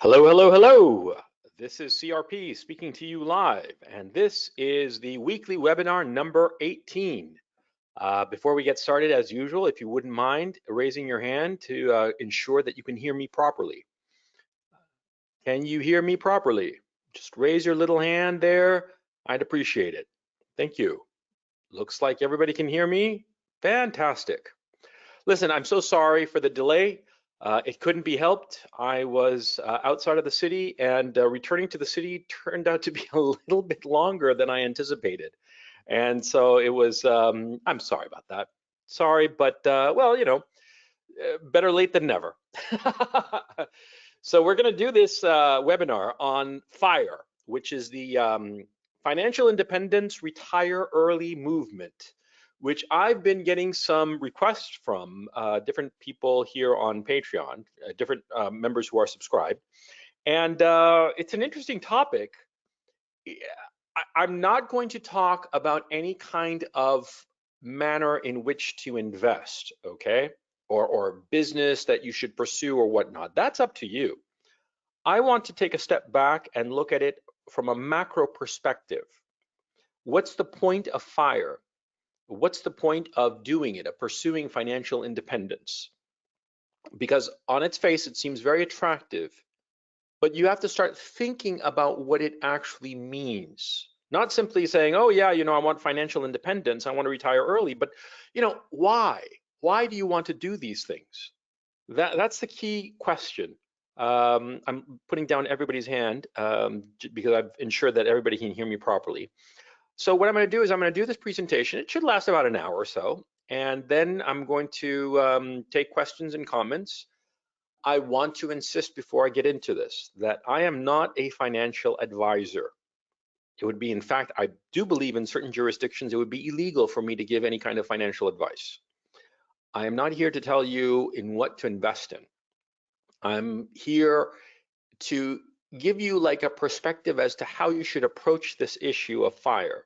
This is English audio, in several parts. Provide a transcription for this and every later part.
Hello, hello, hello. This is CRP speaking to you live, and this is the weekly webinar number 18. Before we get started, as usual, if you wouldn't mind raising your hand to ensure that you can hear me properly. Can you hear me properly? Just raise your little hand there. I'd appreciate it. Thank you. Looks like everybody can hear me. Fantastic. Listen, I'm so sorry for the delay. It couldn't be helped. I was outside of the city, and returning to the city turned out to be a little bit longer than I anticipated. And so it was, I'm sorry about that. Sorry, but well, better late than never. So we're going to do this webinar on FIRE, which is the Financial Independence Retire Early movement, which I've been getting some requests from different people here on Patreon, different members who are subscribed. And it's an interesting topic. I'm not going to talk about any kind of manner in which to invest, okay? Or business that you should pursue or whatnot. That's up to you. I want to take a step back and look at it from a macro perspective. What's the point of FIRE? What's the point of doing it, of pursuing financial independence? Because on its face, it seems very attractive, but you have to start thinking about what it actually means. Not simply saying, oh yeah, I want financial independence, I want to retire early, but why? Why do you want to do these things? That's the key question. I'm putting down everybody's hand because I've ensured that everybody can hear me properly. So what I'm going to do is I'm going to do this presentation. It should last about an hour or so, and then I'm going to take questions and comments. I want to insist before I get into this that I am not a financial advisor. It would be, in fact, I do believe in certain jurisdictions, it would be illegal for me to give any kind of financial advice. I am not here to tell you in what to invest in. I'm here to give you like a perspective as to how you should approach this issue of FIRE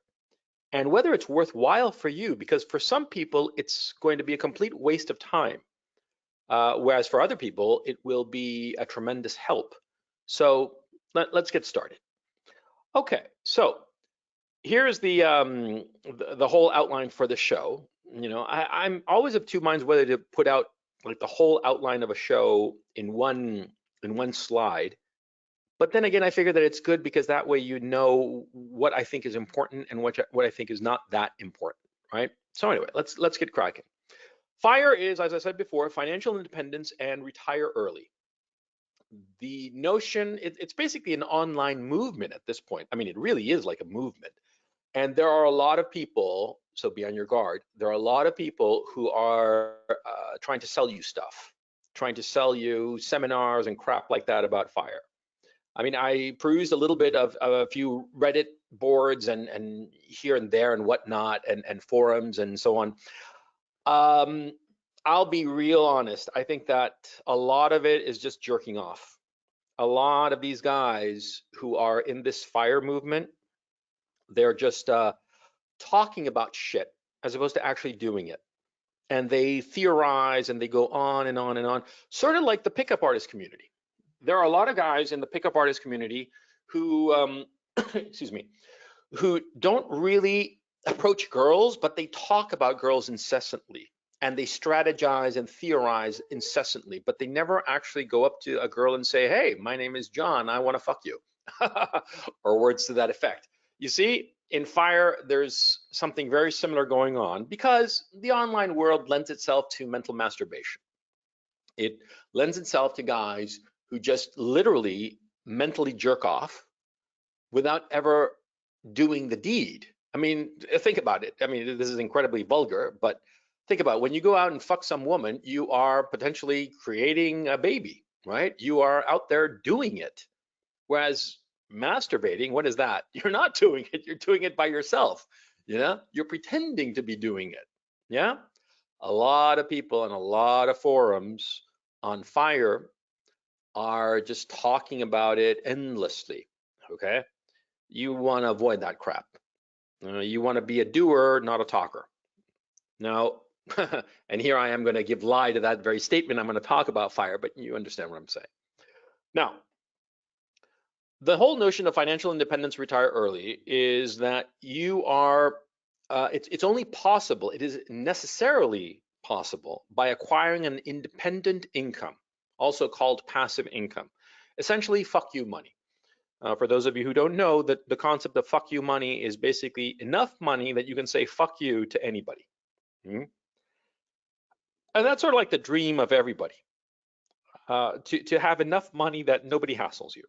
and whether it's worthwhile for you, because for some people, it's going to be a complete waste of time. Whereas for other people, it will be a tremendous help. So let's get started. Okay, so here's the whole outline for the show. I'm always of two minds whether to put out like the whole outline of a show in one slide. But then again, I figure that it's good because that way you know what I think is important and what I think is not that important, right? So anyway, let's get cracking. FIRE is, as I said before, financial independence and retire early. The notion, it's basically an online movement at this point. I mean, it really is like a movement. And there are a lot of people, so be on your guard, there are a lot of people who are trying to sell you stuff, trying to sell you seminars and crap like that about FIRE. I mean, I perused a little bit of a few Reddit boards and here and there and whatnot and forums and so on. I'll be real honest. I think that a lot of it is just jerking off. A lot of these guys who are in this FIRE movement, they're just talking about shit as opposed to actually doing it. And they theorize and they go on and on and on, sort of like the pickup artist community. There are a lot of guys in the pickup artist community who, excuse me, who don't really approach girls, but they talk about girls incessantly. And they strategize and theorize incessantly, but they never actually go up to a girl and say, hey, my name is John, I want to fuck you, or words to that effect. You see, in FIRE, there's something very similar going on because the online world lends itself to mental masturbation. It lends itself to guys who just literally mentally jerk off without ever doing the deed. I mean, think about it. I mean, this is incredibly vulgar, but think about it. When you go out and fuck some woman, you are potentially creating a baby, right? You are out there doing it. Whereas masturbating, what is that? You're not doing it. You're doing it by yourself. You're pretending to be doing it. Yeah. A lot of people in a lot of forums on FIRE are just talking about it endlessly. Okay. You want to avoid that crap. You want to be a doer, not a talker. Now, and here I am going to give lie to that very statement. I'm going to talk about FIRE, but you understand what I'm saying. Now, The whole notion of financial independence, retire early, is that you are, it's only possible, it is necessarily possible by acquiring an independent income, also called passive income. Essentially, fuck you money. For those of you who don't know, that the concept of fuck you money is basically enough money that you can say fuck you to anybody. And that's sort of like the dream of everybody, to have enough money that nobody hassles you.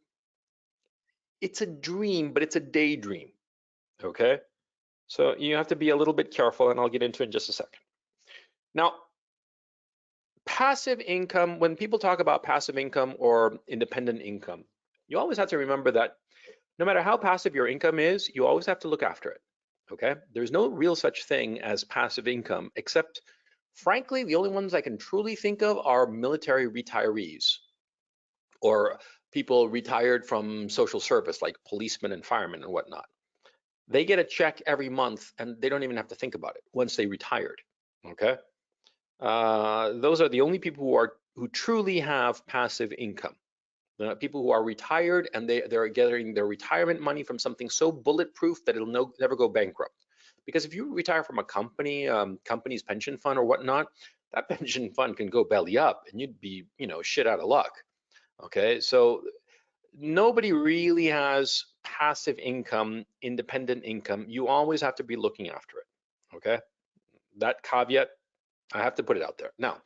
It's a dream, but it's a daydream. Okay, so you have to be a little bit careful, and I'll get into it in just a second. Now, passive income, when people talk about passive income or independent income, you always have to remember that no matter how passive your income is, you always have to look after it. Okay, there's no real such thing as passive income, except frankly, the only ones I can truly think of are military retirees or people retired from social service, like policemen and firemen and whatnot. They get a check every month and they don't even have to think about it once they retired. Okay, those are the only people who truly have passive income. People who are retired and they're getting their retirement money from something so bulletproof that it'll never go bankrupt. Because if you retire from a company's pension fund or whatnot, that pension fund can go belly up and you'd be, shit out of luck. Okay, so nobody really has passive income, independent income. You always have to be looking after it. Okay, that caveat, I have to put it out there. Now,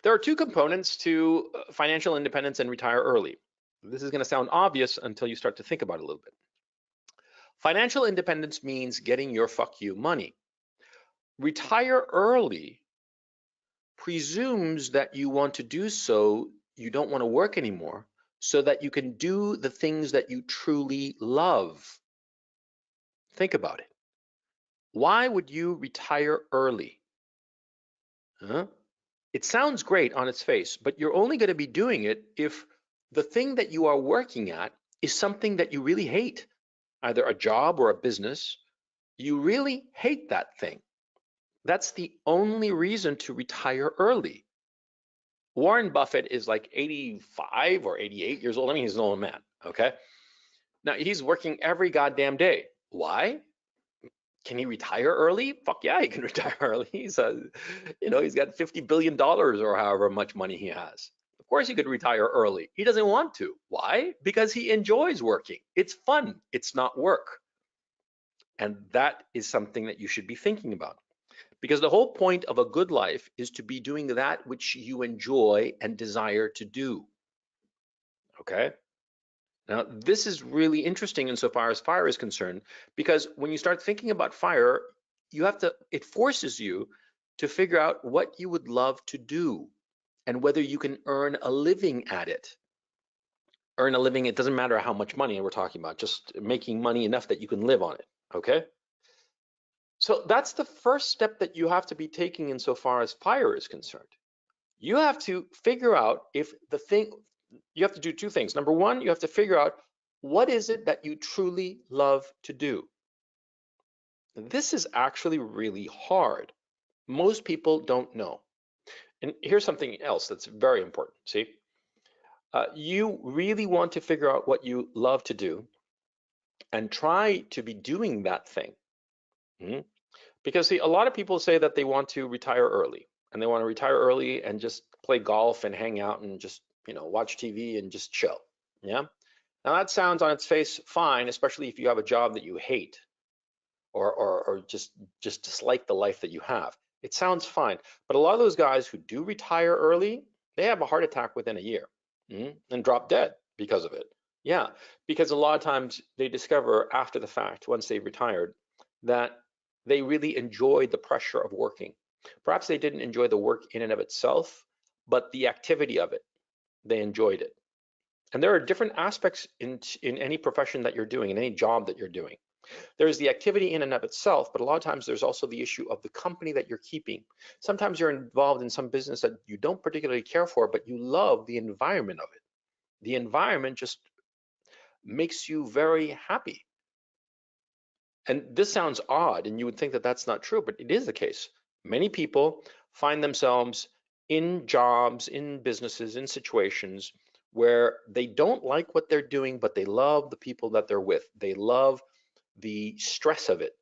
there are two components to financial independence and retire early. This is going to sound obvious until you start to think about it a little bit. Financial independence means getting your fuck you money. Retire early presumes that you want to do so, you don't want to work anymore, so that you can do the things that you truly love. Think about it. Why would you retire early? Huh? It sounds great on its face, but you're only going to be doing it if the thing that you are working at is something that you really hate, either a job or a business. You really hate that thing. That's the only reason to retire early. Warren Buffett is like 85 or 88 years old. I mean, he's an old man, okay? Now, he's working every goddamn day. Why? Can he retire early? Fuck yeah, he can retire early. He's he's got $50 billion or however much money he has. Of course he could retire early. He doesn't want to. Why? Because he enjoys working. It's fun. It's not work. And that is something that you should be thinking about. Because the whole point of a good life is to be doing that which you enjoy and desire to do. Okay? Now, this is really interesting insofar as fire is concerned, because when you start thinking about fire, it forces you to figure out what you would love to do and whether you can earn a living at it. Earn a living, it doesn't matter how much money we're talking about, just making money enough that you can live on it, okay? So that's the first step that you have to be taking insofar as fire is concerned. You have to figure out you have to do two things. Number one, you have to figure out what is it that you truly love to do. This is actually really hard. Most people don't know. And here's something else that's very important. See, you really want to figure out what you love to do and try to be doing that thing. Because see, a lot of people say that they want to retire early, and they want to retire early and just play golf and hang out and just, watch TV and just chill. Yeah. Now that sounds on its face fine, especially if you have a job that you hate or just dislike the life that you have. It sounds fine. But a lot of those guys who do retire early, they have a heart attack within a year and drop dead because of it. Yeah, because a lot of times they discover after the fact, once they've retired, that they really enjoyed the pressure of working. Perhaps they didn't enjoy the work in and of itself, but the activity of it, they enjoyed it. And there are different aspects in any profession that you're doing, in any job that you're doing. There's the activity in and of itself, but a lot of times there's also the issue of the company that you're keeping. Sometimes you're involved in some business that you don't particularly care for, but you love the environment of it. The environment just makes you very happy. And this sounds odd, and you would think that that's not true, but it is the case. Many people find themselves in jobs, in businesses, in situations where they don't like what they're doing, but they love the people that they're with. They love the stress of it.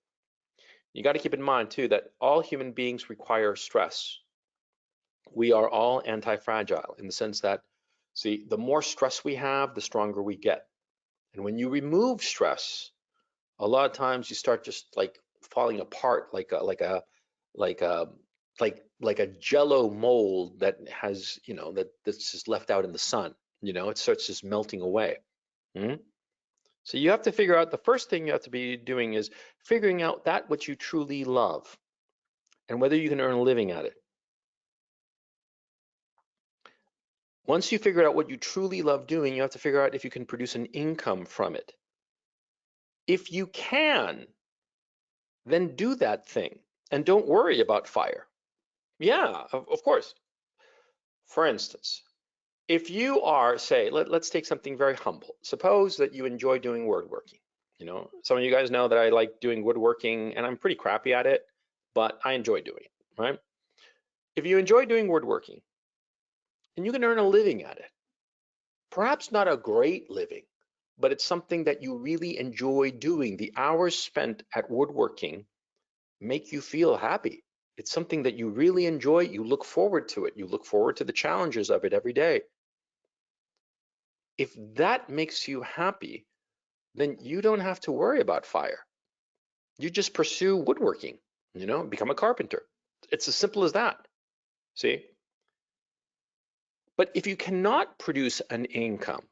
You got to keep in mind too that all human beings require stress. We are all anti-fragile in the sense that, see, the more stress we have, the stronger we get. And when you remove stress, a lot of times you start just like falling apart like a like a jello mold that has, that's just left out in the sun. It starts just melting away. Mhm. So you have to figure out, the first thing you have to be doing is figuring out that which you truly love and whether you can earn a living at it. Once you figure out what you truly love doing, you have to figure out if you can produce an income from it. If you can, then do that thing and don't worry about fire. Yeah, of course. For instance, if you are, say, let's take something very humble. Suppose that you enjoy doing woodworking. Some of you guys know that I like doing woodworking and I'm pretty crappy at it, but I enjoy doing it, right? If you enjoy doing woodworking and you can earn a living at it, perhaps not a great living, but it's something that you really enjoy doing. The hours spent at woodworking make you feel happy. It's something that you really enjoy. You look forward to it. You look forward to the challenges of it every day. If that makes you happy, then you don't have to worry about fire. You just pursue woodworking, become a carpenter. It's as simple as that. See? But if you cannot produce an income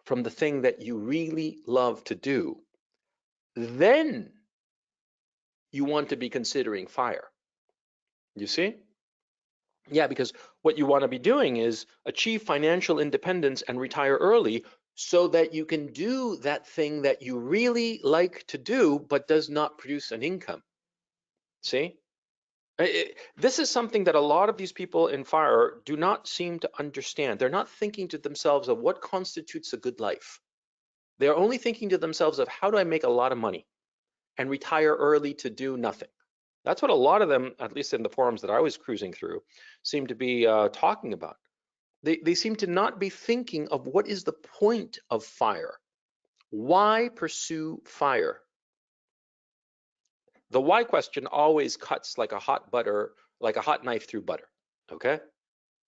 from the thing that you really love to do, then you want to be considering fire. You see? Yeah, because what you want to be doing is achieve financial independence and retire early so that you can do that thing that you really like to do but does not produce an income. See? This is something that a lot of these people in fire do not seem to understand. They're not thinking to themselves of what constitutes a good life. They're only thinking to themselves of how do I make a lot of money and retire early to do nothing. That's what a lot of them, at least in the forums that I was cruising through, seem to be talking about. They seem to not be thinking of what is the point of fire. Why pursue fire? The why question always cuts like a hot knife through butter. Okay?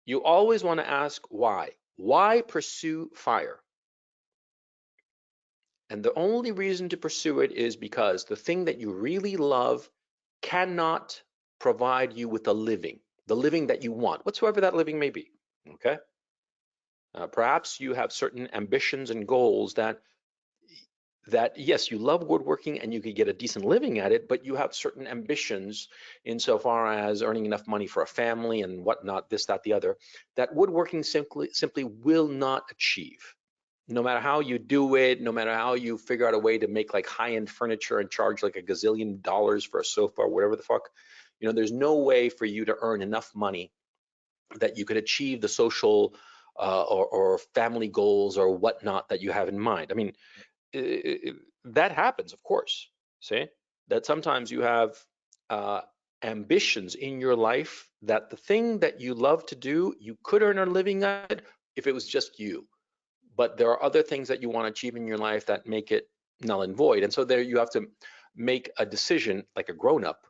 You always want to ask why. Why pursue fire? And the only reason to pursue it is because the thing that you really love cannot provide you with the living that you want, whatsoever that living may be. Okay? Perhaps you have certain ambitions and goals that yes, you love woodworking and you could get a decent living at it, but you have certain ambitions insofar as earning enough money for a family and whatnot, this, that, the other, that woodworking simply will not achieve. No matter how you do it, no matter how you figure out a way to make like high-end furniture and charge like $1 gazillion for a sofa or whatever the fuck, there's no way for you to earn enough money that you could achieve the social or family goals or whatnot that you have in mind. I mean, that happens, of course. See, that sometimes you have ambitions in your life that the thing that you love to do, you could earn a living at it if it was just you. But there are other things that you want to achieve in your life that make it null and void. And so there you have to make a decision like a grown-up,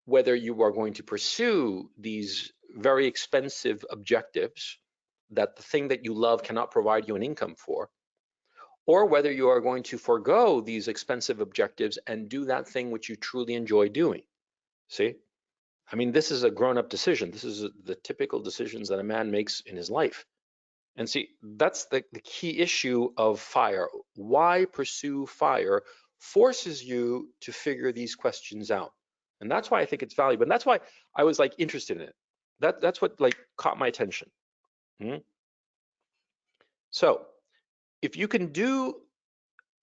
whether you are going to pursue these very expensive objectives that the thing that you love cannot provide you an income for, or whether you are going to forego these expensive objectives and do that thing which you truly enjoy doing. See? I mean, this is a grown-up decision. This is the typical decisions that a man makes in his life. And see, that's the key issue of fire. Why pursue fire forces you to figure these questions out. And that's why I think it's valuable. And that's why I was like interested in it. That's what like caught my attention. So if you can do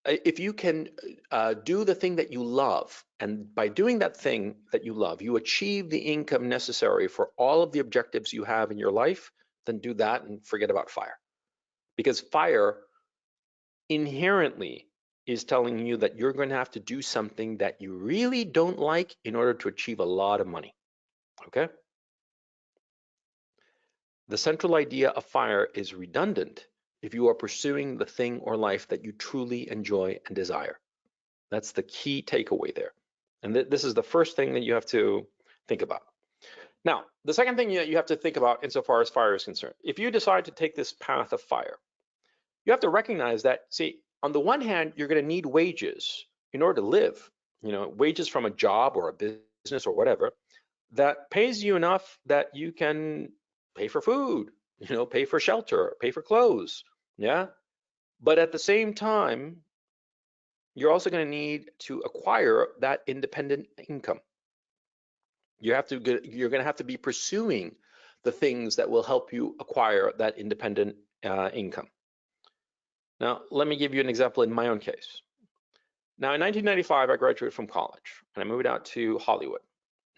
do the thing that you love, and by doing that thing that you love, you achieve the income necessary for all of the objectives you have in your life, then do that and forget about fire. Because fire inherently is telling you that you're going to have to do something that you really don't like in order to achieve a lot of money. Okay? The central idea of fire is redundant if you are pursuing the thing or life that you truly enjoy and desire. That's the key takeaway there. And this is the first thing that you have to think about. Now, the second thing that you have to think about insofar as fire is concerned, if you decide to take this path of fire, you have to recognize that, see, on the one hand, you're going to need wages in order to live, wages from a job or a business or whatever that pays you enough that you can pay for food, pay for shelter, pay for clothes. Yeah. But at the same time, you're also going to need to acquire that independent income. You're going to have to be pursuing the things that will help you acquire that independent income. Now, let me give you an example in my own case. Now, in 1995, I graduated from college and I moved out to Hollywood.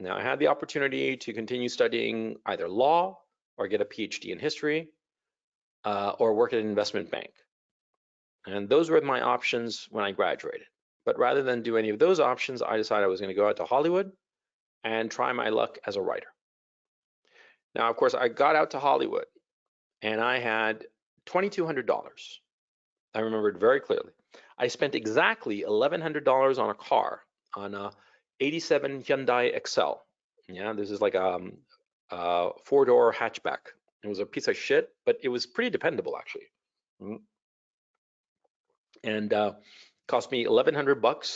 Now, I had the opportunity to continue studying either law or get a PhD in history or work at an investment bank. And those were my options when I graduated. But rather than do any of those options, I decided I was going to go out to Hollywood and try my luck as a writer. Now, of course, I got out to Hollywood and I had $2,200. I remember it very clearly. I spent exactly $1,100 on a car, on a 87 Hyundai Excel. Yeah, this is like a four-door hatchback. It was a piece of shit, but it was pretty dependable actually. And cost me $1,100.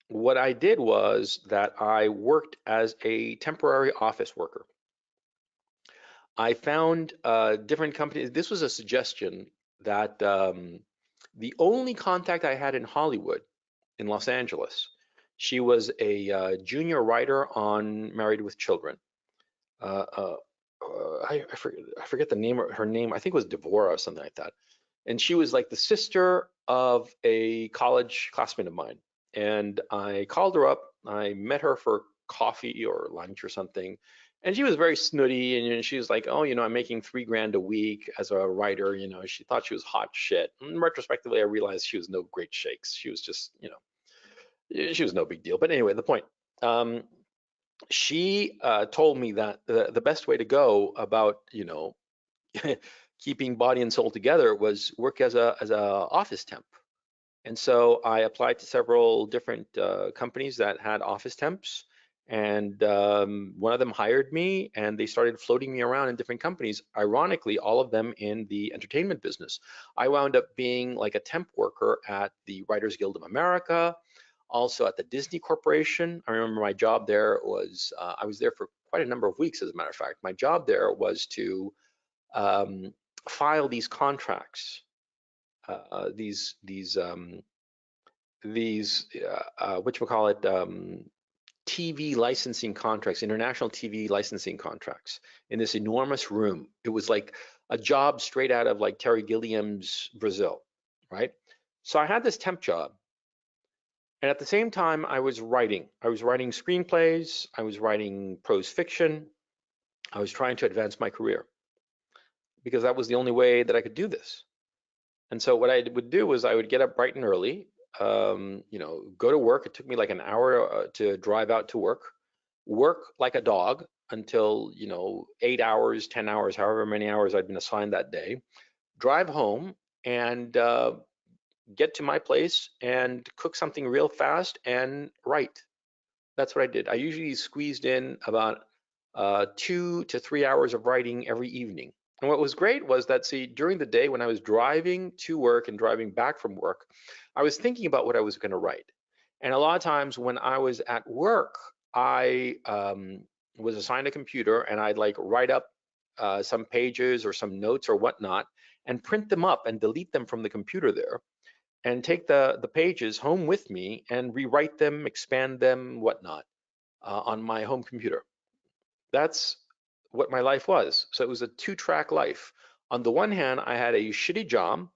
What I did was that I worked as a temporary office worker. I found different companies. This was a suggestion that the only contact I had in Hollywood, in Los Angeles, she was a junior writer on Married with Children. I forget the name of her name. I think it was Devora or something like that. And she was like the sister of a college classmate of mine. And I called her up. I met her for coffee or lunch or something. And she was very snooty, and she was like, "Oh, I'm making $3,000 a week as a writer." She thought she was hot shit. And retrospectively, I realized she was no great shakes. She was just, she was no big deal. But anyway, the point. She told me that the best way to go about, keeping body and soul together was work as a office temp. And so I applied to several different companies that had office temps, and one of them hired me, and they started floating me around in different companies. Ironically, all of them in the entertainment business. I wound up being like a temp worker at the Writers Guild of America, also at the Disney Corporation. I remember my job there was, I was there for quite a number of weeks, as a matter of fact. My job there was to file these contracts, TV licensing contracts, international TV licensing contracts, in this enormous room. It was like a job straight out of like Terry Gilliam's Brazil, right? So I had this temp job, and at the same time I was writing. I was writing screenplays, I was writing prose fiction, I was trying to advance my career because that was the only way that I could do this. And so what I would do was I would get up bright and early, go to work. It took me like an hour to drive out to work like a dog until, 8 hours, 10 hours, however many hours I'd been assigned that day, drive home and get to my place and cook something real fast and write. That's what I did. I usually squeezed in about 2 to 3 hours of writing every evening. And what was great was that, see, during the day when I was driving to work and driving back from work, I was thinking about what I was going to write. And a lot of times when I was at work, I was assigned a computer and I'd like write up some pages or some notes or whatnot and print them up and delete them from the computer there and take the pages home with me and rewrite them, expand them, whatnot on my home computer. That's what my life was. So it was a two-track life. On the one hand, I had a shitty job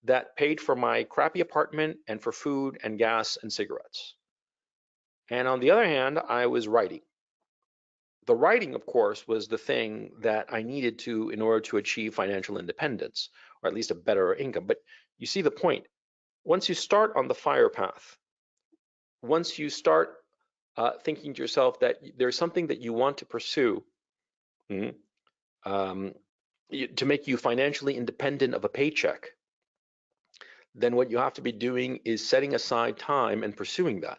that paid for my crappy apartment and for food and gas and cigarettes. And on the other hand, I was writing. The writing, of course, was the thing that I needed to in order to achieve financial independence, or at least a better income. But you see the point. Once you start on the fire path, once you start thinking to yourself that there's something that you want to pursue, mhm, um, to make you financially independent of a paycheck, then what you have to be doing is setting aside time and pursuing that.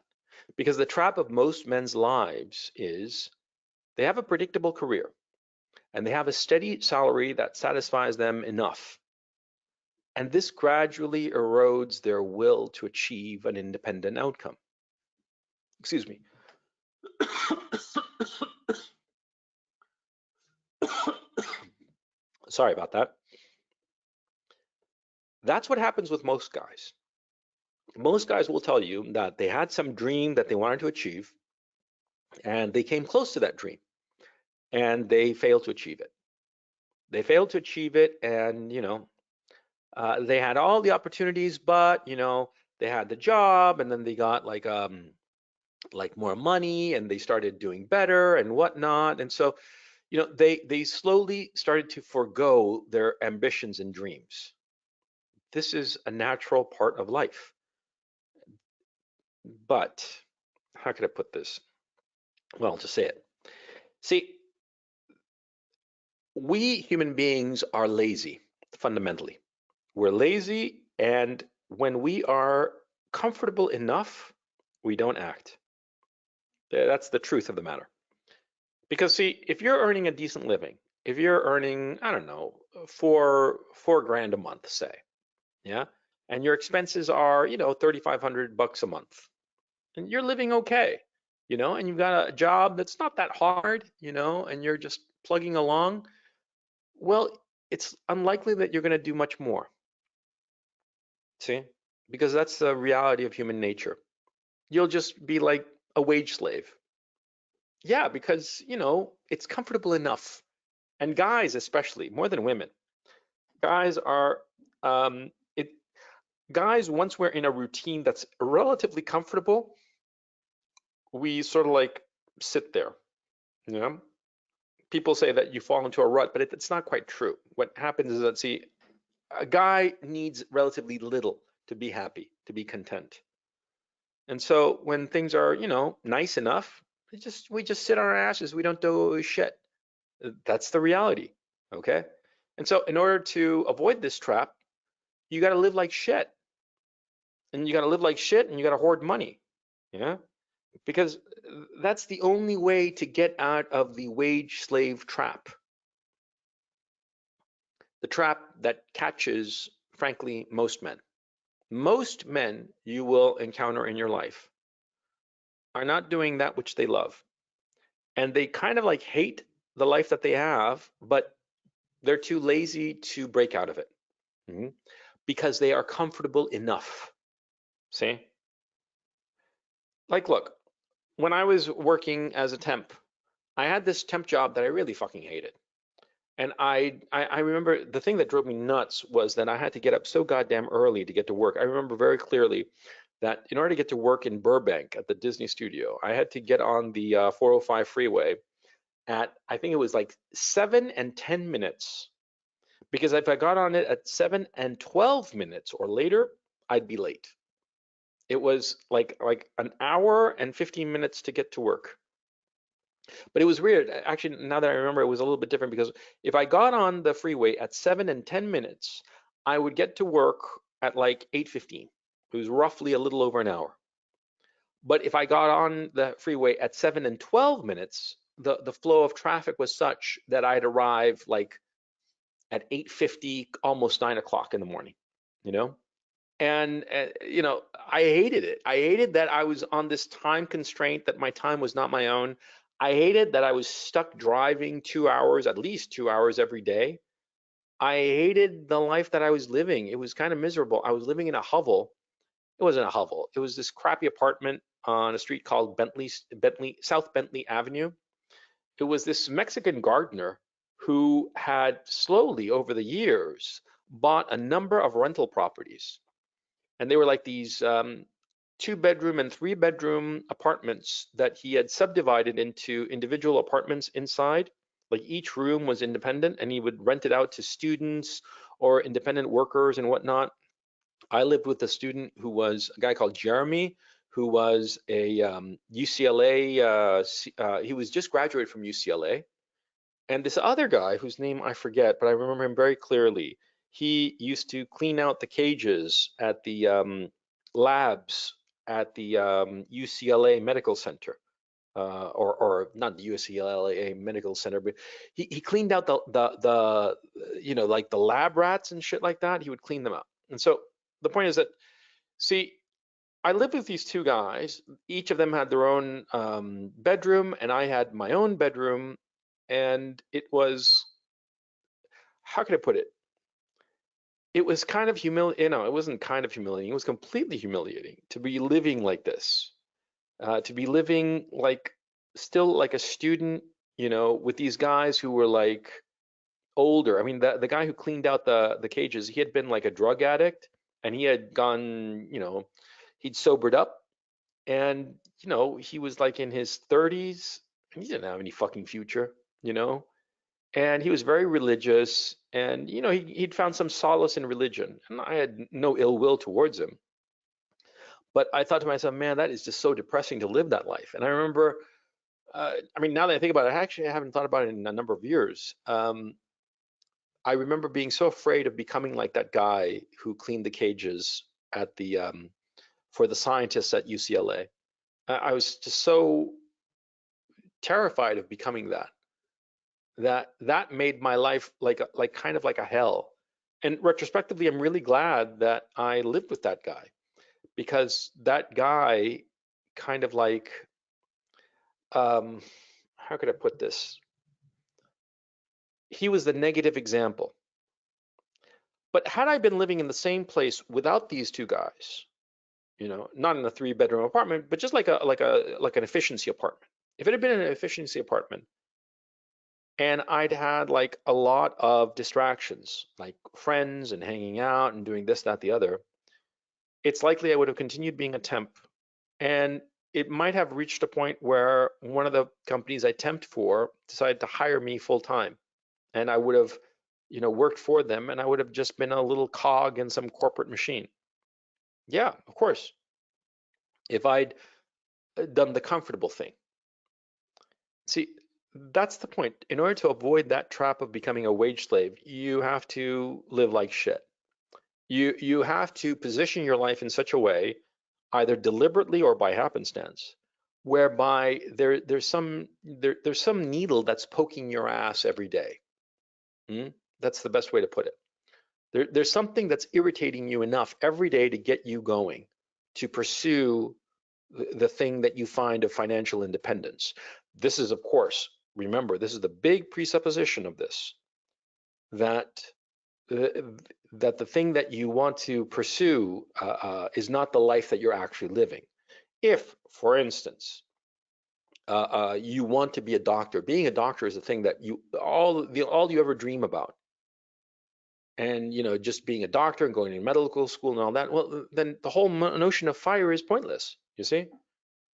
Because the trap of most men's lives is they have a predictable career and they have a steady salary that satisfies them enough. And this gradually erodes their will to achieve an independent outcome. Excuse me. Sorry about that. That's what happens with most guys. Most guys will tell you that they had some dream that they wanted to achieve and they came close to that dream and they failed to achieve it. They failed to achieve it, and they had all the opportunities, but they had the job, and then they got like more money, and they started doing better and whatnot, and so they slowly started to forego their ambitions and dreams. This is a natural part of life, but how could I put this? Well, to say it. See, we human beings are lazy fundamentally. We're lazy, and when we are comfortable enough, we don't act. That's the truth of the matter. Because see, if you're earning a decent living, if you're earning, I don't know, four grand a month, say, yeah, and your expenses are, 3,500 bucks a month, and you're living okay, and you've got a job that's not that hard, and you're just plugging along, well, it's unlikely that you're going to do much more. See? Because that's the reality of human nature. You'll just be like a wage slave. Yeah, because, it's comfortable enough. And guys, especially, more than women, guys are, it, guys, once we're in a routine that's relatively comfortable, we sort of like sit there, you know? People say that you fall into a rut, but it's not quite true. What happens is that, see, a guy needs relatively little to be happy, to be content. And so when things are, nice enough, we just sit on our asses. We don't do shit. That's the reality. Okay. And so in order to avoid this trap, you got to live like shit. And you got to live like shit, and you got to hoard money. Yeah. Because that's the only way to get out of the wage slave trap. The trap that catches, frankly, most men. Most men you will encounter in your life are not doing that which they love. And they kind of like hate the life that they have, but they're too lazy to break out of it. Mhm. Because they are comfortable enough. See? Like, look, when I was working as a temp, I had this temp job that I really fucking hated. And I remember the thing that drove me nuts was that I had to get up so goddamn early to get to work. I remember very clearly that in order to get to work in Burbank at the Disney studio, I had to get on the 405 freeway at, I think it was like 7 and 10 minutes. Because if I got on it at 7 and 12 minutes or later, I'd be late. It was like an hour and 15 minutes to get to work. But it was weird. Actually, now that I remember, it was a little bit different because if I got on the freeway at 7 and 10 minutes, I would get to work at like 8:15. It was roughly a little over an hour. But if I got on the freeway at 7 and 12 minutes, the flow of traffic was such that I'd arrive like at 8:50, almost 9 o'clock in the morning, you know? And, I hated it. I hated that I was on this time constraint, that my time was not my own. I hated that I was stuck driving 2 hours, at least 2 hours every day. I hated the life that I was living. It was kind of miserable. I was living in a hovel. It wasn't a hovel. It was this crappy apartment on a street called South Bentley Avenue. It was this Mexican gardener who had slowly over the years bought a number of rental properties. And they were like these 2-bedroom and 3-bedroom apartments that he had subdivided into individual apartments inside. Like each room was independent, and he would rent it out to students or independent workers and whatnot. I lived with a student who was a guy called Jeremy, who was a UCLA, he was just graduated from UCLA. And this other guy, whose name I forget, but I remember him very clearly, he used to clean out the cages at the labs at the UCLA Medical Center, or not the UCLA Medical Center, but he cleaned out the like the lab rats and shit like that. He would clean them out. And so the point is that, see, I lived with these two guys. Each of them had their own bedroom, and I had my own bedroom. And it was, how can I put it? It was kind of humiliating. It wasn't kind of humiliating. It was completely humiliating to be living like this, to be living like still like a student, with these guys who were like older. I mean, the guy who cleaned out the cages, he had been like a drug addict, and he had gone, he'd sobered up, and he was like in his 30s, and he didn't have any fucking future, and he was very religious, and he'd found some solace in religion, and I had no ill will towards him. But I thought to myself, man, that is just so depressing to live that life. And I remember, I mean, now that I think about it, actually I haven't thought about it in a number of years. I remember being so afraid of becoming like that guy who cleaned the cages at the for the scientists at UCLA. I was just so terrified of becoming that made my life like kind of like a hell. And retrospectively, I'm really glad that I lived with that guy, because that guy kind of like, how could I put this? He was the negative example. But had I been living in the same place without these two guys, not in a 3-bedroom apartment, but just like an efficiency apartment. If it had been an efficiency apartment, and I'd had like a lot of distractions, like friends and hanging out and doing this, that, the other, it's likely I would have continued being a temp. And it might have reached a point where one of the companies I temped for decided to hire me full time. And I would have, worked for them, and I would have just been a little cog in some corporate machine. Yeah, of course. If I'd done the comfortable thing. See, that's the point. In order to avoid that trap of becoming a wage slave, you have to live like shit. You have to position your life in such a way, either deliberately or by happenstance, whereby there's some needle that's poking your ass every day. That's the best way to put it. There's something that's irritating you enough every day to get you going, to pursue the thing that you find of financial independence. This is, of course, remember, this is the big presupposition of this, that that the thing that you want to pursue is not the life that you're actually living. If, for instance, you want to be a doctor, being a doctor is the thing that all you ever dream about, and just being a doctor and going to medical school and all that, well, then the whole notion of fire is pointless. You see,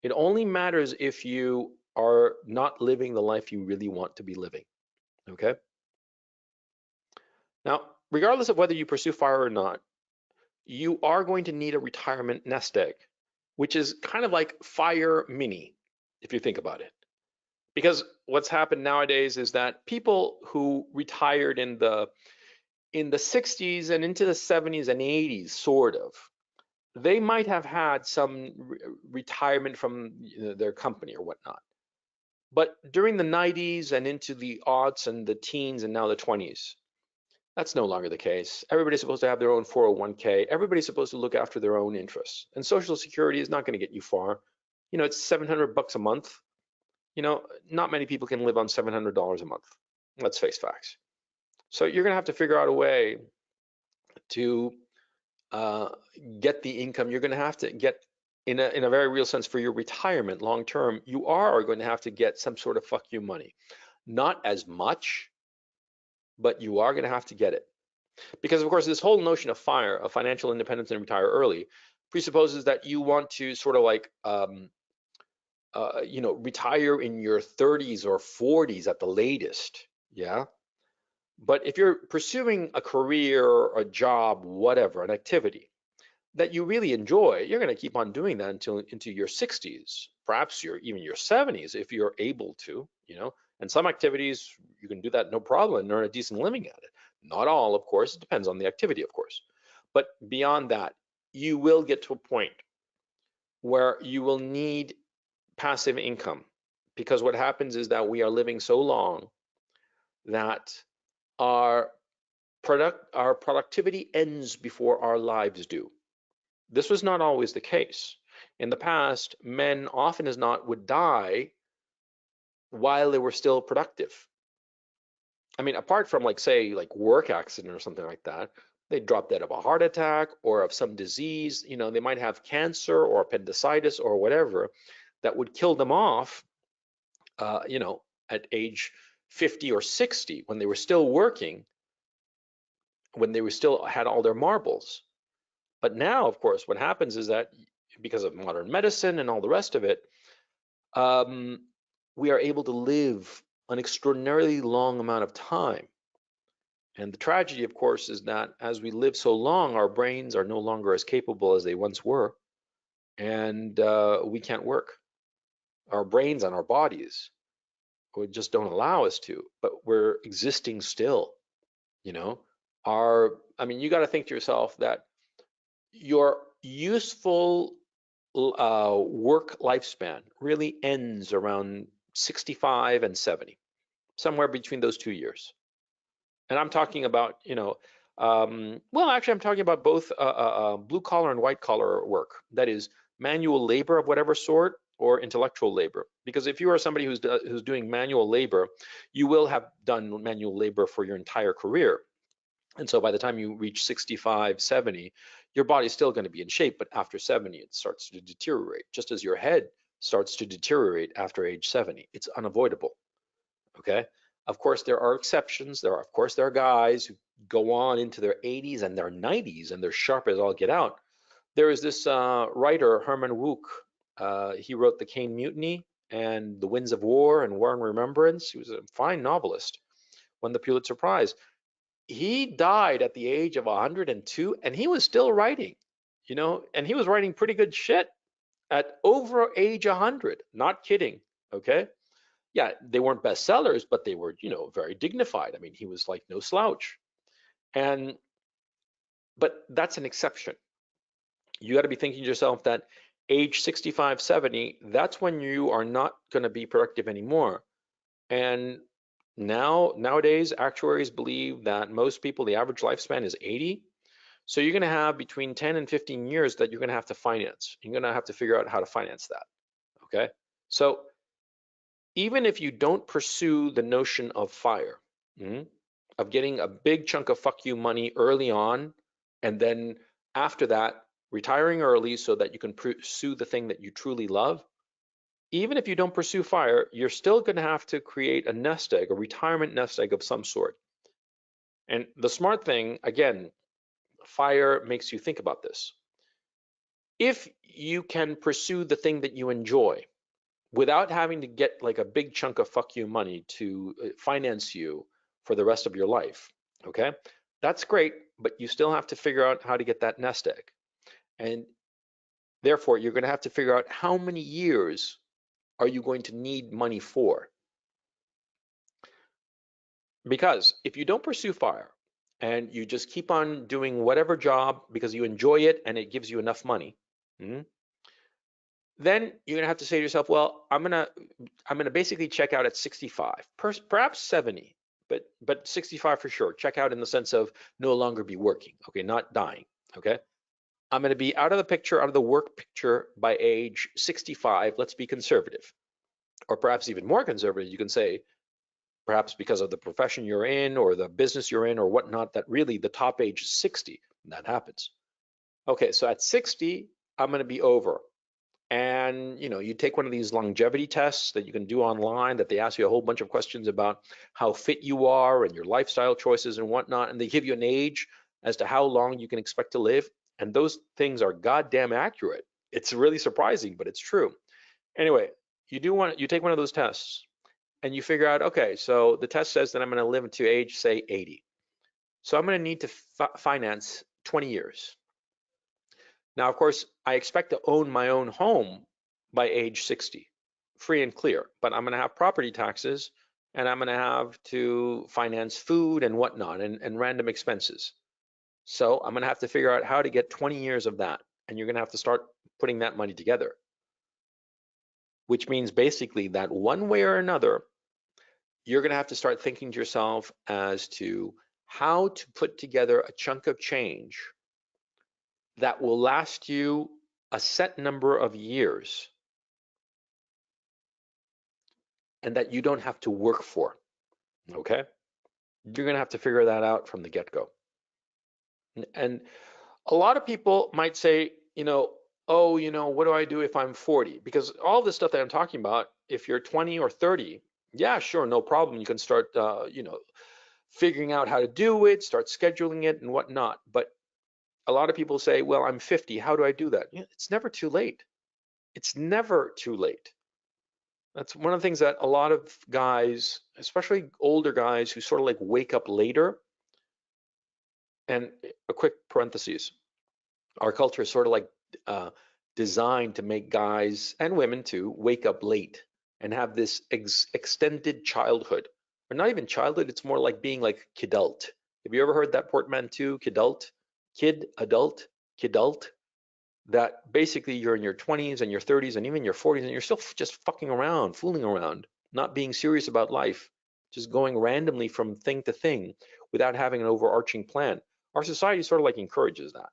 it only matters if you are not living the life you really want to be living. Okay. Now, regardless of whether you pursue fire or not, you are going to need a retirement nest egg, which is kind of like Fire Mini, if you think about it. Because what's happened nowadays is that people who retired in the 60s and into the 70s and 80s, sort of, they might have had some retirement from their company or whatnot. But during the 90s and into the aughts and the teens and now the 20s, that's no longer the case. Everybody's supposed to have their own 401k. Everybody's supposed to look after their own interests. And Social Security is not going to get you far. It's $700 a month. Not many people can live on $700 a month. Let's face facts. So you're going to have to figure out a way to get the income. You're going to have to get, in a very real sense, for your retirement long term, you are going to have to get some sort of fuck you money. Not as much, but you are going to have to get it. Because, of course, this whole notion of FIRE, of financial independence and retire early, presupposes that you want to sort of like, retire in your 30s or 40s at the latest. Yeah. But if you're pursuing a career, a job, whatever, an activity that you really enjoy, you're going to keep on doing that until into your 60s, perhaps even your 70s if you're able to, And some activities You can do that no problem and earn a decent living at it. Not all, of course. It depends on the activity, of course. But beyond that, you will get to a point where you will need passive income, because what happens is that we are living so long that our productivity ends before our lives do. This was not always the case. In the past, men often as not would die while they were still productive. I mean, apart from like, say, like work accident or something like that, they drop dead of a heart attack or of some disease. You know, they might have cancer or appendicitis or whatever that would kill them off, you know, at age 50 or 60 when they were still working, when they were still had all their marbles. But now, of course, what happens is that because of modern medicine and all the rest of it, we are able to live an extraordinarily long amount of time. And the tragedy, of course, is that as we live so long, our brains are no longer as capable as they once were, and we can't work. Our brains and our bodies just don't allow us to, but we're existing still, you know. I mean, you got to think to yourself that your useful work lifespan really ends around 65 and 70, somewhere between those 2 years. And I'm talking about, you know, well, actually, I'm talking about both blue collar and white collar work. That is manual labor of whatever sort or intellectual labor. Because if you are somebody who's doing manual labor, you will have done manual labor for your entire career. And so by the time you reach 65, 70, your body's still going to be in shape, but after 70, it starts to deteriorate, just as your head starts to deteriorate after age 70. It's unavoidable, okay? Of course, there are exceptions. Of course, there are guys who go on into their 80s and their 90s, and they're sharp as all get out. There is this writer, Herman Wouk. He wrote The Caine Mutiny and The Winds of War and War and Remembrance. He was a fine novelist, won the Pulitzer Prize. He died at the age of 102 and he was still writing, you know, and he was writing pretty good shit at over age 100. Not kidding, okay? Yeah, they weren't bestsellers, but they were, you know, very dignified. I mean, he was like no slouch. But that's an exception. You got to be thinking to yourself that age 65, 70, that's when you are not going to be productive anymore. And nowadays, actuaries believe that most people, the average lifespan is 80. So you're going to have between 10 and 15 years that you're going to have to finance. You're going to have to figure out how to finance that. Okay. So even if you don't pursue the notion of FIRE, of getting a big chunk of fuck you money early on, and then after that, retiring early so that you can pursue the thing that you truly love, even if you don't pursue FIRE, you're still going to have to create a nest egg, a retirement nest egg of some sort. And the smart thing, again, FIRE makes you think about this. If you can pursue the thing that you enjoy without having to get like a big chunk of fuck you money to finance you for the rest of your life, okay? That's great, but you still have to figure out how to get that nest egg. And therefore, you're going to have to figure out how many years are you going to need money for? Because if you don't pursue FIRE and you just keep on doing whatever job because you enjoy it and it gives you enough money, then you're gonna have to say to yourself, well, I'm gonna basically check out at 65, perhaps 70, but 65 for sure. Check out in the sense of no longer be working, okay, not dying, okay? I'm gonna be out of the picture, out of the work picture by age 65. Let's be conservative, or perhaps even more conservative. You can say, perhaps because of the profession you're in or the business you're in or whatnot, that really the top age is 60. That happens. Okay, so at 60, I'm going to be over. And you know, you take one of these longevity tests that you can do online that they ask you a whole bunch of questions about how fit you are and your lifestyle choices and whatnot, and they give you an age as to how long you can expect to live. And those things are goddamn accurate. It's really surprising, but it's true. Anyway, you take one of those tests and you figure out, okay, so the test says that I'm going to live to age, say, 80. So I'm going to need to finance 20 years. Now, of course, I expect to own my own home by age 60, free and clear, but I'm going to have property taxes and I'm going to have to finance food and whatnot and random expenses. So I'm going to have to figure out how to get 20 years of that. And you're going to have to start putting that money together, which means basically that one way or another, you're going to have to start thinking to yourself as to how to put together a chunk of change that will last you a set number of years and that you don't have to work for. Okay? You're going to have to figure that out from the get-go. And a lot of people might say, oh, what do I do if I'm 40? Because all this stuff that I'm talking about, if you're 20 or 30, yeah, sure, no problem. You can start, figuring out how to do it, start scheduling it and whatnot. But a lot of people say, well, I'm 50. How do I do that? It's never too late. It's never too late. That's one of the things that a lot of guys, especially older guys who sort of like wake up later, and a quick parenthesis, our culture is sort of like designed to make guys and women too wake up late and have this extended childhood, or not even childhood. It's more like being like kidult. Have you ever heard that portmanteau, kidult? Kid, adult, kidult. That basically you're in your 20s and your 30s and even your 40s and you're still just fucking around, fooling around, not being serious about life, just going randomly from thing to thing without having an overarching plan. Our society sort of like encourages that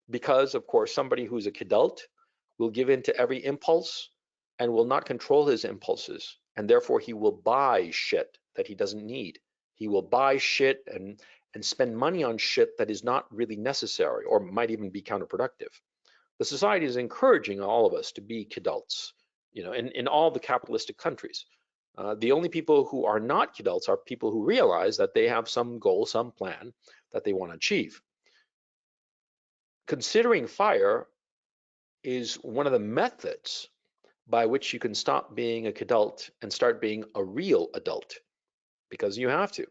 because, of course, somebody who's a kidult will give in to every impulse and will not control his impulses, and therefore he will buy shit that he doesn't need. He will buy shit and spend money on shit that is not really necessary or might even be counterproductive. The society is encouraging all of us to be kidults, in all the capitalistic countries. The only people who are not kidults are people who realize that they have some goal, some plan that they want to achieve. Considering fire is one of the methods by which you can stop being a kidult and start being a real adult, because you have to,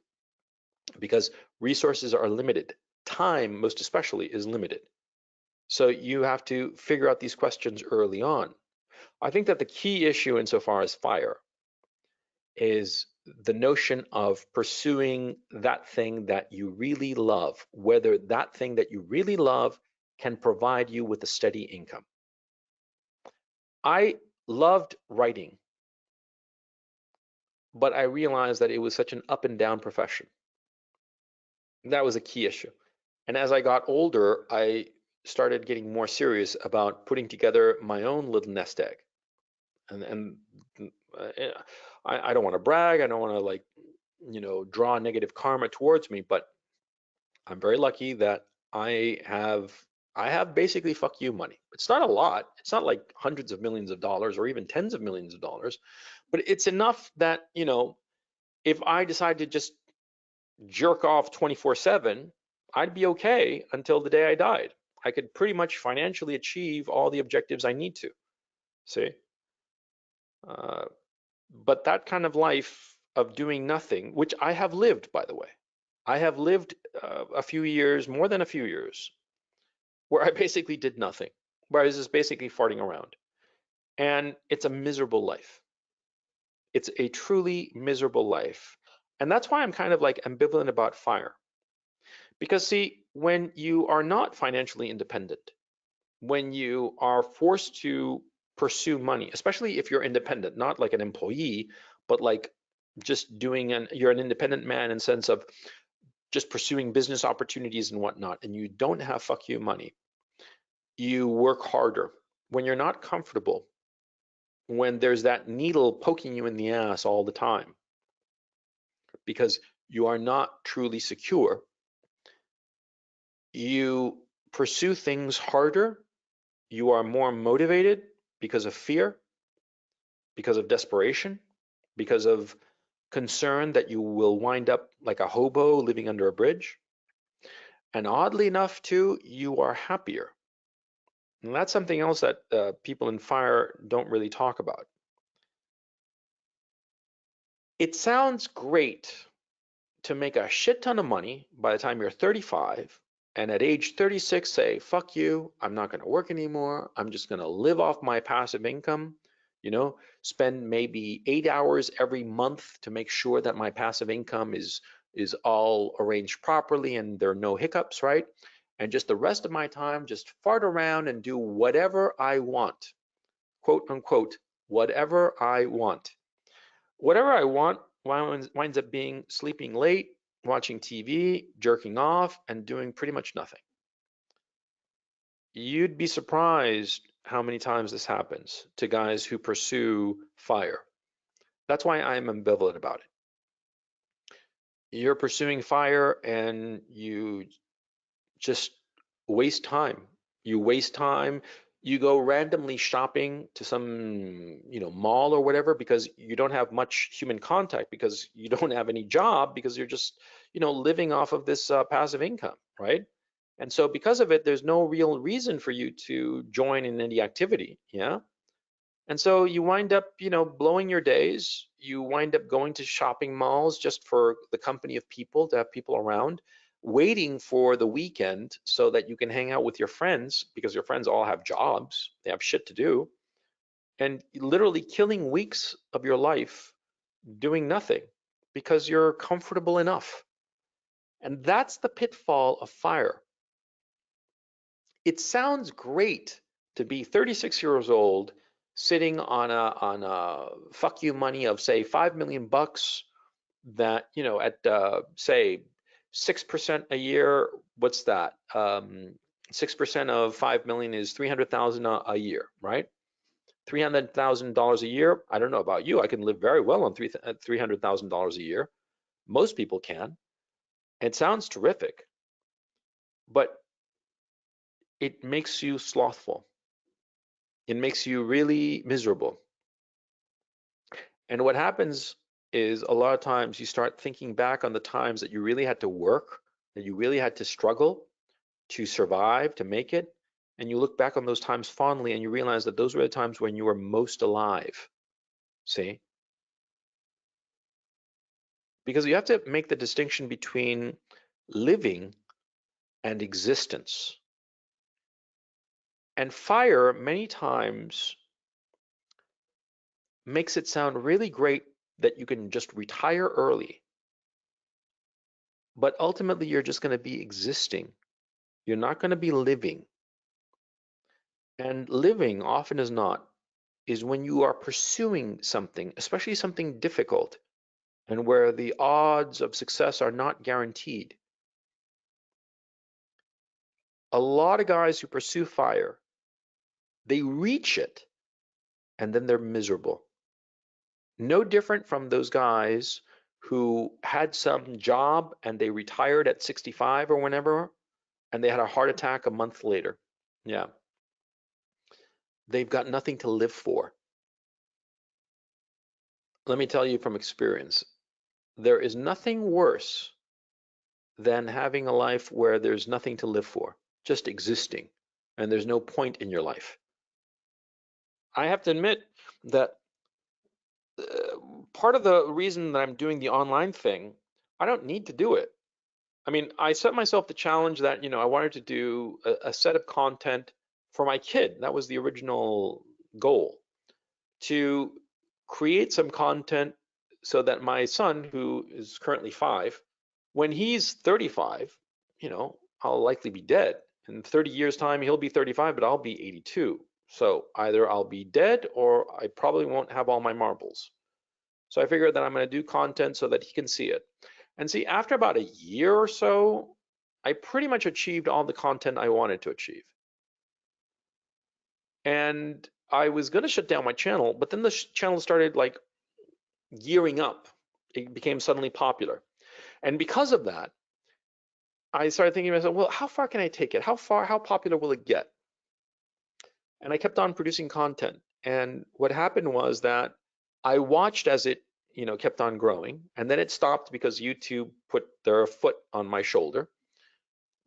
because resources are limited. Time, most especially, is limited. So you have to figure out these questions early on. I think that the key issue insofar as fire is the notion of pursuing that thing that you really love, whether that thing that you really love can provide you with a steady income. I loved writing, but I realized that it was such an up and down profession. That was a key issue. And as I got older, I started getting more serious about putting together my own little nest egg. And I don't want to brag. I don't want to draw negative karma towards me, but I'm very lucky that I have basically fuck you money. It's not a lot. It's not like hundreds of millions of dollars or even tens of millions of dollars, but it's enough that, if I decide to just jerk off 24/7, I'd be okay until the day I died. I could pretty much financially achieve all the objectives I need to. See? But that kind of life of doing nothing, which I have lived, by the way, I have lived a few years, more than a few years, where I basically did nothing, where I was just basically farting around. And it's a miserable life. It's a truly miserable life. And that's why I'm kind of like ambivalent about fire. Because, see, when you are not financially independent, when you are forced to pursue money, especially if you're independent, not like an employee, but like just you're an independent man in the sense of just pursuing business opportunities and whatnot, and you don't have fuck you money, you work harder. When you're not comfortable, when there's that needle poking you in the ass all the time, because you are not truly secure, you pursue things harder, you are more motivated because of fear, because of desperation, because of concern that you will wind up like a hobo living under a bridge. And oddly enough, too, you are happier. And that's something else that people in fire don't really talk about. It sounds great to make a shit ton of money by the time you're 35, and at age 36 say, fuck you, I'm not going to work anymore, I'm just going to live off my passive income, You know, spend maybe 8 hours every month to make sure that my passive income is all arranged properly and there are no hiccups, right? And just the rest of my time, just fart around and do whatever I want, quote unquote, whatever I want. Whatever I want winds up being sleeping late, watching TV, jerking off, and doing pretty much nothing. You'd be surprised how many times this happens to guys who pursue fire. That's why I'm ambivalent about it. You're pursuing fire and you just waste time. You waste time. You go randomly shopping to some, mall or whatever because you don't have much human contact because you don't have any job because you're just, living off of this passive income, right? And so because of it, there's no real reason for you to join in any activity, yeah? And so you wind up, blowing your days. You wind up going to shopping malls just for the company of people, to have people around, waiting for the weekend so that you can hang out with your friends because your friends all have jobs, they have shit to do, and literally killing weeks of your life doing nothing because you're comfortable enough. And that's the pitfall of fire. It sounds great to be 36 years old, sitting on a fuck you money of say 5 million bucks that, at say 6% a year. What's that? 6% of 5 million is 300,000 a year, right? $300,000 a year. I don't know about you. I can live very well on $300,000 a year. Most people can. It sounds terrific, but it makes you slothful. It makes you really miserable. And what happens is a lot of times you start thinking back on the times that you really had to work, that you really had to struggle to survive, to make it. And you look back on those times fondly and you realize that those were the times when you were most alive. See? Because you have to make the distinction between living and existence. And fire, many times, makes it sound really great that you can just retire early. But ultimately, you're just going to be existing. You're not going to be living. And living, often as not, is when you are pursuing something, especially something difficult, and where the odds of success are not guaranteed. A lot of guys who pursue fire, they reach it, and then they're miserable. No different from those guys who had some job and they retired at 65 or whenever, and they had a heart attack a month later. Yeah. They've got nothing to live for. Let me tell you from experience, there is nothing worse than having a life where there's nothing to live for, just existing, and there's no point in your life. I have to admit that part of the reason that I'm doing the online thing, I don't need to do it. I mean, I set myself the challenge that, I wanted to do a set of content for my kid. That was the original goal, to create some content so that my son, who is currently 5, when he's 35, I'll likely be dead. In 30 years' time, he'll be 35, but I'll be 82. So either I'll be dead or I probably won't have all my marbles. So I figured that I'm going to do content so that he can see it. And see, after about a year or so, I pretty much achieved all the content I wanted to achieve. And I was going to shut down my channel, but then the channel started like gearing up. It became suddenly popular. And because of that, I started thinking to myself, well, how far can I take it? How popular will it get? And I kept on producing content. And what happened was that I watched as it, kept on growing, and then it stopped because YouTube put their foot on my shoulder.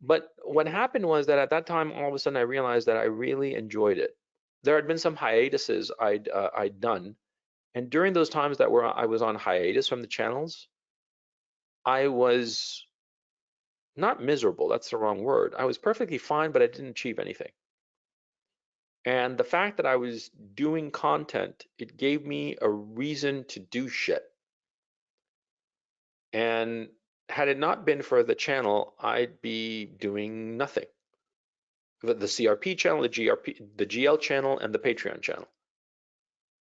But what happened was that at that time, all of a sudden, I realized that I really enjoyed it. There had been some hiatuses I'd done, and during those times that I was on hiatus from the channels, I was not miserable. That's the wrong word. I was perfectly fine, but I didn't achieve anything. And the fact that I was doing content, it gave me a reason to do shit. And had it not been for the channel, I'd be doing nothing. The CRP channel, the GL channel, and the Patreon channel.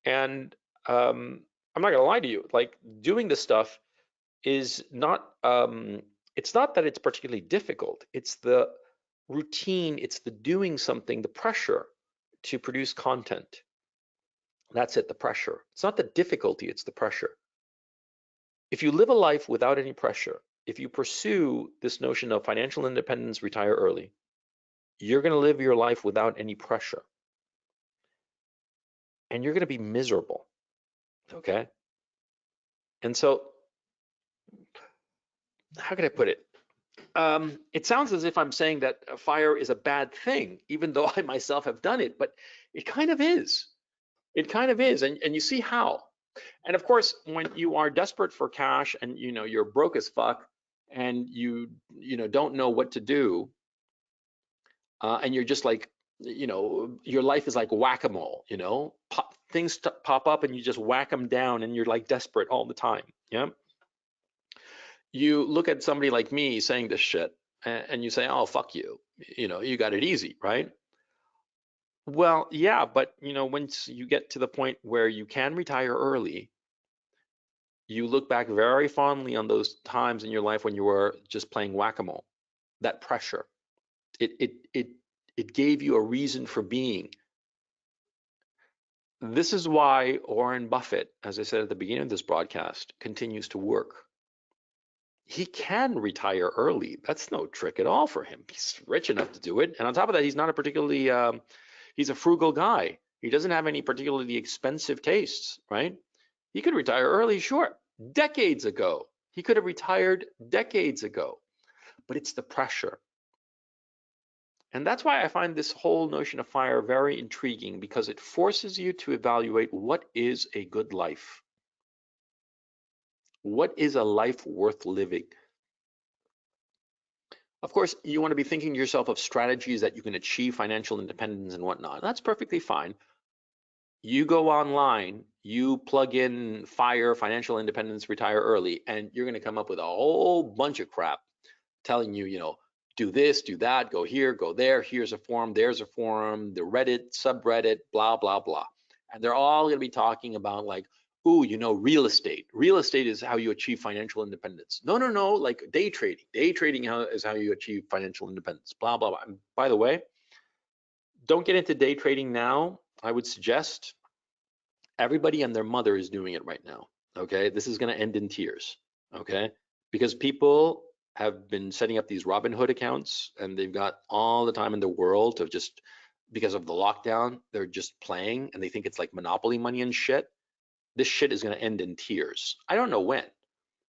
And I'm not gonna lie to you, like doing this stuff is not, it's not that it's particularly difficult. It's the routine, it's the doing something, the pressure to produce content. That's it, the pressure. It's not the difficulty, it's the pressure. If you live a life without any pressure, if you pursue this notion of financial independence, retire early, you're going to live your life without any pressure. And you're going to be miserable. Okay? And so, how can I put it? It sounds as if I'm saying that fire is a bad thing, even though I myself have done it, but it kind of is. It kind of is. And you see how. And of course, when you are desperate for cash and you're broke as fuck and you don't know what to do, and you're just like, your life is like whack-a-mole, things pop up and you just whack them down and you're like desperate all the time. Yeah. You look at somebody like me saying this shit and you say, oh, fuck you, you got it easy, right? Well, yeah, but once you get to the point where you can retire early, you look back very fondly on those times in your life when you were just playing whack-a-mole. That pressure, it gave you a reason for being. This is why Warren Buffett, as I said at the beginning of this broadcast, continues to work. He can retire early. That's no trick at all for him. He's rich enough to do it. And on top of that, he's not a particularly, he's a frugal guy. He doesn't have any particularly expensive tastes, right? He could retire early, sure. Decades ago. He could have retired decades ago. But it's the pressure. And that's why I find this whole notion of fire very intriguing, because it forces you to evaluate what is a good life. What is a life worth living? Of course, you want to be thinking to yourself of strategies that you can achieve financial independence and whatnot. That's perfectly fine. You go online, you plug in FIRE, financial independence, retire early, and you're going to come up with a whole bunch of crap telling you, do this, do that, go here, go there, here's a forum, there's a forum, the Reddit, subreddit, blah, blah, blah. And they're all going to be talking about like, ooh, real estate. Real estate is how you achieve financial independence. No, like day trading. Day trading is how you achieve financial independence, blah, blah, blah. And by the way, don't get into day trading now. I would suggest everybody and their mother is doing it right now, okay? This is going to end in tears, okay? Because people have been setting up these Robinhood accounts and they've got all the time in the world of just, because of the lockdown, they're just playing and they think it's like monopoly money and shit. This shit is going to end in tears. I don't know when,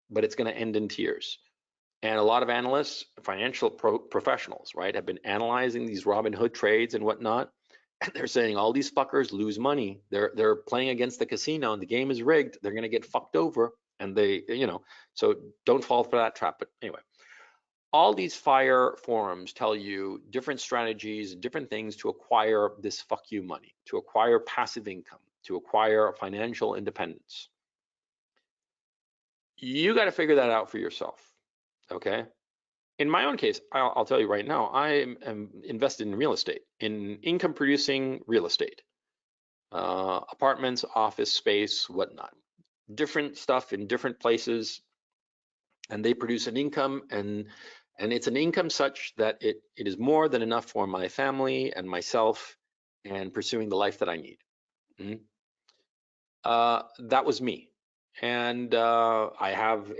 but it's going to end in tears. And a lot of analysts, financial professionals, right, have been analyzing these Robinhood trades and whatnot. And they're saying all these fuckers lose money. They're playing against the casino and the game is rigged. They're going to get fucked over. And they, so don't fall for that trap. But anyway, all these FIRE forums tell you different strategies, different things to acquire this fuck you money, to acquire passive income, to acquire financial independence. You got to figure that out for yourself, okay? In my own case, I'll tell you right now, I am invested in real estate, in income producing real estate, apartments, office space, whatnot, different stuff in different places, and they produce an income, and it's an income such that it is more than enough for my family and myself and pursuing the life that I need. That was me. And I have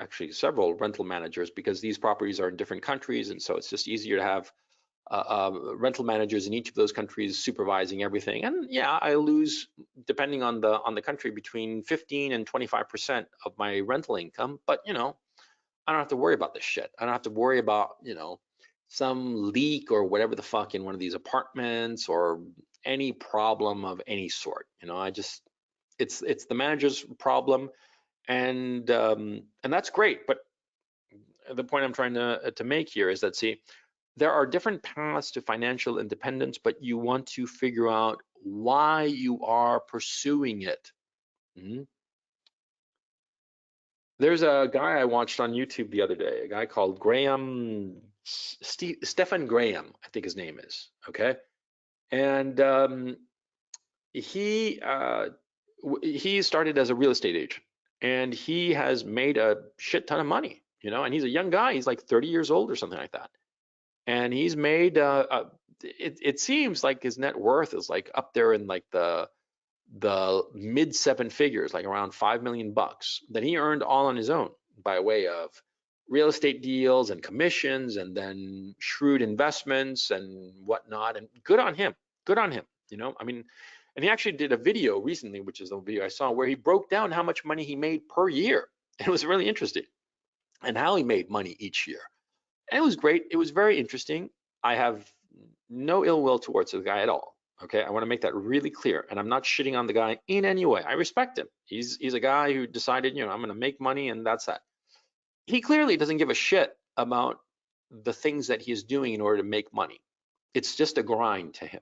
actually several rental managers because these properties are in different countries, and so it's just easier to have rental managers in each of those countries supervising everything. And yeah, I lose, depending on the country, between 15 and 25% of my rental income. But I don't have to worry about this shit. I don't have to worry about some leak or whatever the fuck in one of these apartments or any problem of any sort. I just, it's the manager's problem, and that's great. But the point I'm trying to make here is that, see, there are different paths to financial independence, but you want to figure out why you are pursuing it. Mhm. There's a guy I watched on YouTube the other day, a guy called Stephen Graham, I think his name is, okay? And he he started as a real estate agent, and he has made a shit ton of money, and he's a young guy. He's like 30 years old or something like that. And he's made, it seems like his net worth is like up there in like the mid seven figures, like around 5 million bucks that he earned all on his own by way of real estate deals and commissions and then shrewd investments and whatnot. And good on him. Good on him. I mean, and he actually did a video recently, which is the video I saw, where he broke down how much money he made per year. It was really interesting, and how he made money each year. And it was great. It was very interesting. I have no ill will towards the guy at all. Okay, I want to make that really clear. And I'm not shitting on the guy in any way. I respect him. He's a guy who decided, I'm going to make money, and that's that. He clearly doesn't give a shit about the things that he is doing in order to make money. It's just a grind to him.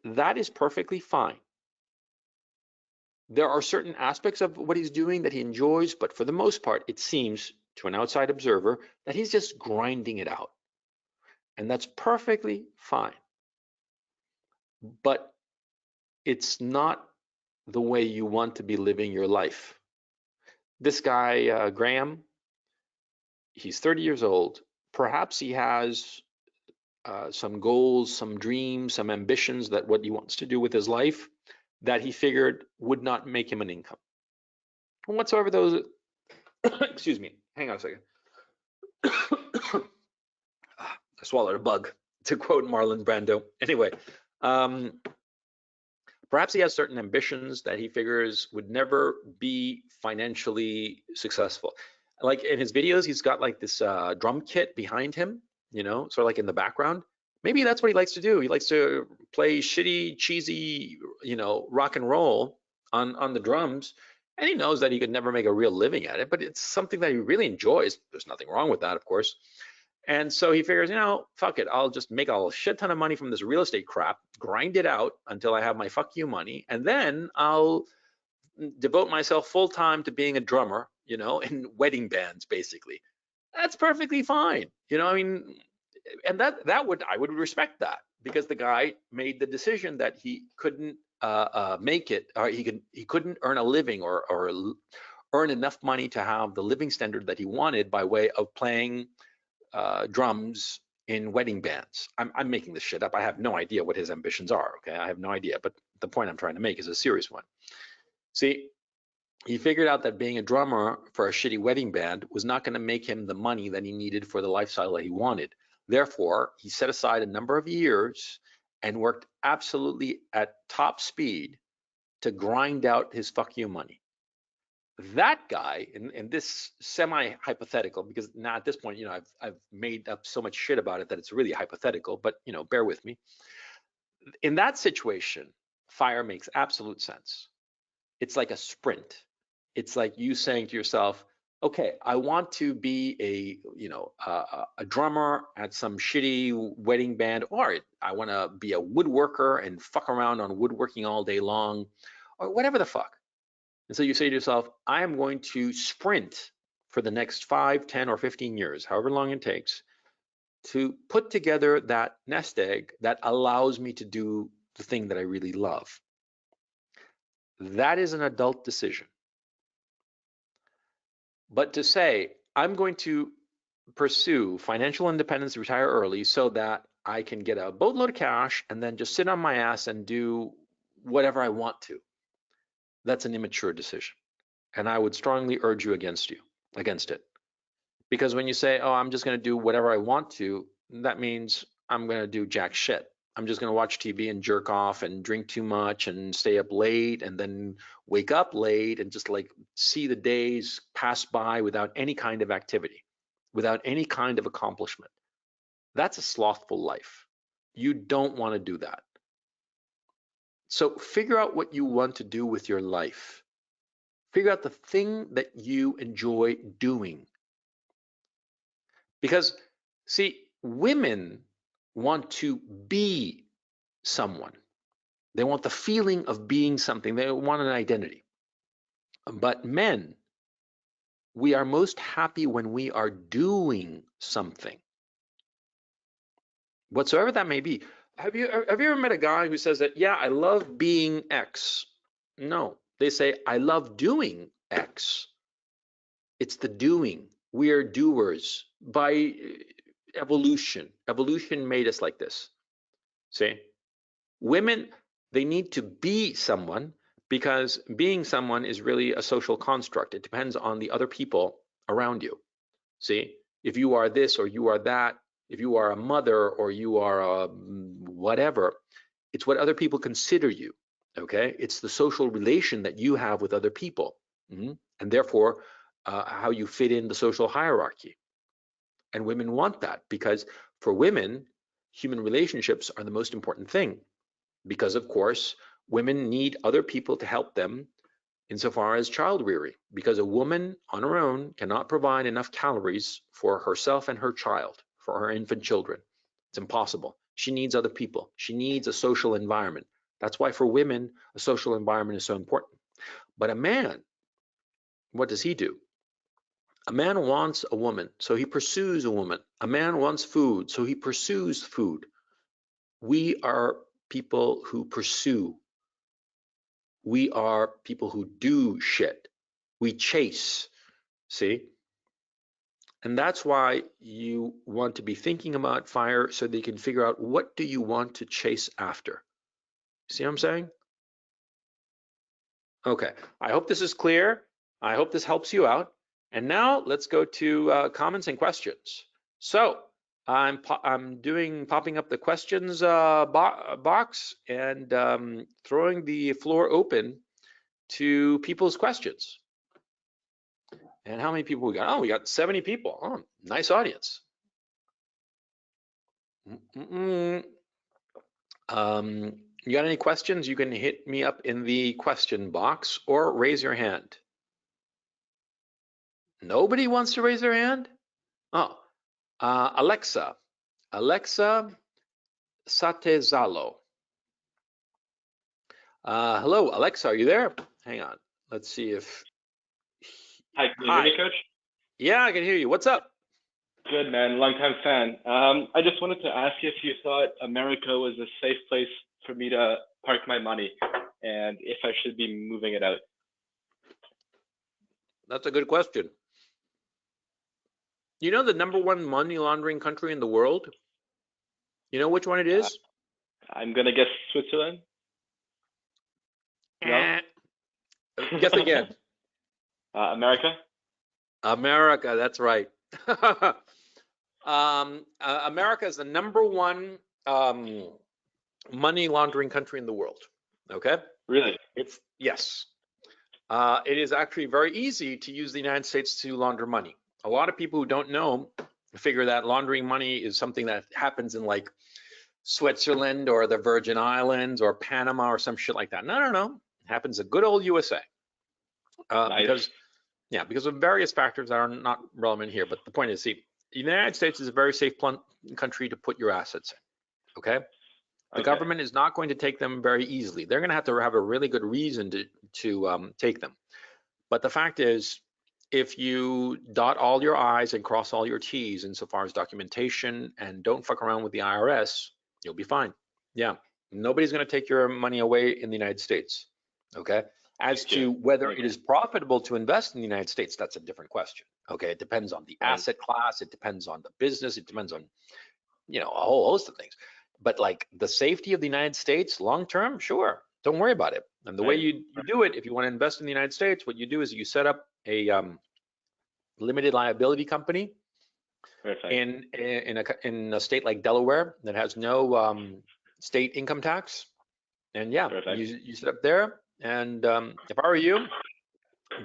That is perfectly fine. There are certain aspects of what he's doing that he enjoys, but for the most part, it seems to an outside observer that he's just grinding it out. And that's perfectly fine. But it's not the way you want to be living your life. This guy, Graham, he's 30 years old. Perhaps he has some goals, some dreams, some ambitions that what he wants to do with his life that he figured would not make him an income. And whatsoever those, excuse me, hang on a second. I swallowed a bug, to quote Marlon Brando. Anyway, perhaps he has certain ambitions that he figures would never be financially successful. Like in his videos, he's got like this drum kit behind him, sort of like in the background. Maybe that's what he likes to do. He likes to play shitty, cheesy, rock and roll on the drums. And he knows that he could never make a real living at it, but it's something that he really enjoys. There's nothing wrong with that, of course. And so he figures, fuck it, I'll just make a shit ton of money from this real estate crap, grind it out until I have my fuck you money, and then I'll devote myself full time to being a drummer, in wedding bands, basically. That's perfectly fine. I mean, and I would respect that, because the guy made the decision that he couldn't make it, or he couldn't earn a living or earn enough money to have the living standard that he wanted by way of playing drums in wedding bands. I'm making this shit up. I have no idea what his ambitions are. Okay, I have no idea. But the point I'm trying to make is a serious one. See, he figured out that being a drummer for a shitty wedding band was not going to make him the money that he needed for the lifestyle that he wanted. Therefore, he set aside a number of years and worked absolutely at top speed to grind out his fuck you money. That guy, in this semi-hypothetical, because now at this point, I've made up so much shit about it that it's really hypothetical, but bear with me. In that situation, fire makes absolute sense. It's like a sprint. It's like you saying to yourself, okay, I want to be a drummer at some shitty wedding band, or I want to be a woodworker and fuck around on woodworking all day long, or whatever the fuck. And so you say to yourself, I am going to sprint for the next 5, 10, or 15 years, however long it takes, to put together that nest egg that allows me to do the thing that I really love. That is an adult decision. But to say, I'm going to pursue financial independence, retire early, so that I can get a boatload of cash and then just sit on my ass and do whatever I want to, that's an immature decision. And I would strongly urge you against it. Because when you say, oh, I'm just going to do whatever I want to, that means I'm going to do jack shit. I'm just going to watch TV and jerk off and drink too much and stay up late and then wake up late and just like see the days pass by without any kind of activity, without any kind of accomplishment. That's a slothful life. You don't want to do that. So figure out what you want to do with your life. Figure out the thing that you enjoy doing. Because, see, women want to be someone. They want the feeling of being something. They want an identity. But men, we are most happy when we are doing something, whatsoever that may be. Have you ever met a guy who says that, yeah, I love being X? No, they say, I love doing X. It's the doing. We are doers by evolution. Evolution made us like this. See, women, they need to be someone, because being someone is really a social construct. It depends on the other people around you. See, if you are this or you are that, if you are a mother or you are a whatever, it's what other people consider you. Okay, it's the social relation that you have with other people, and therefore how you fit in the social hierarchy. And women want that, because for women, human relationships are the most important thing, because of course women need other people to help them insofar as child rearing, because a woman on her own cannot provide enough calories for herself and her child, for her infant children. It's impossible. She needs other people. She needs a social environment. That's why for women, a social environment is so important. But a man, what does he do? A man wants a woman, so he pursues a woman. A man wants food, so he pursues food. We are people who pursue. We are people who do shit. We chase, see? And that's why you want to be thinking about fire, so that you can figure out, what do you want to chase after? See what I'm saying? Okay, I hope this is clear. I hope this helps you out. And now let's go to comments and questions. So I'm popping up the questions box and throwing the floor open to people's questions. And how many people we got? Oh, we got 70 people. Oh, nice audience. You got any questions? You can hit me up in the question box or raise your hand. Nobody wants to raise their hand? Oh, Alexa Satezalo. Hello, Alexa, are you there? Hang on, let's see if. Hi, can you hear me, Coach? Yeah, I can hear you. What's up? Good, man. Long-time fan. I just wanted to ask you if you thought America was a safe place for me to park my money, and if I should be moving it out. That's a good question. You know the #1 money laundering country in the world? You know which one it is? I'm gonna guess Switzerland. No. Guess again. America. America, that's right. America is the #1 money laundering country in the world. Okay. Really? Yes. It is actually very easy to use the United States to launder money. A lot of people who don't know figure that laundering money is something that happens in like Switzerland or the Virgin Islands or Panama or some shit like that. No. It happens in good old USA. Nice. Because of various factors that are not relevant here. But the point is, see, the United States is a very safe country to put your assets in. Okay. The government is not going to take them very easily. They're going to have a really good reason to take them. But the fact is, if you dot all your I's and cross all your T's insofar as documentation and don't fuck around with the IRS, you'll be fine. Yeah, nobody's going to take your money away in the United States. Okay. As to whether it is profitable to invest in the United States, that's a different question. Okay, it depends on the asset class, it depends on the business, it depends on, a whole host of things. But like the safety of the United States long term, sure, don't worry about it. And the way you do it, if you want to invest in the United States, what you do is you set up a limited liability company in a state like Delaware that has no state income tax. And you set up there. And if I were you,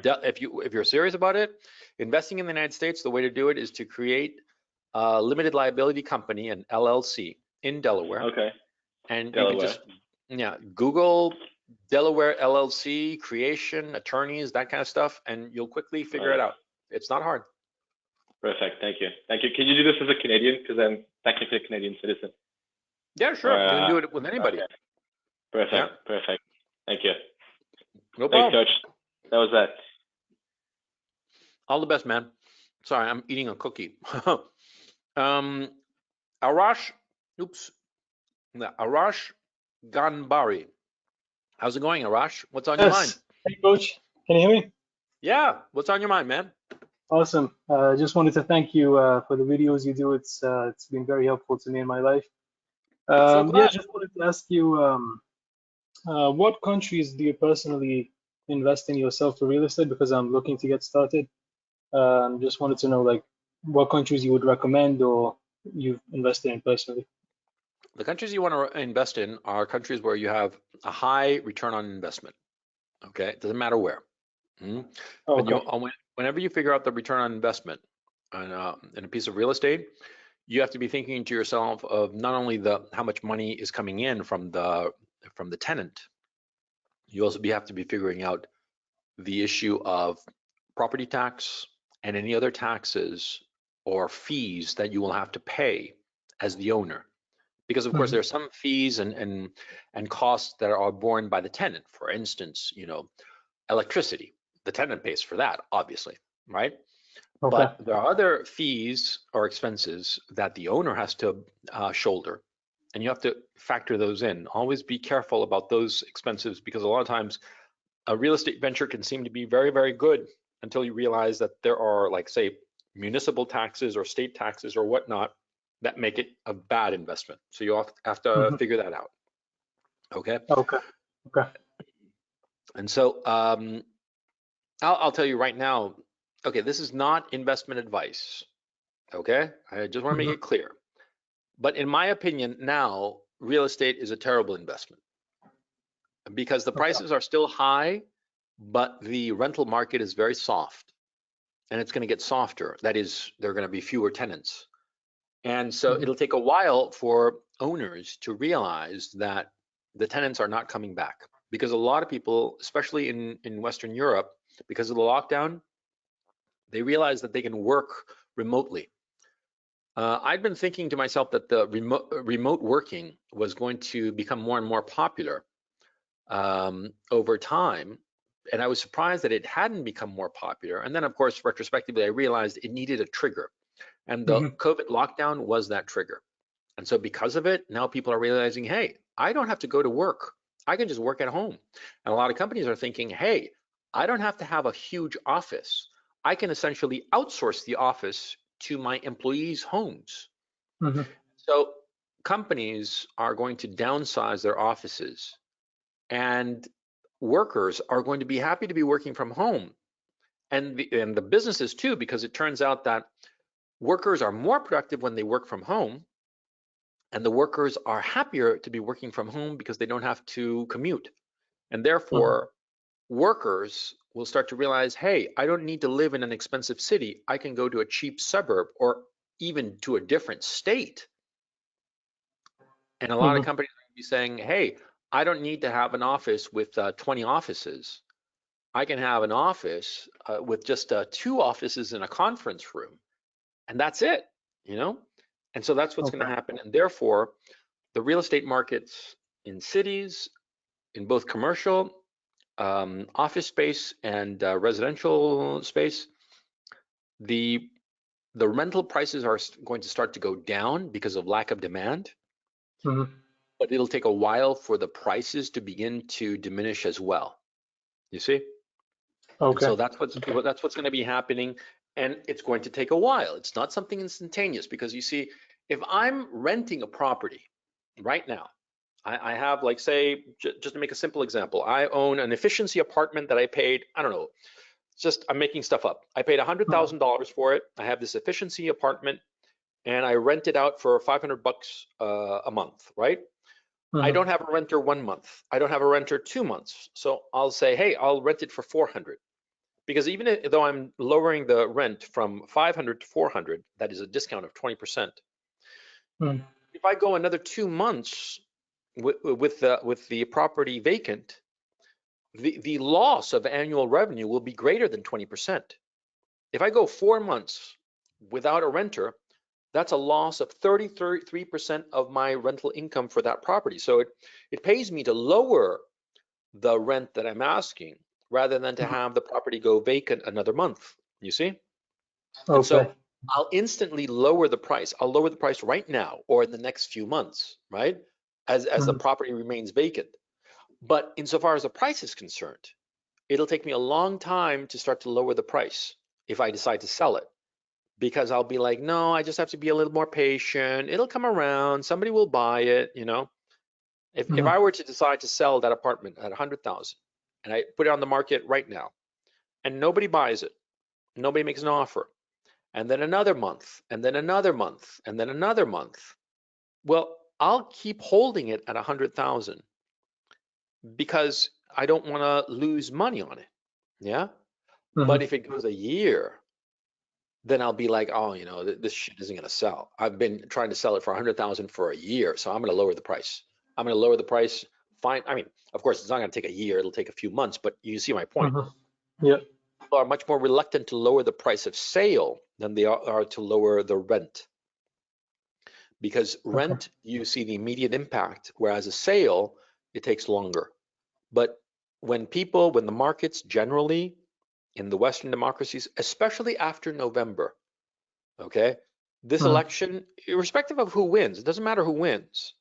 if you're serious about it, investing in the United States, the way to do it is to create a limited liability company, an LLC, in Delaware. Okay. And you can just Google Delaware LLC creation, attorneys, that kind of stuff, and you'll quickly figure it out. It's not hard. Perfect. Thank you. Thank you. Can you do this as a Canadian? Because I'm technically a Canadian citizen. Yeah, sure. You can do it with anybody. Okay. Perfect. Yeah. Perfect. Thank you. No Thanks, problem. Coach. That was that. All the best, man. Sorry, I'm eating a cookie. Arash, Arash Ganbari. How's it going, Arash? What's on your mind? Yes. Hey, Coach. Can you hear me? Yeah, what's on your mind, man? Awesome. Just wanted to thank you for the videos you do. It's been very helpful to me in my life. So Yeah, glad. just wanted to ask you, what countries do you personally invest in yourself for real estate? Because I'm looking to get started. Just wanted to know, like, what countries you would recommend or you've invested in personally. The countries you want to invest in are countries where you have a high return on investment. Okay, it doesn't matter where. Mhm. Oh, When you, okay. whenever you figure out the return on investment in a piece of real estate, you have to be thinking to yourself of not only how much money is coming in from the tenant. You also have to be figuring out the issue of property tax and any other taxes or fees that you will have to pay as the owner. Because of course Mhm. there are some fees and costs that are borne by the tenant. For instance, electricity. The tenant pays for that, obviously, right? Okay. But there are other fees or expenses that the owner has to shoulder, and you have to factor those in. Always be careful about those expenses because a lot of times a real estate venture can seem to be very, very good until you realize that there are, like, say, municipal taxes or state taxes or whatnot that make it a bad investment. So you have to Mhm. figure that out. Okay. Okay. Okay. And so I'll tell you right now, okay, this is not investment advice. Okay. I just want to make Mhm. it clear. But in my opinion, now real estate is a terrible investment because the Okay. prices are still high, but the rental market is very soft and it's going to get softer. That is, there are going to be fewer tenants. And so Mhm. it'll take a while for owners to realize that the tenants are not coming back because a lot of people, especially in Western Europe, because of the lockdown, they realize that they can work remotely. I'd been thinking to myself that the remote working was going to become more and more popular over time. And I was surprised that it hadn't become more popular. And then, of course, retrospectively, I realized it needed a trigger. And the Mhm. COVID lockdown was that trigger. And so because of it, now people are realizing, hey, I don't have to go to work. I can just work at home. And a lot of companies are thinking, hey, I don't have to have a huge office. I can essentially outsource the office to my employees' homes. Mhm. So companies are going to downsize their offices and workers are going to be happy to be working from home. And the businesses too, because it turns out that workers are more productive when they work from home, and the workers are happier to be working from home because they don't have to commute. And Mhm. therefore, workers will start to realize, hey, I don't need to live in an expensive city. I can go to a cheap suburb or even to a different state. And a lot of Mhm. companies are going to be saying, hey, I don't need to have an office with 20 offices. I can have an office with just 2 offices in a conference room, and that's it, you know? And so that's what's going Okay. to happen. And therefore, the real estate markets in cities, in both commercial, office space, and residential space, the the rental prices are going to start to go down because of lack of demand, Mhm. but it'll take a while for the prices to begin to diminish as well. You see? And Okay. so Okay. that's what's going to be happening, and it's going to take a while. It's not something instantaneous because you see, if I'm renting a property right now, I have, like, say, just to make a simple example, I own an efficiency apartment that I paid, I don't know, I'm making stuff up. I paid Mhm. $100,000 for it. I have this efficiency apartment and I rent it out for $500 a month, right? I Mhm. don't have a renter 1 month. I don't have a renter 2 months. So I'll say, hey, I'll rent it for 400. Because even though I'm lowering the rent from 500 to 400, that is a discount of 20%. Mhm. If I go another 2 months with the property vacant, the loss of annual revenue will be greater than 20%. If I go 4 months, without a renter, that's a loss of 33% of my rental income for that property. So it pays me to lower the rent that I'm asking rather than to have the property go vacant another month, you see? And Okay. so I'll instantly lower the price. I'll lower the price right now or in the next few months, right? As the property remains vacant. But insofar as the price is concerned, it'll take me a long time to start to lower the price if I decide to sell it. Because I'll be like, no, I just have to be a little more patient. It'll come around. Somebody will buy it, you know? If I were to decide to sell that apartment at 100,000 and I put it on the market right now and nobody buys it, nobody makes an offer, and then another month, and then another month, and then another month, well, I'll keep holding it at 100,000 because I don't want to lose money on it. Yeah. But if it goes a year, then I'll be like, oh, you know, this shit isn't going to sell. I've been trying to sell it for 100,000 for a year, so I'm going to lower the price. I'm going to lower the price. Fine. I mean, of course, it's not going to take a year. It'll take a few months, but you see my point. Yeah. People are much more reluctant to lower the price of sale than they are to lower the rent. Because rent, you see the immediate impact, whereas a sale, it takes longer. But when the markets generally in the Western democracies, especially after November, okay, this election, irrespective of who wins, it doesn't matter who wins,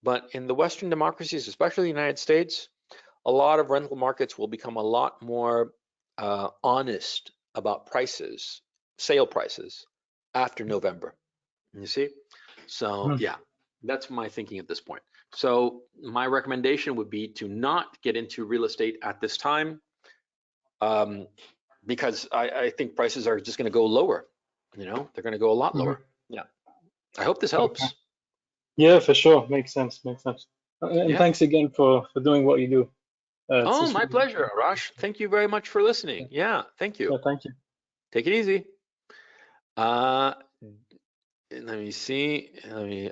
but in the Western democracies, especially the United States, a lot of rental markets will become a lot more honest about prices, sale prices, after November. You see? So yeah, that's my thinking at this point. So my recommendation would be to not get into real estate at this time, because I think prices are just going to go lower. You know, they're going to go a lot lower. Yeah. I hope this helps. Yeah, for sure. Makes sense. Makes sense. And Yeah. thanks again for doing what you do. Oh, It's my really, pleasure, Arash. Thank you very much for listening. Yeah, thank you. yeah, thank you. Take it easy. Let me see. Let me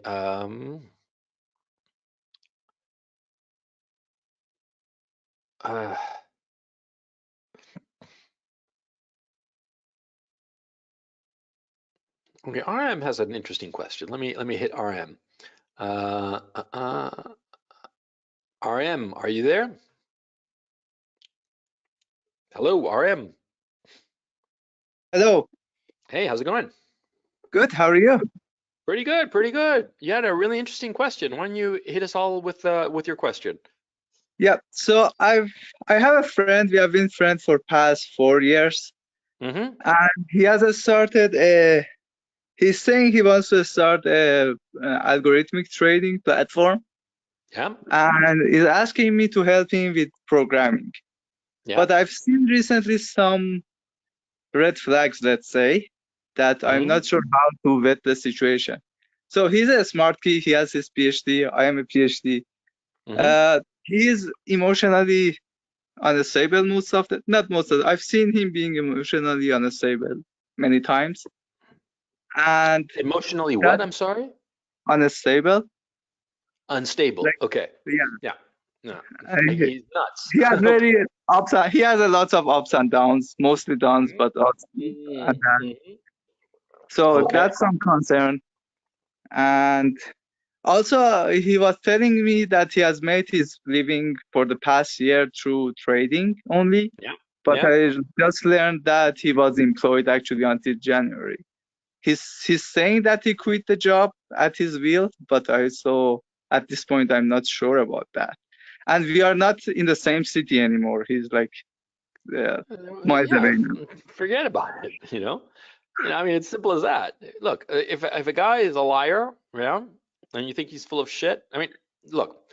okay, RM has an interesting question. Let me hit RM. RM, are you there? Hello, RM. Hello. Hey, how's it going? Good. How are you? Pretty good, pretty good. You had a really interesting question. Why don't you hit us all with your question? Yeah. So I have a friend. We have been friends for past 4 years, Mm-hmm. and he has started a. He's saying he wants to start a algorithmic trading platform, Yeah. and is asking me to help him with programming. Yeah. But I've seen recently some red flags, let's say, that I'm not sure how to vet the situation. So he's a smart kid. He has his PhD. I am a PhD. He is emotionally unstable most of the, not most of the, I've seen him being emotionally unstable many times. And Emotionally that what? I'm sorry? unstable. Unstable. Like, Okay. yeah. Yeah. No. I- He's nuts. he has Okay. very he has a lot of ups and downs, mostly downs, but ups and downs. So Okay. that's some concern. And also, he was telling me that he has made his living for the past year through trading only. Yeah. But Yeah. I just learned that he was employed actually until January. He's saying that he quit the job at his will, but at this point I'm not sure about that. And we are not in the same city anymore. He's like miles Yeah. away now. Forget about it. I mean, it's simple as that. Look, if a guy is a liar, yeah, and you think he's full of shit, I mean, look,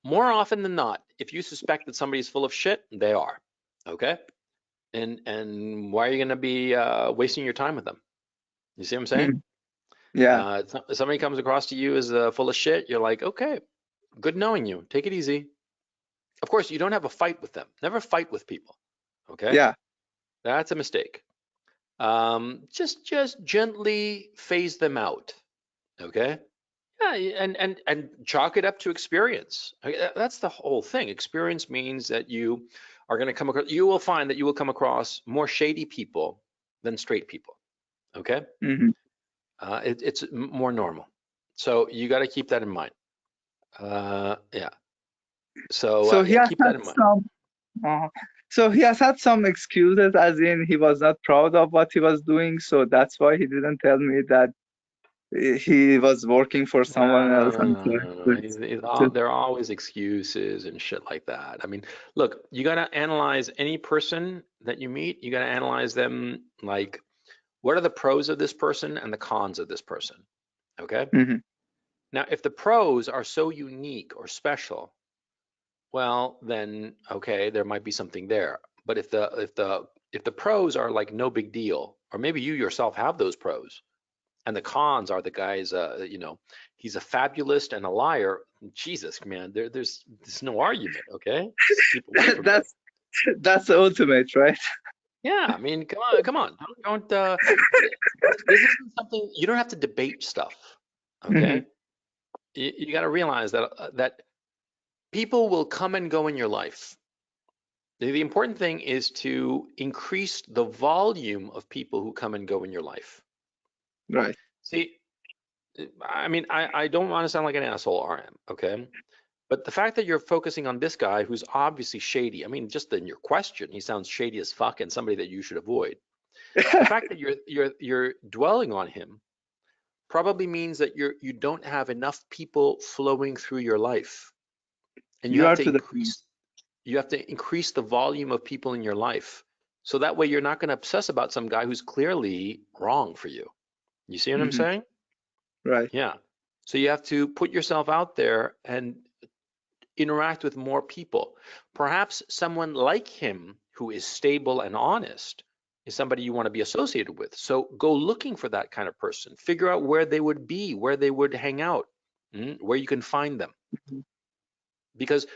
more often than not, if you suspect that somebody's full of shit, they are. Okay. And why are you going to be wasting your time with them? You see what I'm saying? Yeah. Somebody comes across to you as full of shit, you're like, okay, good knowing you. Take it easy. Of course, you don't have a fight with them. Never fight with people. Okay? Yeah. That's a mistake. Just gently phase them out. Okay? Yeah, and chalk it up to experience. Okay, that's the whole thing. Experience means that you are going to come across, you will find that you will come across more shady people than straight people. Okay, Mm-hmm. it's more normal. So you got to keep that in mind. Yeah. So So he yeah, has keep that had in mind. some. Uh, so he has had some excuses, as in he was not proud of what he was doing, so that's why he didn't tell me that he was working for someone else. And There are always excuses and shit like that. I mean, look, you got to analyze any person that you meet. You got to analyze them like, what are the pros of this person and the cons of this person? Okay. Mhm. Now, if the pros are so unique or special, well, then okay, there might be something there. But if the pros are like no big deal, or maybe you yourself have those pros, and the cons are the guy's, he's a fabulist and a liar. Jesus, man, there's no argument. Okay, just keep away from him. That's that's the ultimate, right? Yeah, I mean, come on, don't. This isn't something you don't have to debate stuff. Hmm. Okay, you got to realize that people will come and go in your life. The important thing is to increase the volume of people who come and go in your life. Right. See, I mean, I don't want to sound like an asshole, RM, okay? But the fact that you're focusing on this guy who's obviously shady, I mean, just in your question, he sounds shady as fuck and somebody that you should avoid. The fact that you're dwelling on him probably means that you don't have enough people flowing through your life, and You are to the point. you have to increase the volume of people in your life, so that way you're not going to obsess about some guy who's clearly wrong for you. You see what I'm Hmm. saying? Right. Yeah. So you have to put yourself out there and interact with more people. Perhaps someone like him who is stable and honest is somebody you want to be associated with. So go looking for that kind of person. Figure out where they would be, where they would hang out, where you can find them. Mhm. Because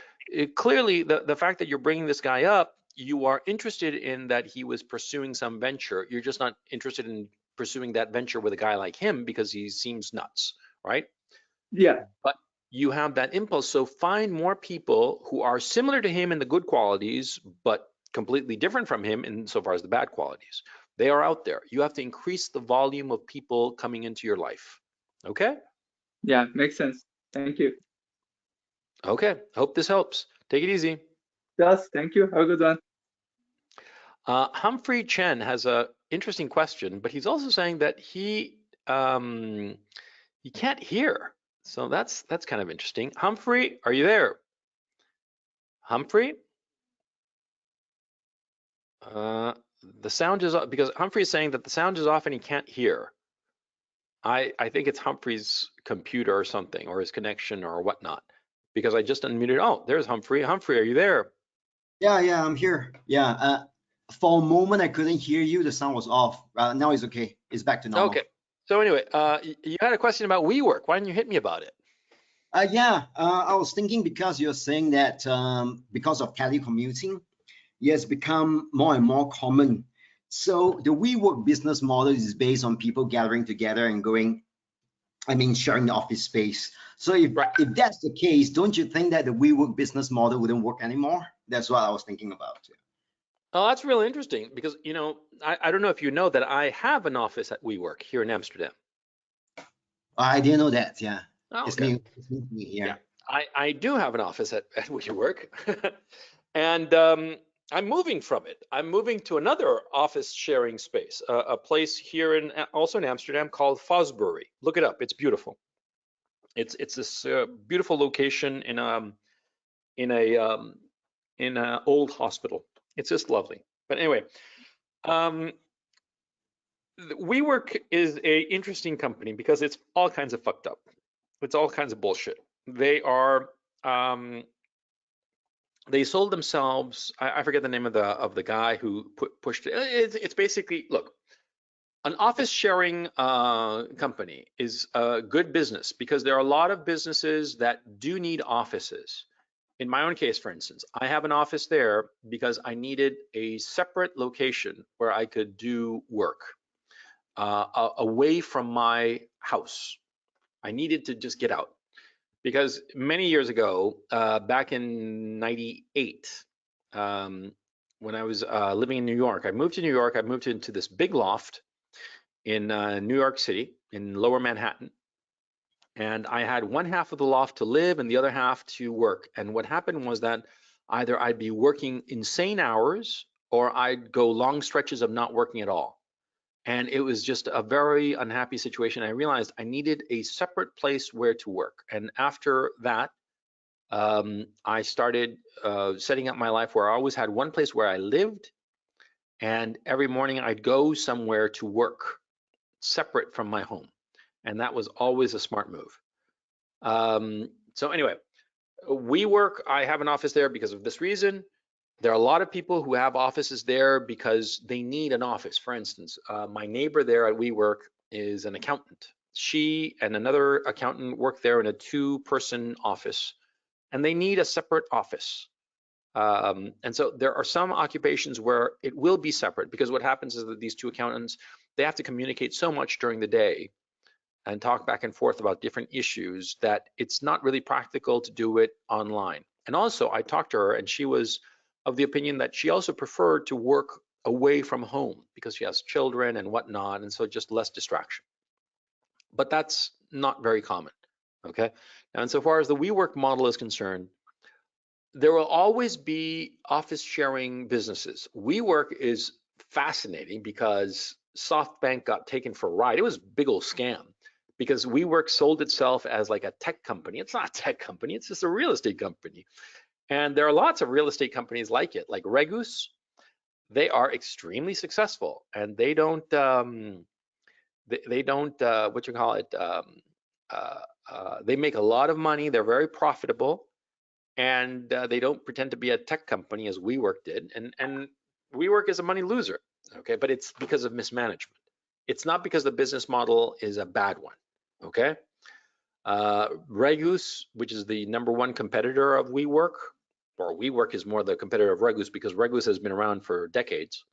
clearly the fact that you're bringing this guy up, you are interested in that he was pursuing some venture. You're just not interested in pursuing that venture with a guy like him because he seems nuts, right? Yeah. But you have that impulse. So find more people who are similar to him in the good qualities, but completely different from him insofar as the bad qualities. They are out there. You have to increase the volume of people coming into your life. Okay? Yeah. Makes sense. Thank you. Okay. Hope this helps. Take it easy. Yes. Thank you. Have a good one. Humphrey Chen has a interesting question, but he's also saying that he can't hear. So that's kind of interesting. Humphrey, are you there? Humphrey? The sound is off because Humphrey is saying that the sound is off and he can't hear. I think it's Humphrey's computer or something, or his connection or whatnot, because I just unmuted. Oh, there's Humphrey. Humphrey, are you there? Yeah, I'm here. Yeah, for a moment I couldn't hear you. The sound was off. Now it's okay. It's back to normal. Okay. So anyway, you had a question about WeWork. Why didn't you hit me about it? I was thinking because you're saying that because of telecommuting, it has become more and more common. So the WeWork business model is based on people gathering together and sharing the office space. So if that's the case, don't you think that the WeWork business model wouldn't work anymore? That's what I was thinking about. Oh, that's really interesting because, I don't know if you know that I have an office at WeWork here in Amsterdam. I didn't know that. Yeah, Oh, it's okay. new. It's new to me here. Yeah, I do have an office at WeWork, and I'm moving from it. I'm moving to another office sharing space, a place here also in Amsterdam called Fosbury. Look it up. It's beautiful. It's this beautiful location in a old hospital. It's just lovely. But anyway, WeWork is a interesting company because it's all kinds of fucked up. It's all kinds of bullshit. They sold themselves. I forget the name of the guy who pushed it. It's basically, look, an office sharing company is a good business because there are a lot of businesses that do need offices. In my own case, for instance, I have an office there because I needed a separate location where I could do work away from my house. I needed to just get out because many years ago, back in '98, when I was living in New York, I moved to New York. I moved into this big loft, in New York City, in Lower Manhattan. And I had one half of the loft to live and the other half to work. And what happened was that either I'd be working insane hours or I'd go long stretches of not working at all. And it was just a very unhappy situation. I realized I needed a separate place where to work. And after that, I started setting up my life where I always had one place where I lived, and every morning I'd go somewhere to work separate from my home. And that was always a smart move. So anyway, WeWork, I have an office there because of this reason. There are a lot of people who have offices there because they need an office. For instance, my neighbor there at WeWork is an accountant. She and another accountant work there in a two-person office, and they need a separate office. And so there are some occupations where it will be separate, because what happens is that these two accountants, they have to communicate so much during the day and talk back and forth about different issues that it's not really practical to do it online. And also, I talked to her and she was of the opinion that she also preferred to work away from home because she has children and whatnot, and so just less distraction. But that's not very common, okay? And so far as the WeWork model is concerned, there will always be office sharing businesses. WeWork is fascinating because SoftBank got taken for a ride. It was a big old scam because WeWork sold itself as like a tech company. It's not a tech company, it's just a real estate company. And there are lots of real estate companies like it, like Regus. They are extremely successful, and they don't what you call it, they make a lot of money. They're very profitable, and they don't pretend to be a tech company as WeWork did. And WeWork is a money loser, okay? But it's because of mismanagement. It's not because the business model is a bad one, okay? Regus, which is the #1 competitor of WeWork, or WeWork is more the competitor of Regus because Regus has been around for decades.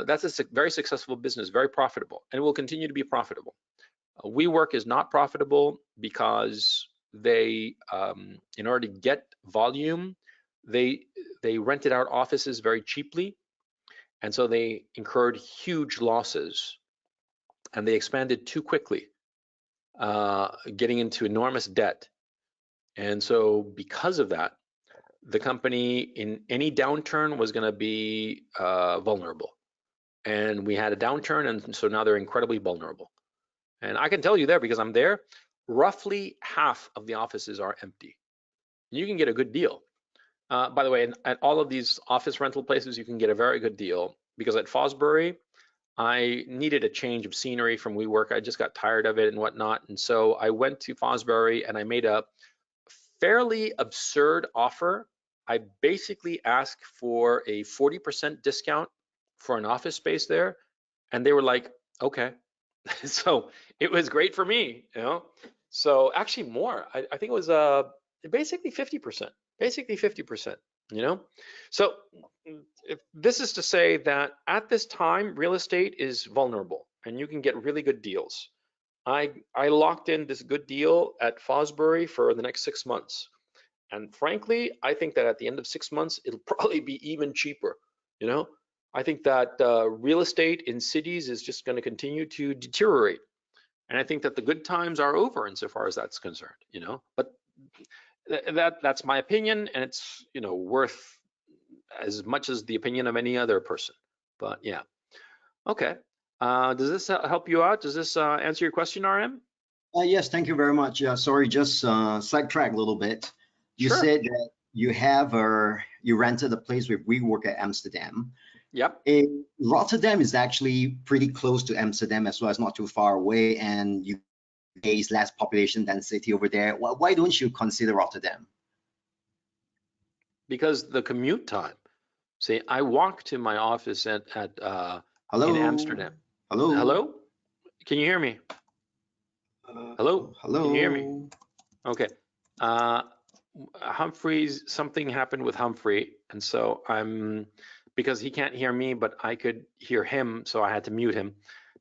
That's a very successful business, very profitable, and will continue to be profitable. WeWork is not profitable because they, in order to get volume, they rented out offices very cheaply, and so they incurred huge losses, and they expanded too quickly, getting into enormous debt. And so because of that, the company in any downturn was going to be vulnerable. And we had a downturn, and so now they're incredibly vulnerable. And I can tell you there, because I'm there, roughly half of the offices are empty. You can get a good deal. By the way, at all of these office rental places, you can get a very good deal, because at Fosbury, I needed a change of scenery from WeWork. I just got tired of it and whatnot. And so I went to Fosbury and I made a fairly absurd offer. I basically asked for a 40% discount for an office space there, and they were like, okay. So it was great for me, you know. So actually more, I think it was basically 50%, you know. So if this is to say that at this time, real estate is vulnerable and you can get really good deals. I locked in this good deal at Fosbury for the next 6 months. And frankly, I think that at the end of 6 months, it'll probably be even cheaper, you know. I think that real estate in cities is just going to continue to deteriorate. And I think that the good times are over insofar as that's concerned, you know. But that's my opinion, and it's, you know, worth as much as the opinion of any other person. But yeah. Okay. Does this help you out? Does this answer your question, RM? Yes, thank you very much. Sorry, just sidetrack a little bit. You Sure. said that you rented a place with WeWork at Amsterdam. Yep. Rotterdam is actually pretty close to Amsterdam as well. It's not too far away, and there's less population density over there. Why don't you consider Rotterdam? Because the commute time. See, I walk to my office in Amsterdam. Hello. Hello? Can you hear me? Hello? Hello. Can you hear me? Okay. Humphrey's, something happened with Humphrey, and so because he can't hear me, but I could hear him, so I had to mute him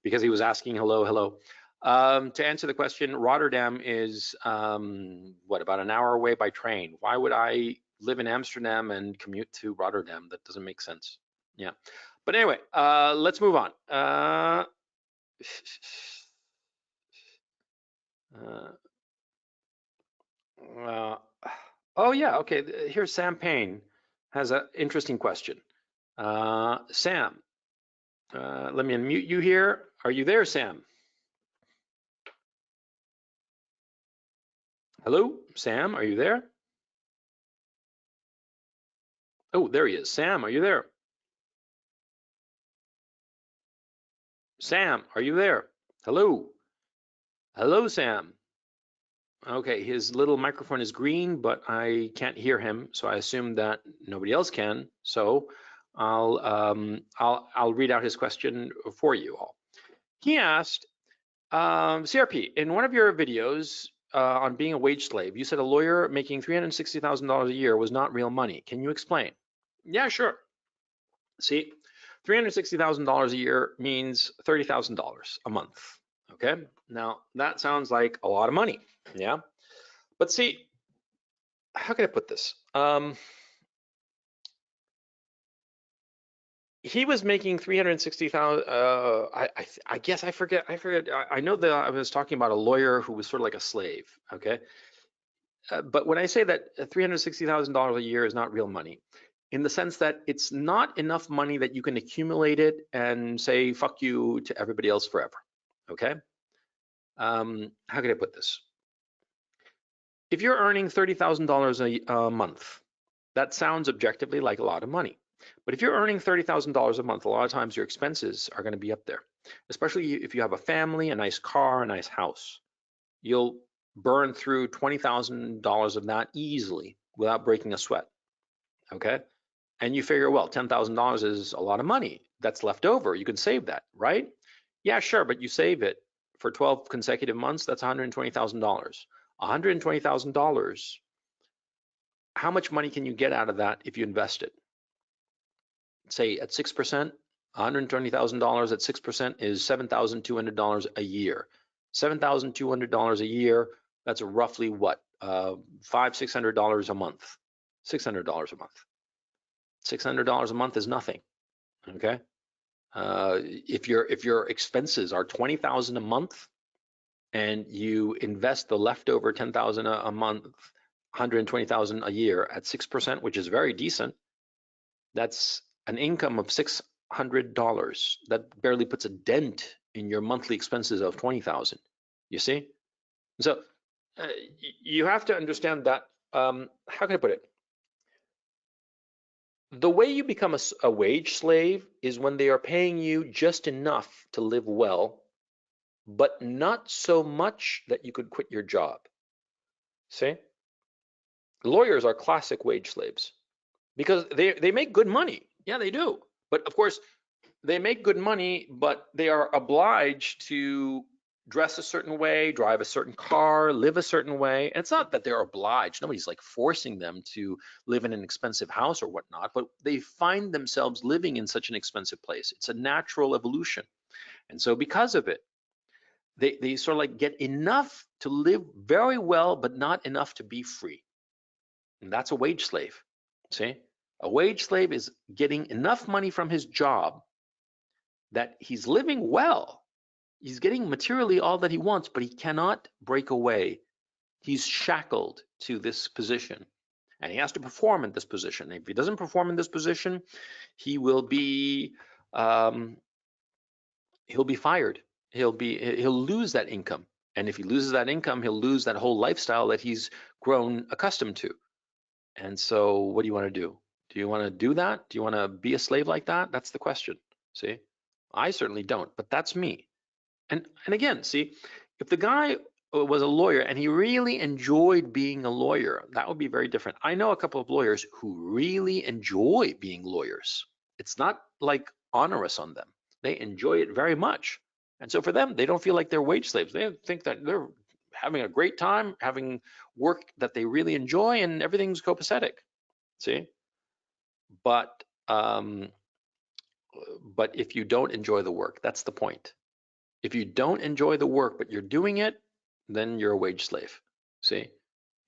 because he was asking hello, hello. To answer the question, Rotterdam is what, about an hour away by train. Why would I live in Amsterdam and commute to Rotterdam? That doesn't make sense. Yeah. But anyway, let's move on. Oh yeah, okay. Here's Sam Payne has an interesting question. Sam, let me unmute you here. Are you there, Sam? Hello, Sam, are you there? Oh, there he is. Sam, are you there? Sam, are you there? Hello? Hello, Sam. Okay, his little microphone is green, but I can't hear him, so I assume that nobody else can. So I'll read out his question for you all. He asked, CRP, in one of your videos on being a wage slave, you said a lawyer making $360,000 a year was not real money. Can you explain? Yeah, sure. See, $360,000 a year means $30,000 a month. Okay, now that sounds like a lot of money. Yeah, but see, how can I put this? He was making 360,000. I guess I forget. I know that I was talking about a lawyer who was sort of like a slave. Okay, but when I say that $360,000 a year is not real money, in the sense that it's not enough money that you can accumulate it and say fuck you to everybody else forever. Okay, how can I put this? If you're earning $30,000 a month, that sounds objectively like a lot of money. But if you're earning $30,000 a month, a lot of times your expenses are going to be up there, especially if you have a family, a nice car, a nice house. You'll burn through $20,000 of that easily without breaking a sweat. Okay. And you figure, well, $10,000 is a lot of money that's left over. You can save that, right? Yeah, sure. But you save it for 12 consecutive months. That's $120,000. $120,000. How much money can you get out of that if you invest it? Say at 6%, $120,000 at 6% is $7,200 a year. $7,200 a year, that's roughly what? $600 a month. $600 a month. $600 a month is nothing. Okay. If your expenses are $20,000 a month and you invest the leftover $10,000 a month, $120,000 a year at 6%, which is very decent, that's an income of $600. That barely puts a dent in your monthly expenses of $20,000. You see? So you have to understand that. How can I put it? The way you become a wage slave is when they are paying you just enough to live well, but not so much that you could quit your job. See? Lawyers are classic wage slaves because they make good money. Yeah, they do. But of course, they make good money, but they are obliged to dress a certain way, drive a certain car, live a certain way. And it's not that they're obliged. Nobody's like forcing them to live in an expensive house or whatnot, but they find themselves living in such an expensive place. It's a natural evolution. And so because of it, they sort of like get enough to live very well, but not enough to be free. And that's a wage slave. See? A wage slave is getting enough money from his job that he's living well. He's getting materially all that he wants, but he cannot break away. He's shackled to this position, and he has to perform in this position. If he doesn't perform in this position, he will be he'll be fired. He'll lose that income, and if he loses that income, he'll lose that whole lifestyle that he's grown accustomed to. And so, what do you want to do? Do you want to do that? Do you want to be a slave like that? That's the question. See, I certainly don't, but that's me. And again, see, if the guy was a lawyer and he really enjoyed being a lawyer, that would be very different. I know a couple of lawyers who really enjoy being lawyers. It's not like onerous on them. They enjoy it very much. And so for them, they don't feel like they're wage slaves. They think that they're having a great time, having work that they really enjoy, and everything's copacetic. See? But if you don't enjoy the work, that's the point. If you don't enjoy the work, but you're doing it, then you're a wage slave. See,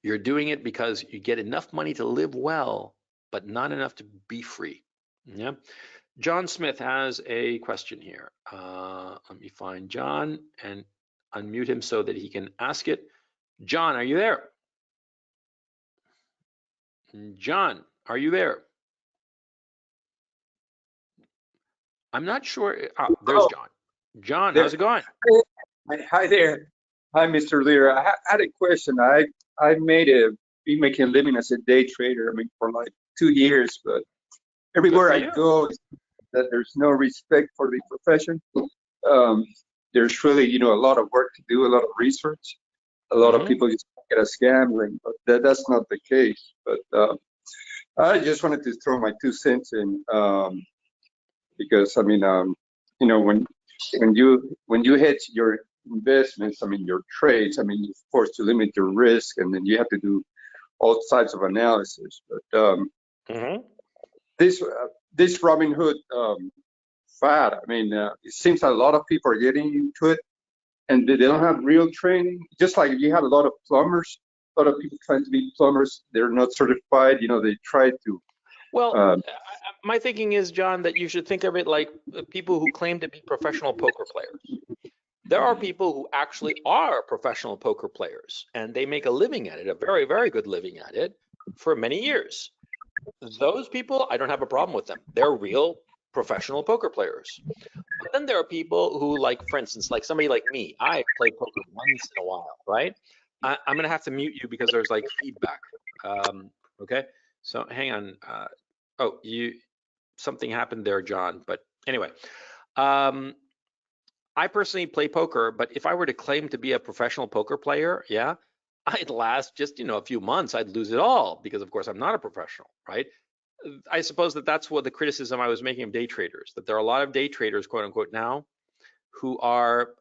you're doing it because you get enough money to live well, but not enough to be free. Yeah. John Smith has a question here. Let me find John and unmute him so that he can ask it. John, are you there? John, are you there? I'm not sure. There's Oh, John. John, there. how's it going? Hi there. Hi, Mr. Lira. I had a question. Been making a living as a day trader, I mean, for like 2 years, but Good everywhere for I you. go, that there's no respect for the profession. Um, there's really, a lot of work to do, a lot of research. A lot of people just get us gambling, but that's not the case. But I just wanted to throw my 2 cents in, because I mean, when you hedge your investments, I mean your trades, I mean you're forced to limit your risk, and then you have to do all types of analysis. But this this Robinhood fad, I mean, it seems a lot of people are getting into it, and they don't have real training. Just like you have a lot of plumbers, a lot of people trying to be plumbers, they're not certified. They try to. Well, my thinking is, John, that you should think of it like people who claim to be professional poker players. There are people who actually are professional poker players, and they make a living at it, a very, very good living at it, for many years. Those people, I don't have a problem with them. They're real professional poker players. But then there are people who, like, for instance, like somebody like me, I play poker once in a while, right? I'm gonna have to mute you because there's like feedback. Okay, so hang on. Oh, something happened there, John. But anyway, I personally play poker, but if I were to claim to be a professional poker player, yeah, I'd last just, a few months. I'd lose it all because, of course, I'm not a professional, right? I suppose that's what the criticism I was making of day traders, that there are a lot of day traders, quote unquote, now who are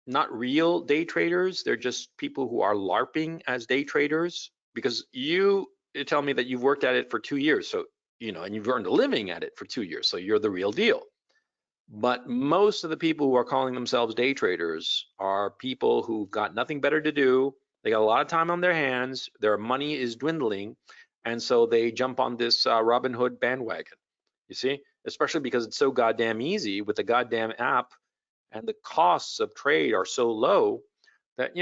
not real day traders. They're just people who are LARPing as day traders, because you tell me that you've worked at it for 2 years. So, and you've earned a living at it for 2 years. So you're the real deal. But most of the people who are calling themselves day traders are people who've got nothing better to do. They got a lot of time on their hands. Their money is dwindling. And so they jump on this Robinhood bandwagon, you see, especially because it's so goddamn easy with the goddamn app, and the costs of trade are so low that,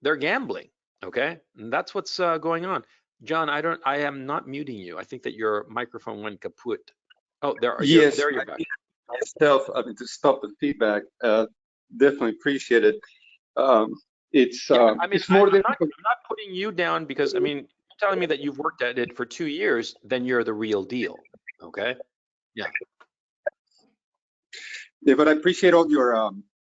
they're gambling. Okay. And that's what's going on. John, I am not muting you. I think that your microphone went kaput. Oh, Yes, there you're back. myself, I mean, to stop the feedback, definitely appreciate it. It's Yeah, I mean, it's more I'm difficult. not putting you down because, I mean, you're telling me that you've worked at it for 2 years, then you're the real deal. Okay. Yeah. Yeah, but I appreciate all your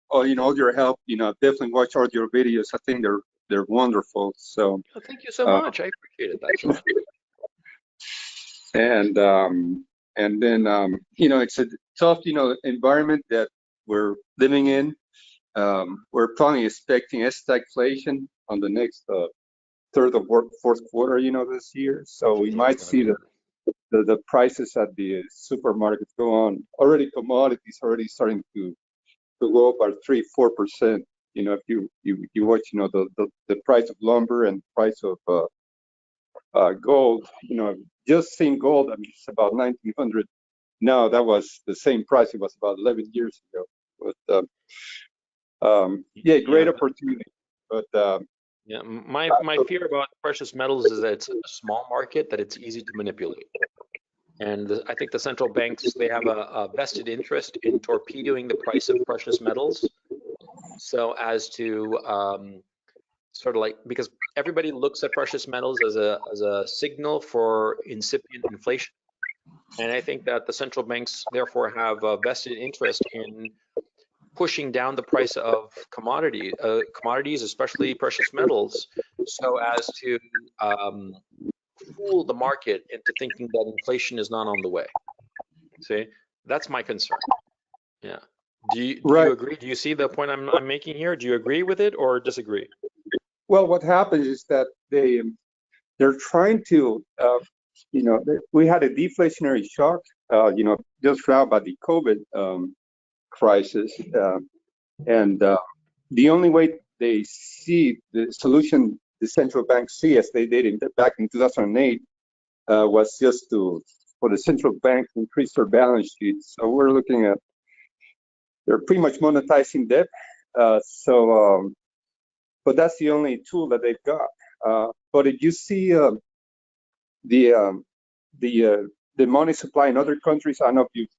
all your help. I've definitely watched all your videos. I think they're wonderful. So Well, thank you so uh, much. I appreciate it, that, John. and then it's a tough environment that we're living in. We're probably expecting stagflation on the next third or fourth quarter, this year. So we Yeah, it's might gonna see be. the prices at the supermarkets go on. Already commodities already starting to go up by 3-4%. If you watch, the price of lumber and price of gold. Just seeing gold, I mean, it's about 1900 now. That was the same price it was about 11 years ago. But yeah, great Yeah. opportunity. But Yeah. My fear about precious metals is that it's a small market, that it's easy to manipulate. And I think the central banks, they have a vested interest in torpedoing the price of precious metals, so as to sort of like, because everybody looks at precious metals as a signal for incipient inflation. And I think that the central banks therefore have a vested interest in pushing down the price of commodities, especially precious metals, so as to fool the market into thinking that inflation is not on the way. See, that's my concern. Yeah. Do you agree? Do you see the point I'm making here? Do you agree with it or disagree? well, what happens is that they're trying to, we had a deflationary shock, just now by the COVID crisis, and the only way they see the solution, the central banks see, as they did back in 2008, was just to for the central bank to increase their balance sheets. So we're looking at, they're pretty much monetizing debt. But that's the only tool that they've got. But if you see the money supply in other countries, I don't know if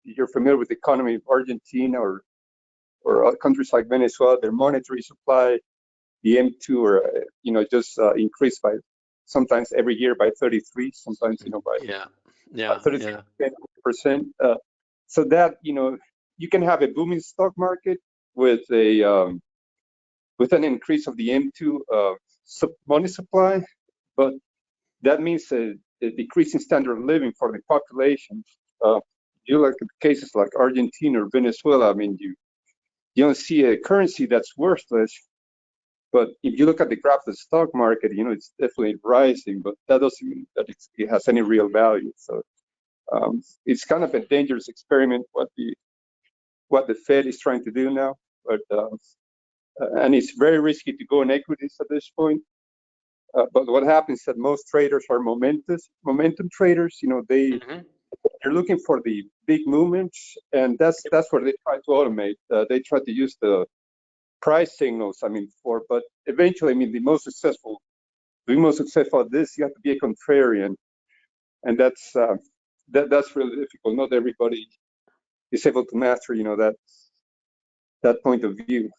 you're familiar with the economy of Argentina or countries like Venezuela, their monetary supply, the M2, or just increased by sometimes every year by 33, sometimes by 33%. So that you can have a booming stock market with an increase of the M2 money supply, but that means a decrease in standard of living for the population. You look at cases like Argentina or Venezuela. I mean, you don't see a currency that's worthless, but if you look at the graph of the stock market, it's definitely rising, but that doesn't mean that it has any real value. So it's kind of a dangerous experiment what the Fed is trying to do now, but and it's very risky to go in equities at this point. But what happens is that most traders are momentum traders. They're looking for the big movements, and that's where they try to automate. They try to use the price signals. But eventually, the most successful at this, you have to be a contrarian, and that's really difficult. Not everybody is able to master, that point of view.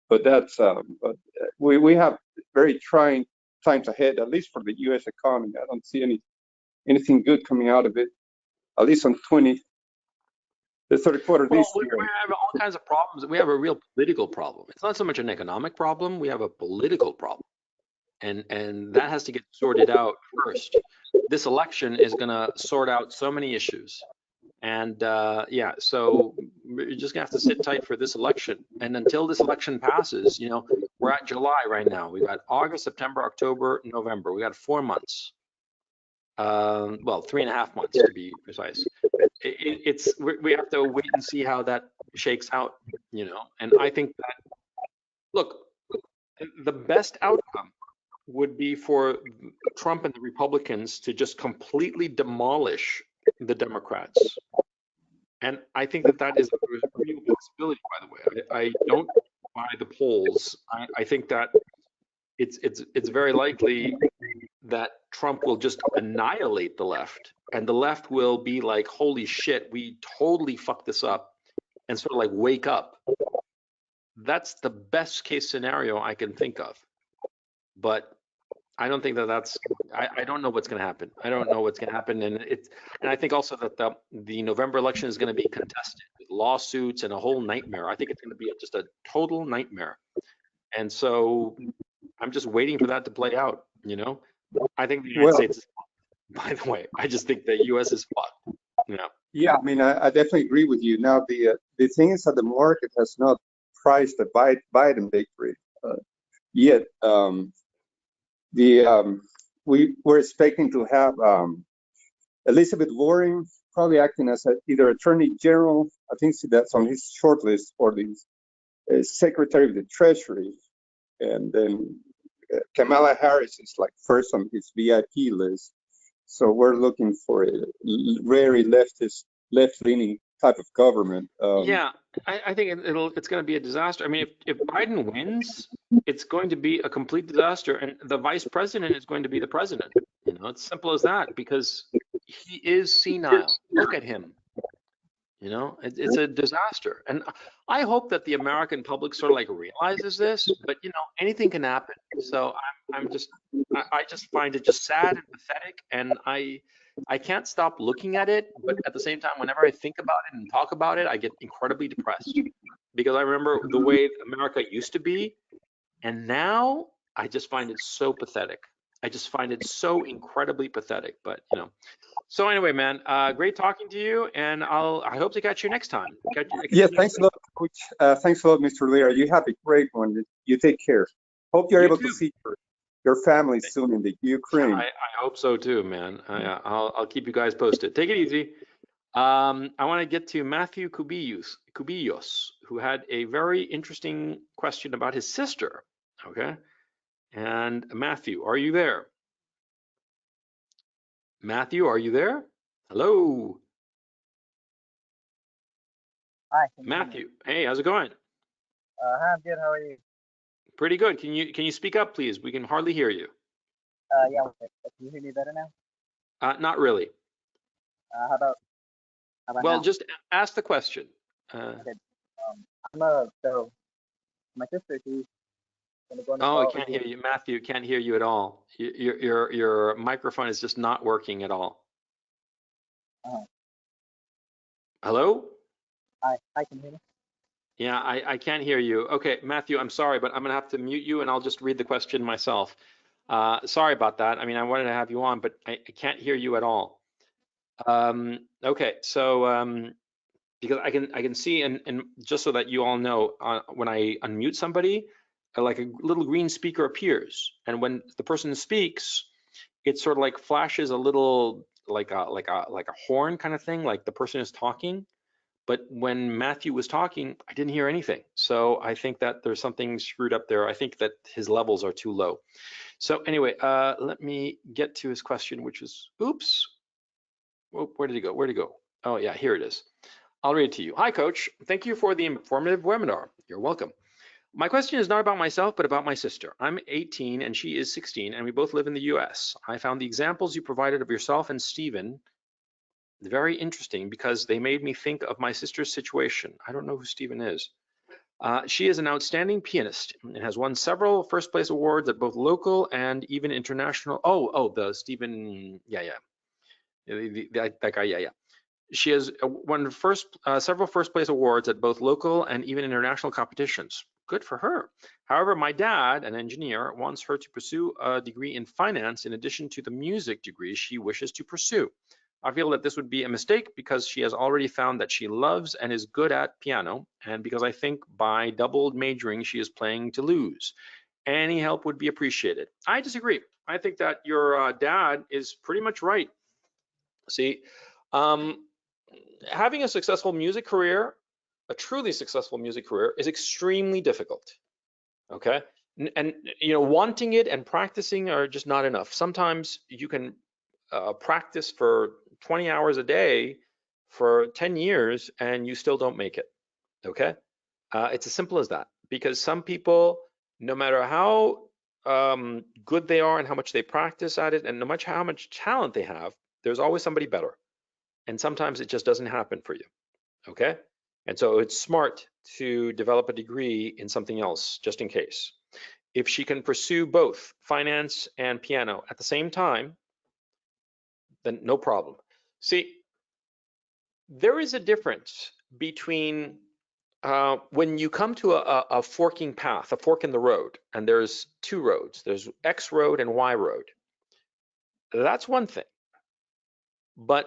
But we have very trying times ahead, at least for the U.S. economy. I don't see anything good coming out of it, at least on the third quarter this year. We have all kinds of problems. We have a real political problem. It's not so much an economic problem. We have a political problem. And that has to get sorted out first. This election is going to sort out so many issues. And so you're just gonna have to sit tight for this election. And until this election passes, we're at July right now. We've got August, September, October, November. We got 4 months. 3.5 months to be precise. We have to wait and see how that shakes out, And I think that, look, the best outcome would be for Trump and the Republicans to just completely demolish the Democrats. And I think that is a real possibility, by the way. I don't buy the polls. I think that it's very likely that Trump will just annihilate the left, and the left will be like, holy shit, we totally fucked this up, and sort of like wake up. That's the best case scenario I can think of. But I don't think that's. I don't know what's going to happen. I don't know what's going to happen, and I think also that the November election is going to be contested with lawsuits and a whole nightmare. I think it's going to be just a total nightmare, and so I'm just waiting for that to play out. I think the United States is fucked. By the way, I just think the U.S. is fucked. Yeah, I definitely agree with you. Now the thing is that the market has not priced the Biden victory yet. We're expecting to have Elizabeth Warren probably acting as either Attorney General. I think that's on his short list, or the Secretary of the Treasury, and then Kamala Harris is like first on his VIP list. So we're looking for a very left-leaning type of government. I think it's going to be a disaster. If Biden wins, it's going to be a complete disaster, and the vice president is going to be the president. It's simple as that, because he is senile. Look at him. It's a disaster, and I hope that the American public sort of like realizes this. But anything can happen. So I just find it just sad and pathetic, and I can't stop looking at it. But at the same time, whenever I think about it and talk about it, I get incredibly depressed, because I remember the way America used to be, and now I just find it so pathetic. I just find it so incredibly pathetic. But So anyway, man, great talking to you, and I hope to catch you next time. Thanks a lot, Coach. Thanks a lot, Mr. Lira. You have a great one. You take care. Hope you're able to see your family soon in the Ukraine. I hope so too, man. I'll keep you guys posted. Take it easy. I want to get to Matthew Cubillos, who had a very interesting question about his sister. Okay, and Matthew, are you there? Matthew, are you there? Hello, Hi, can you hear me? Matthew. Hey, how's it going? Hi, I'm good. How are you? Pretty good. Can you speak up, please? We can hardly hear you. Yeah, okay. Can you hear me better now? Not really. How about Well, now? just ask the question. Okay. So my sister, she's gonna go into Oh, I college. can't hear you, Matthew. Can't hear you at all. Your microphone is just not working at all. Uh, Hello? hi, can you hear me? Yeah, I can't hear you. Okay, Matthew, I'm sorry, but I'm gonna have to mute you and I'll just read the question myself. Sorry about that. I mean, I wanted to have you on, but I can't hear you at all. Okay, so because I can see, and just so that you all know, when I unmute somebody, like a little green speaker appears, and when the person speaks, it sort of like flashes a little like a horn kind of thing, like the person is talking. But when Matthew was talking, I didn't hear anything. So I think that there's something screwed up there. I think that his levels are too low. So anyway, let me get to his question, which is, oops, where did he go? Where did he go? Oh yeah, here it is. I'll read it to you. Hi, Coach. Thank you for the informative webinar. You're welcome. My question is not about myself, but about my sister. I'm 18 and she is 16, and we both live in the US. I found the examples you provided of yourself and Stephen very interesting because they made me think of my sister's situation. I don't know who Stephen is. She is an outstanding pianist and has won several first place awards at both local and even international. The Stephen, that guy, yeah. She has won several first place awards at both local and even international competitions. Good for her. However, my dad, an engineer, wants her to pursue a degree in finance in addition to the music degree she wishes to pursue. I feel that this would be a mistake because she has already found that she loves and is good at piano, and because I think by double majoring she is playing to lose. Any help would be appreciated. I disagree. I think that your dad is pretty much right. See, having a successful music career, a truly successful music career, is extremely difficult. Okay, and you know, wanting it and practicing are just not enough. Sometimes you can practice for 20 hours a day for 10 years and you still don't make it. Okay, it's as simple as that. Because some people, no matter how good they are and how much they practice at it, and no matter how much talent they have, there's always somebody better. And sometimes it just doesn't happen for you. Okay, and so it's smart to develop a degree in something else just in case. If she can pursue both finance and piano at the same time, then no problem. See, there is a difference between when you come to a forking path, a fork in the road, and there's two roads, there's X road and Y road. That's one thing. But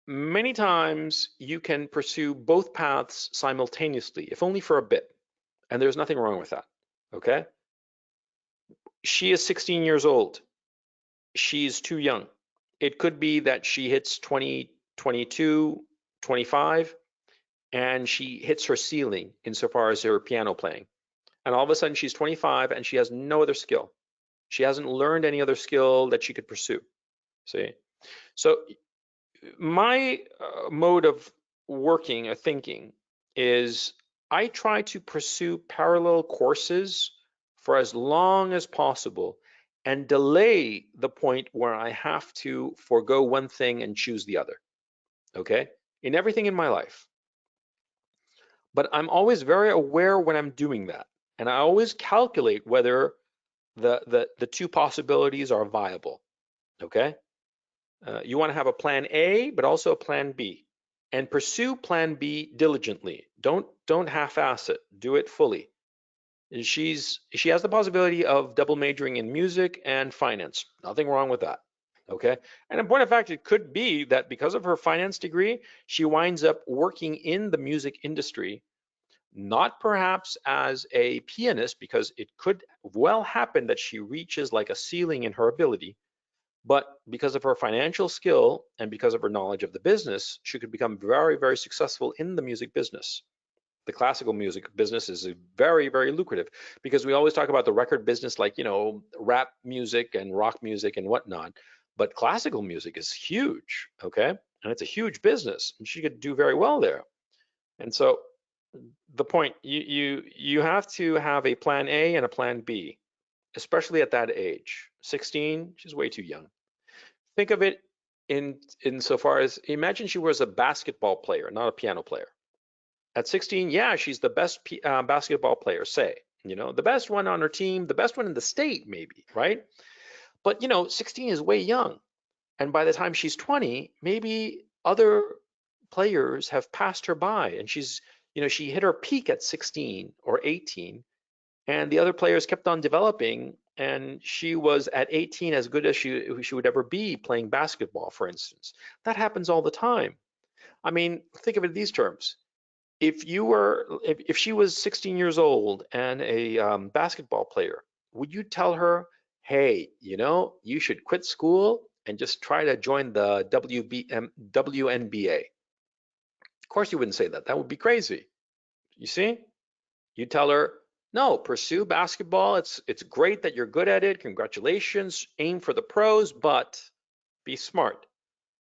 many times you can pursue both paths simultaneously, if only for a bit. And there's nothing wrong with that. Okay? She is 16 years old. She's too young. It could be that she hits 20, 22, 25, and she hits her ceiling insofar as her piano playing. And all of a sudden she's 25 and she has no other skill. She hasn't learned any other skill that she could pursue. See? So my mode of working or thinking is I try to pursue parallel courses for as long as possible and delay the point where I have to forego one thing and choose the other. Okay? In everything in my life. But I'm always very aware when I'm doing that. And I always calculate whether the two possibilities are viable. Okay? You want to have a plan A, but also a plan B, and pursue plan B diligently. Don't half-ass it. Do it fully. And she has the possibility of double majoring in music and finance. Nothing wrong with that. Okay. And in point of fact, it could be that because of her finance degree, she winds up working in the music industry, not perhaps as a pianist, because it could well happen that she reaches like a ceiling in her ability. But because of her financial skill and because of her knowledge of the business, she could become very, very successful in the music business. The classical music business is very, very lucrative because we always talk about the record business like, you know, rap music and rock music and whatnot. but classical music is huge, okay? And it's a huge business, and she could do very well there. And so the point, you have to have a plan A and a plan B, especially at that age. 16, she's way too young. Think of it in so far as, imagine she was a basketball player, not a piano player. At 16, yeah, she's the best basketball player, say, you know, the best one on her team, the best one in the state, maybe, right? But, you know, 16 is way young. And by the time she's 20, maybe other players have passed her by, and she's, you know, she hit her peak at 16 or 18, and the other players kept on developing, and she was at 18 as good as she would ever be playing basketball, for instance. That happens all the time. I mean, think of it in these terms. If she was 16 years old and a basketball player, would you tell her, hey, you know, you should quit school and just try to join the WNBA? Of course you wouldn't say that. That would be crazy. You see? You tell her, no, pursue basketball. It's great that you're good at it. Congratulations. Aim for the pros, but be smart.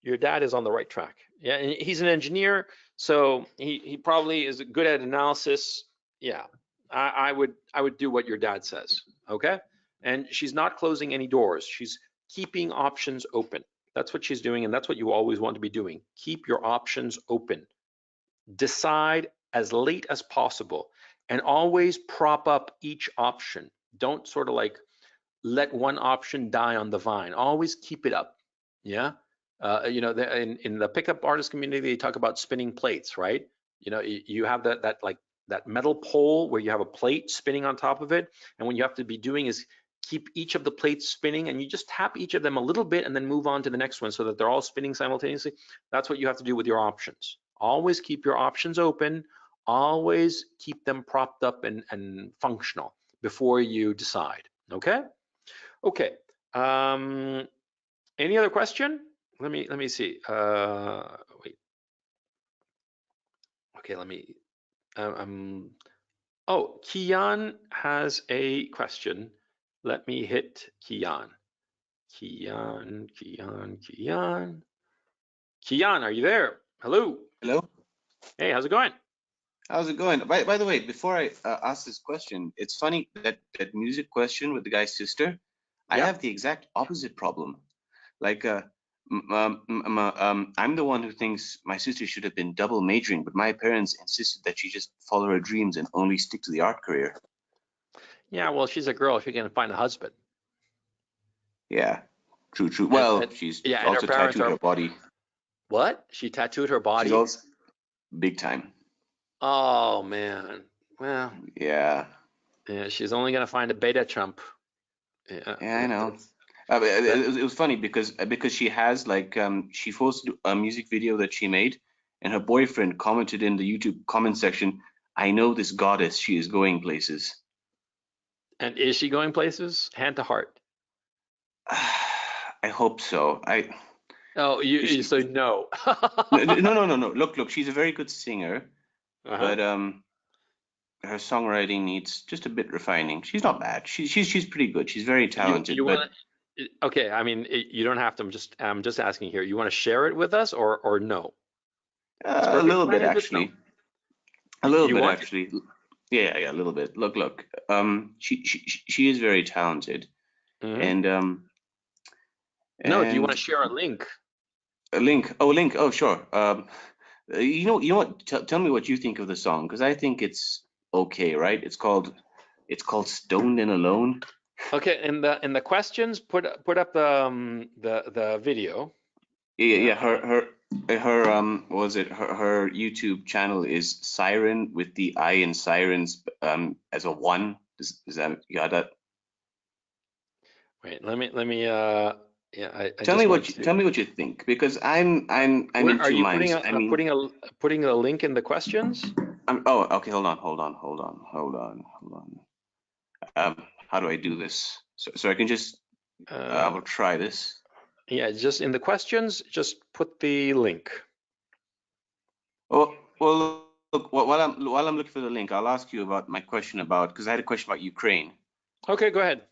Your dad is on the right track. Yeah, and he's an engineer, so he probably is good at analysis. Yeah, I would do what your dad says. Okay, and she's not closing any doors. She's keeping options open. That's what she's doing, and that's what you always want to be doing. Keep your options open. Decide as late as possible, and always prop up each option. Don't sort of like let one option die on the vine. Always keep it up. Yeah. You know, in the pickup artist community, they talk about spinning plates, right? You know, you have that metal pole where you have a plate spinning on top of it, and what you have to be doing is keep each of the plates spinning, and you just tap each of them a little bit and then move on to the next one so that they're all spinning simultaneously. That's what you have to do with your options. Always keep your options open. Always keep them propped up and functional before you decide. Okay. Okay. Any other question? Let me see. Wait. Okay, let me. Oh, Kian has a question. Let me hit Kian. Kian. Kian, are you there? Hello. Hello. Hey, how's it going? How's it going? By the way, before I ask this question, it's funny that music question with the guy's sister. I have the exact opposite problem. Like, I'm the one who thinks my sister should have been double majoring, but my parents insisted that she just follow her dreams and only stick to the art career. Yeah, well, she's a girl. She can find a husband. Yeah, true. Well, she's also tattooed her body. What? She tattooed her body? She's also big time. Oh man. Well. Yeah. Yeah, she's only gonna find a beta chump. Yeah, I know. It was funny because she has like she posted a music video that she made, and her boyfriend commented in the YouTube comment section, "I know this goddess. She is going places." And is she going places? Hand to heart. I hope so. Oh, you say no. No. Look. She's a very good singer, but her songwriting needs just a bit refining. She's not bad. She's pretty good. She's very talented. Okay, I mean, you don't have to. I'm just asking here. You want to share it with us or no? A little bit actually. A little bit actually. Yeah, a little bit. Look. She is very talented, and no. Do you want to share a link? A link? Oh, sure. You know what? Tell me what you think of the song, because I think it's okay, right? It's called "Stoned and Alone." Okay, in the questions, put up the video. Yeah. Her her YouTube channel is Siren with the I in Sirens as a 1. Is that, you got that? Wait, let me yeah. Tell me what you think, because I'm in two minds. Putting a link in the questions? Oh, okay. Hold on. How do I do this? So I can just I will try this. Yeah, just in the questions, just put the link. Oh, well, look, while I'm looking for the link, I'll ask you about my question because I had a question about Ukraine. Okay, go ahead.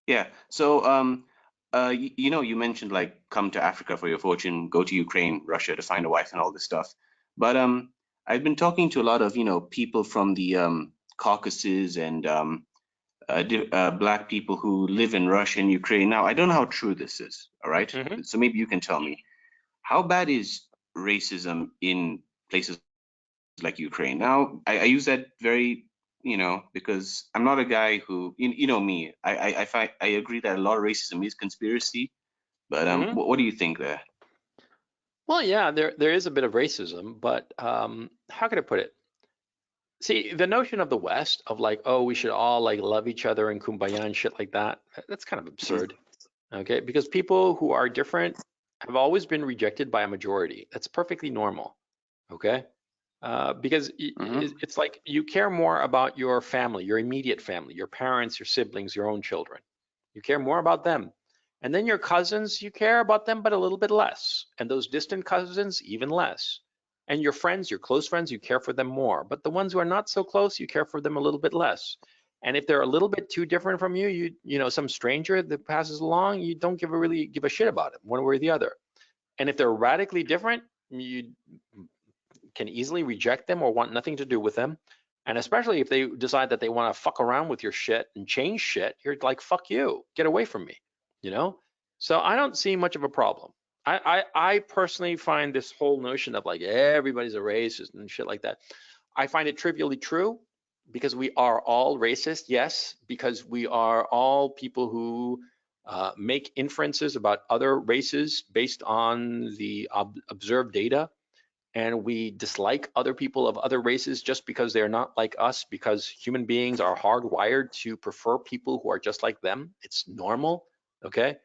Yeah. So you know, you mentioned like come to Africa for your fortune, go to Ukraine, Russia to find a wife and all this stuff. But I've been talking to a lot of, you know, people from the Caucasus and black people who live in Russia and Ukraine. Now, I don't know how true this is, all right? So maybe you can tell me, how bad is racism in places like Ukraine? Now, I use that very, you know, because I'm not a guy who, you know me, I agree that a lot of racism is conspiracy, but what do you think there? Well, yeah, there is a bit of racism, but how can I put it? See, the notion of the West of like, oh, we should all like love each other and kumbaya and shit like that, that's kind of absurd. Okay, because people who are different have always been rejected by a majority. That's perfectly normal. Okay, because it's like you care more about your family, your immediate family, your parents, your siblings, your own children. You care more about them. And then your cousins, you care about them, but a little bit less. And those distant cousins, even less. And your friends, your close friends, you care for them more. But the ones who are not so close, you care for them a little bit less. And if they're a little bit too different from you, you know, some stranger that passes along, you don't really give a shit about them, one way or the other. And if they're radically different, you can easily reject them or want nothing to do with them. And especially if they decide that they want to fuck around with your shit and change shit, you're like, fuck you, get away from me, you know? So I don't see much of a problem. I personally find this whole notion of like everybody's a racist and shit like that, I find it trivially true, because we are all racist, yes, because we are all people who make inferences about other races based on the observed data. And we dislike other people of other races just because they're not like us, because human beings are hardwired to prefer people who are just like them. It's normal, okay?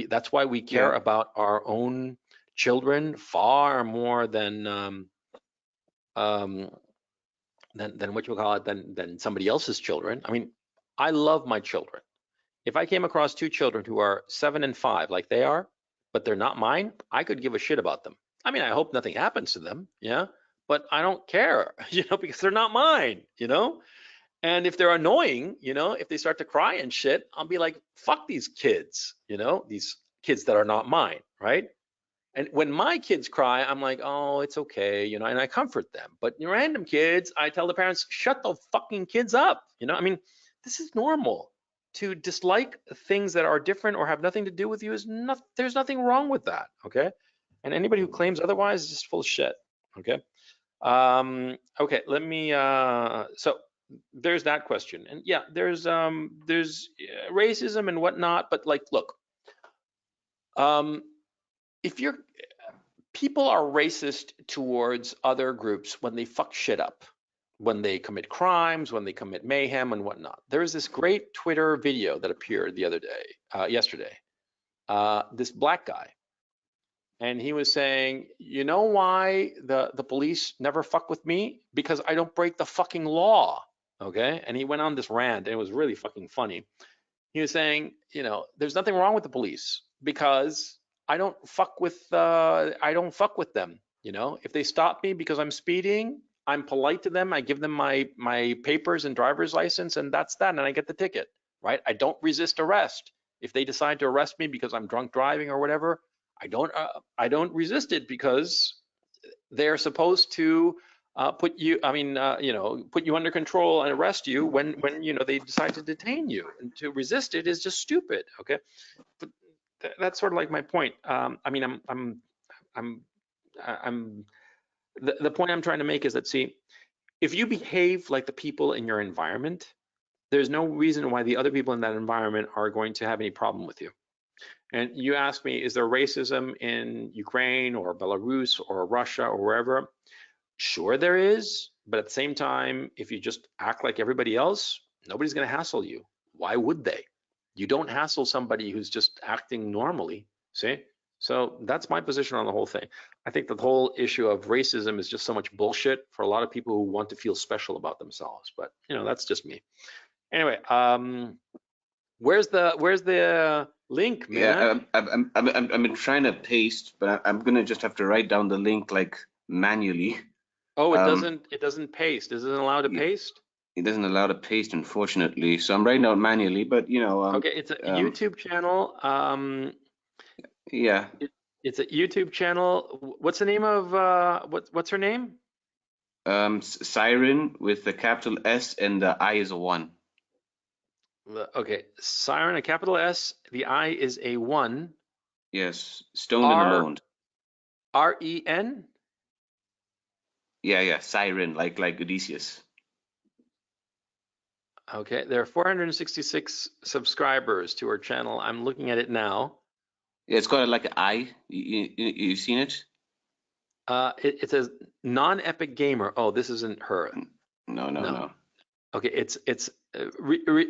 That's why we care about our own children far more than what you call it, than somebody else's children. I mean, I love my children. If I came across two children who are 7 and 5 like they are, but they're not mine, I could give a shit about them. I mean, I hope nothing happens to them, yeah, but I don't care, you know, because they're not mine, you know. And if they're annoying, you know, if they start to cry and shit, I'll be like, fuck these kids, you know, these kids that are not mine, right? And when my kids cry, I'm like, oh, it's okay, you know, and I comfort them. But random kids, I tell the parents, shut the fucking kids up, you know. I mean, this is normal. To dislike things that are different or have nothing to do with you is not, there's nothing wrong with that, okay? And anybody who claims otherwise is just full of shit, okay? Okay, let me, so there's that question. And yeah, there's racism and whatnot, but like, look, if people are racist towards other groups when they fuck shit up, when they commit crimes, when they commit mayhem and whatnot. There is this great Twitter video that appeared the other day, yesterday, this black guy. And he was saying, you know why the police never fuck with me? Because I don't break the fucking law, okay? And he went on this rant, and it was really fucking funny. He was saying, you know, there's nothing wrong with the police because I don't fuck with them. You know, if they stop me because I'm speeding, I'm polite to them. I give them my papers and driver's license, and that's that, and I get the ticket, right? I don't resist arrest. If they decide to arrest me because I'm drunk driving or whatever, I don't resist it, because they're supposed to put you under control and arrest you when you know they decide to detain you. And to resist it is just stupid, okay? But that's sort of like my point. I mean, the point I'm trying to make is that, see, if you behave like the people in your environment, there's no reason why the other people in that environment are going to have any problem with you. And you ask me, is there racism in Ukraine or Belarus or Russia or wherever? Sure there is, but at the same time, if you just act like everybody else, nobody's going to hassle you. Why would they? You don't hassle somebody who's just acting normally, see? So that's my position on the whole thing. I think the whole issue of racism is just so much bullshit for a lot of people who want to feel special about themselves. But, you know, that's just me. Anyway, where's the link, man? Yeah, I've been trying to paste, but I'm gonna just have to write down the link like manually. Oh, it doesn't paste. Is it allowed to paste? It doesn't allow to paste, unfortunately. So I'm writing out manually, but you know. Okay, it's a YouTube channel. Yeah. It's a YouTube channel. What's the name of what's her name? Siren with the capital S and the I is a 1. Okay, Siren, a capital S. The I is a 1. Yes. Stoned and Alone. R-E-N? Yeah. Siren, like Odysseus. Okay, there are 466 subscribers to her channel. I'm looking at it now. Yeah, it's got like an I. You've seen it? It says non-epic gamer. Oh, this isn't her. No. Okay, it's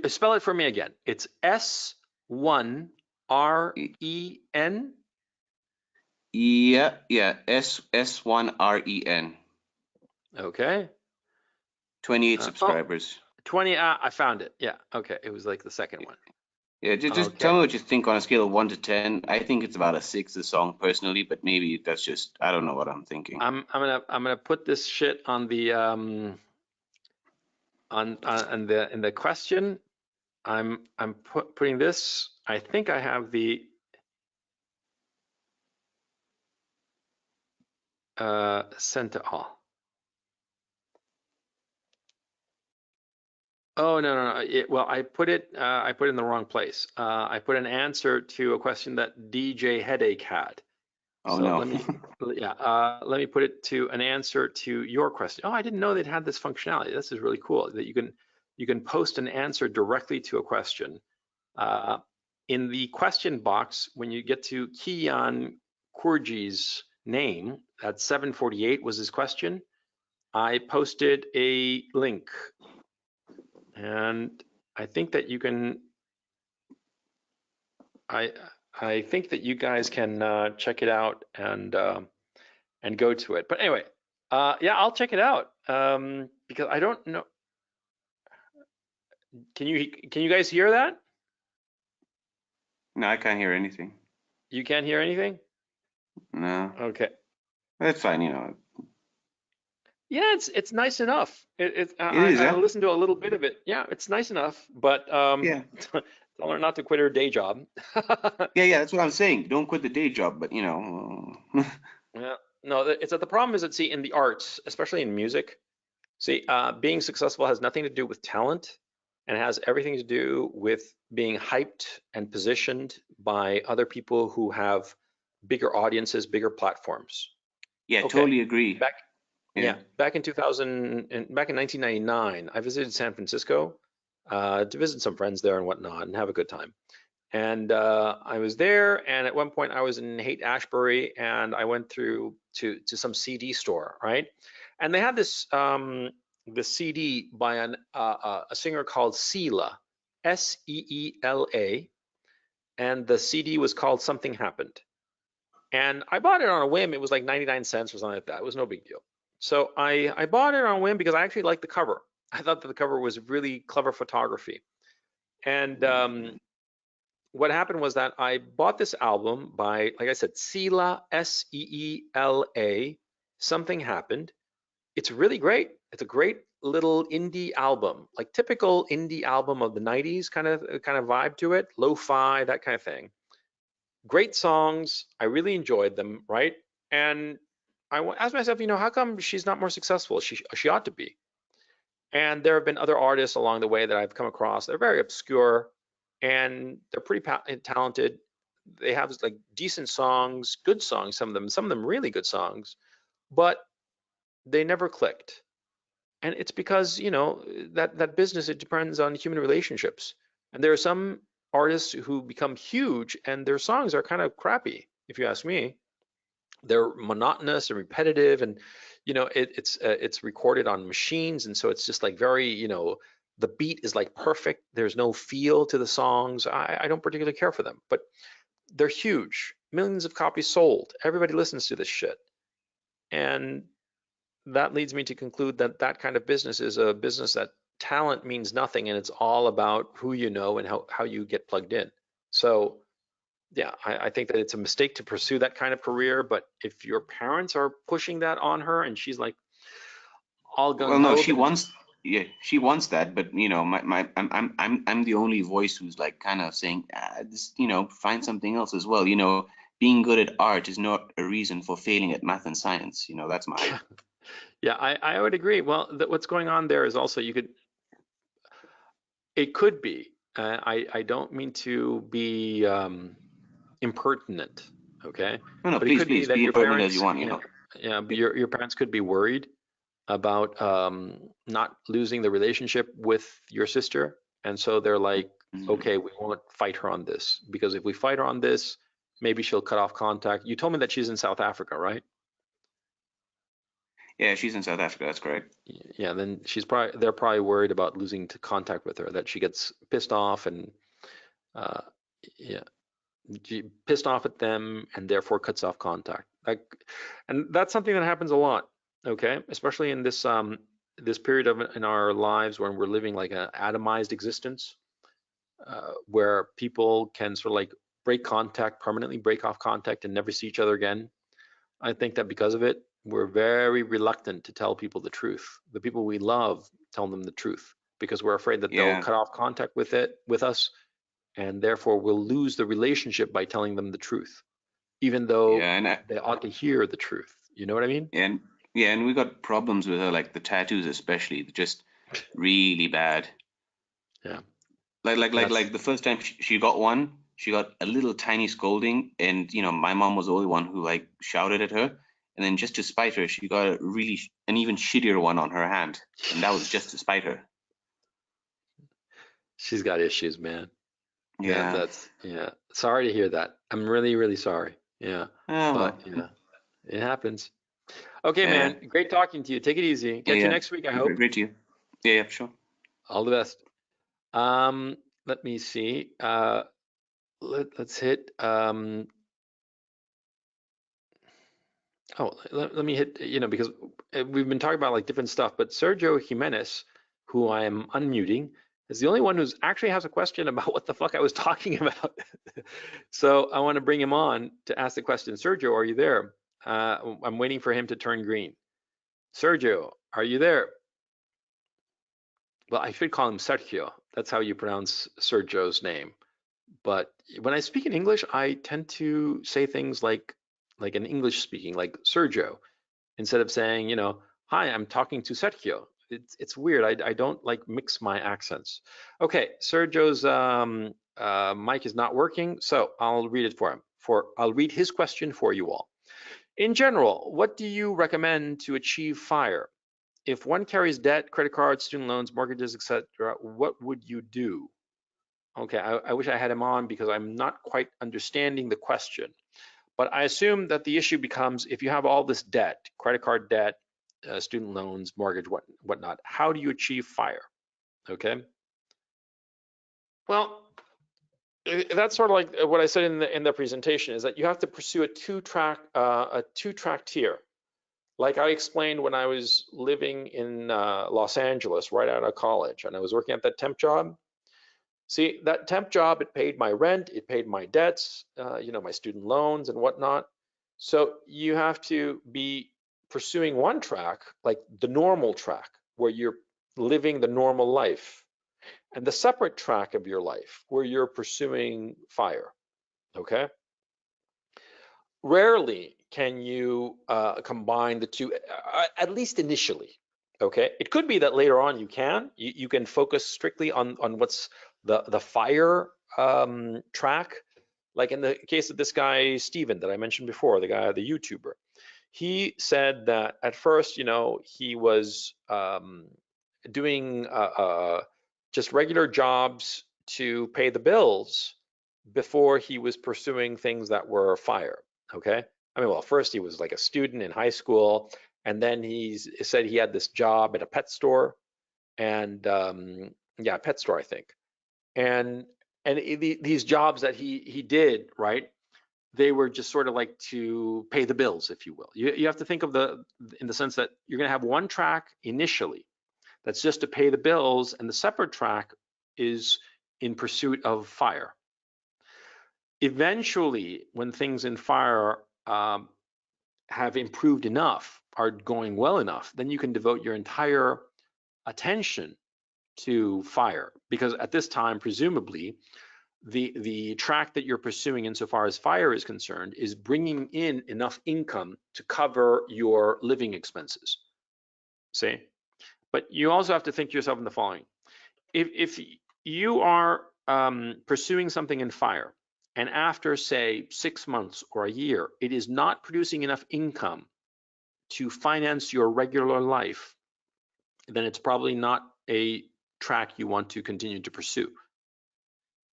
spell it for me again. It's S1REN. Yeah. S1REN. Okay. 28 subscribers. 20. I found it. Yeah. Okay. It was like the second one. Yeah, just tell me what you think on a scale of 1 to 10. I think it's about a 6, the song, personally, but maybe that's just, I don't know what I'm thinking. I'm gonna put this shit on the in the question. I'm putting this. I think I have the sent to all. Oh no. Well, I put it in the wrong place. I put an answer to a question that DJ Headache had. Oh so no. let me put it to an answer to your question. Oh, I didn't know they'd had this functionality. This is really cool that you can post an answer directly to a question. In the question box, when you get to Kian Kurji's name, at 748 was his question, I posted a link. And I think that you can, I think that you guys can check it out and go to it. But anyway, yeah, I'll check it out because I don't know. Can you guys hear that? No, I can't hear anything. You can't hear anything? No. Okay. That's fine, Yeah, it's nice enough. I listened to a little bit of it. Yeah, it's nice enough, but yeah. tell her not to quit her day job. Yeah, that's what I'm saying. Don't quit the day job, but Yeah, no, it's that the problem is that, see, in the arts, especially in music, see, being successful has nothing to do with talent, and it has everything to do with being hyped and positioned by other people who have bigger audiences, bigger platforms. Yeah, Okay. totally agree. Back in 1999, I visited San Francisco to visit some friends there and whatnot and have a good time. And I was there, and at one point I was in Haight-Ashbury, and I went through to some CD store, right? And they had this the CD by a singer called Seela, S-E-E-L-A, and the CD was called Something Happened. And I bought it on a whim. It was like 99 cents or something like that. It was no big deal. So I bought it on a whim because I actually liked the cover. I thought that the cover was really clever photography. And what happened was that I bought this album by, like I said, Seela, S-E-E-L-A, Something Happened. It's really great. It's a great little indie album, like typical indie album of the 90s kind of vibe to it, lo-fi, that kind of thing. Great songs. I really enjoyed them, right? And I asked myself, how come she's not more successful? She ought to be. And there have been other artists along the way that I've come across. They're very obscure, and they're pretty talented. They have like decent songs, good songs, some of them really good songs, but they never clicked. And it's because, that business, it depends on human relationships. And there are some artists who become huge and their songs are kind of crappy, if you ask me. They're monotonous and repetitive, and it's recorded on machines, and so it's just like very, the beat is like perfect. There's no feel to the songs. I don't particularly care for them, but they're huge. Millions of copies sold. Everybody listens to this shit. And that leads me to conclude that that kind of business is a business that talent means nothing, and it's all about who you know and how you get plugged in. So yeah, I think that it's a mistake to pursue that kind of career. But if your parents are pushing that on her and she's like all gung ho, well, no, she wants that, but I'm the only voice who's like kind of saying, find something else as well. being good at art is not a reason for failing at math and science. You know, that's my. Yeah, I would agree. Well, what's going on there is also it could be. I don't mean to be impertinent, okay? No, But it please, could be please, that be your impertinent as parents, you want. You know. yeah, but your parents could be worried about not losing the relationship with your sister, and so they're like, okay, we won't fight her on this, because if we fight her on this, maybe she'll cut off contact. You told me that she's in South Africa, right? Yeah, she's in South Africa. That's correct. Yeah, then they're probably worried about losing contact with her, that she gets pissed off and yeah, she pissed off at them and therefore cuts off contact. And that's something that happens a lot, okay? Especially in this this period in our lives when we're living like an atomized existence, where people can sort of like permanently break off contact and never see each other again. I think that because of it, we're very reluctant to tell people the truth. The people we love, tell them the truth, because we're afraid that they'll cut off contact with us, and therefore we'll lose the relationship by telling them the truth, even though they ought to hear the truth. You know what I mean? And we got problems with her, like the tattoos especially, just really bad. Yeah. Like the first time she got one, she got a little tiny scolding, and you know, my mom was the only one who like shouted at her, and then just to spite her, she got an even shittier one on her hand, and that was just to spite her. She's got issues, man. Yeah. Yeah. Sorry to hear that. I'm really, really sorry. Yeah. But yeah, it happens. Okay, man. Great talking to you. Take it easy. Catch you next week, I hope. Great to you. Yeah, sure. All the best. Let me see. Let's hit. Let me hit. Because we've been talking about like different stuff, but Sergio Jimenez, who I am unmuting, is the only one who's actually has a question about what the fuck I was talking about. So I want to bring him on to ask the question. Sergio, are you there? I'm waiting for him to turn green. Sergio, are you there? Well, I should call him Sergio. That's how you pronounce Sergio's name. But when I speak in English, I tend to say things like an English speaking, like Sergio, instead of saying, hi, I'm talking to Sergio. It's weird. I don't like mix my accents. Okay, Sergio's mic is not working, so I'll read it for him. I'll read his question for you all. In general, what do you recommend to achieve FIRE? If one carries debt, credit cards, student loans, mortgages, etc., what would you do? Okay, I wish I had him on because I'm not quite understanding the question. But I assume that the issue becomes, if you have all this debt, credit card debt, student loans, mortgage, whatnot, how do you achieve FIRE? Okay. Well, that's sort of like what I said in the presentation, is that you have to pursue a two-track tier. Like I explained when I was living in Los Angeles right out of college, and I was working at that temp job. See, that temp job, it paid my rent, it paid my debts, my student loans and whatnot. So you have to be pursuing one track, like the normal track, where you're living the normal life, and the separate track of your life, where you're pursuing FIRE, okay? Rarely can you combine the two, at least initially, okay? It could be that later on you can focus strictly on what's the FIRE track. Like in the case of this guy, Steven, that I mentioned before, the YouTuber. He said that at first, he was doing just regular jobs to pay the bills before he was pursuing things that were FIRE, okay? I mean, well, first he was like a student in high school, and then he said he had this job at a pet store, and yeah, pet store, I think. And these jobs that he did, right, they were just sort of like to pay the bills, if you will. You have to think of in the sense that you're going to have one track initially that's just to pay the bills, and the separate track is in pursuit of FIRE. Eventually, when things in FIRE have improved enough, are going well enough, then you can devote your entire attention to FIRE, because at this time, presumably, the track that you're pursuing insofar as fire is concerned is bringing in enough income to cover your living expenses. See? But you also have to think to yourself in the following. If you are pursuing something in fire, and after, say, 6 months or a year, it is not producing enough income to finance your regular life, then it's probably not a track you want to continue to pursue.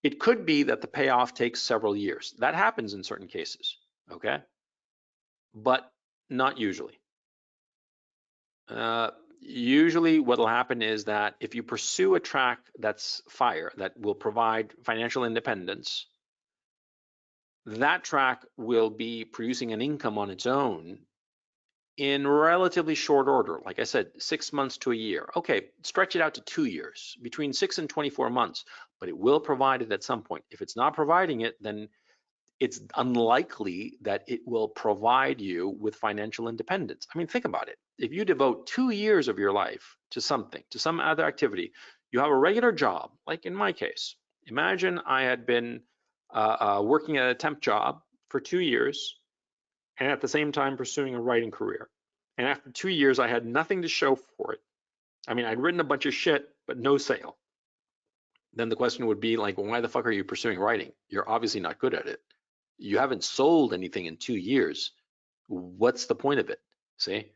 It could be that the payoff takes several years. That happens in certain cases, okay? But not usually. Usually what will happen is that if you pursue a track that's fire, that will provide financial independence, that track will be producing an income on its own in relatively short order. Like I said, 6 months to a year. Okay, stretch it out to 2 years, between 6 and 24 months, but it will provide it at some point. If it's not providing it, then it's unlikely that it will provide you with financial independence. I mean, think about it. If you devote 2 years of your life to something, to some other activity, you have a regular job, like in my case. Imagine I had been working at a temp job for 2 years, and at the same time pursuing a writing career. And after 2 years, I had nothing to show for it. I mean, I'd written a bunch of shit, but no sale. Then the question would be like, well, why the fuck are you pursuing writing? You're obviously not good at it. You haven't sold anything in 2 years. What's the point of it? See?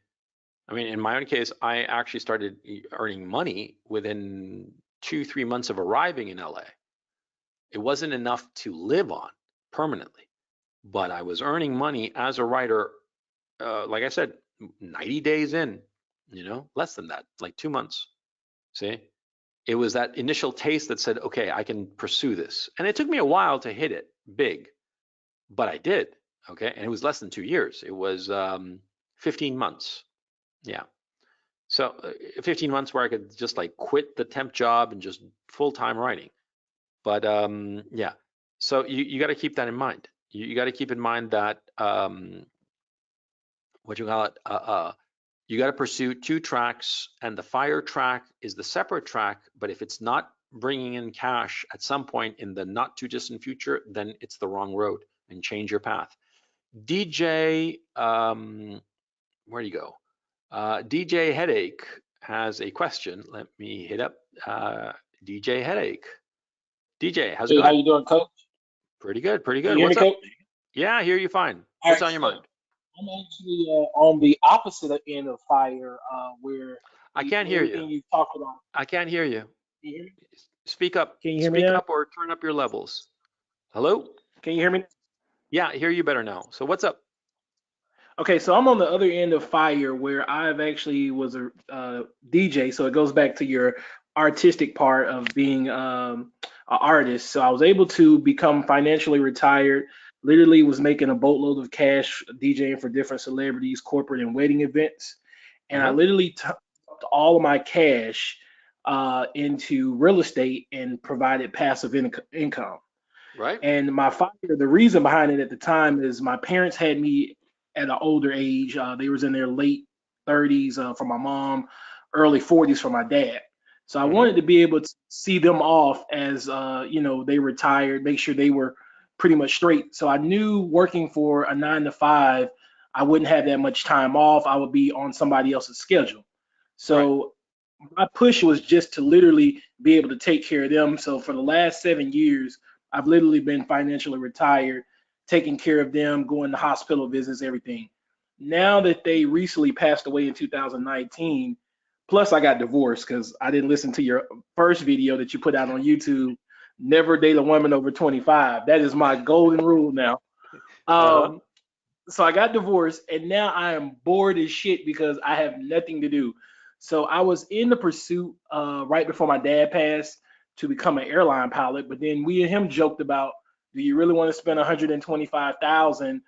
I mean, in my own case, I actually started earning money within 2-3 months of arriving in LA. It wasn't enough to live on permanently, but I was earning money as a writer, like I said, 90 days in, you know, less than that, like 2 months. See? It was that initial taste that said, okay, I can pursue this. And it took me a while to hit it big, but I did, okay? And it was less than 2 years. It was 15 months, yeah. So 15 months where I could just like quit the temp job and just full-time writing. But yeah, so you got to keep that in mind. You got to keep in mind that what you call it, you got to pursue 2 tracks, and the fire track is the separate track. But if it's not bringing in cash at some point in the not too distant future, then it's the wrong road, and change your path. DJ, where do you go? DJ Headache has a question. Let me hit up DJ Headache. DJ, how's it going? How you doing, Coach? Pretty good, pretty Can good. you hear What's me, up? Coach? Yeah, I hear you fine. All What's right, on your so mind? I'm actually on the opposite end of fire, where I can't hear everything you. you talked about. I can't hear you. Can you hear me? Speak up. Can you hear me Speak now? up or turn up your levels. Hello? Can you hear me? Yeah, I hear you better now. So what's up? Okay, so I'm on the other end of fire, where I've actually was a DJ. So it goes back to your artistic part of being an artist. So I was able to become financially retired. Literally was making a boatload of cash DJing for different celebrities, corporate and wedding events. And I literally took all of my cash into real estate and provided passive income. Right. And my fire, the reason behind it at the time is my parents had me at an older age. They was in their late 30s for my mom, early 40s for my dad. So I wanted to be able to see them off as you know, they retired, make sure they were pretty much straight. So I knew working for a 9 to 5, I wouldn't have that much time off. I would be on somebody else's schedule. So my push was just to literally be able to take care of them. So for the last 7 years, I've literally been financially retired, taking care of them, going to hospital visits, everything. Now that they recently passed away in 2019, plus I got divorced because I didn't listen to your first video that you put out on YouTube. Never date a woman over 25. That is my golden rule now. So I got divorced, and now I am bored as shit because I have nothing to do. So I was in the pursuit right before my dad passed to become an airline pilot, but then we and him joked about, do you really want to spend $125,000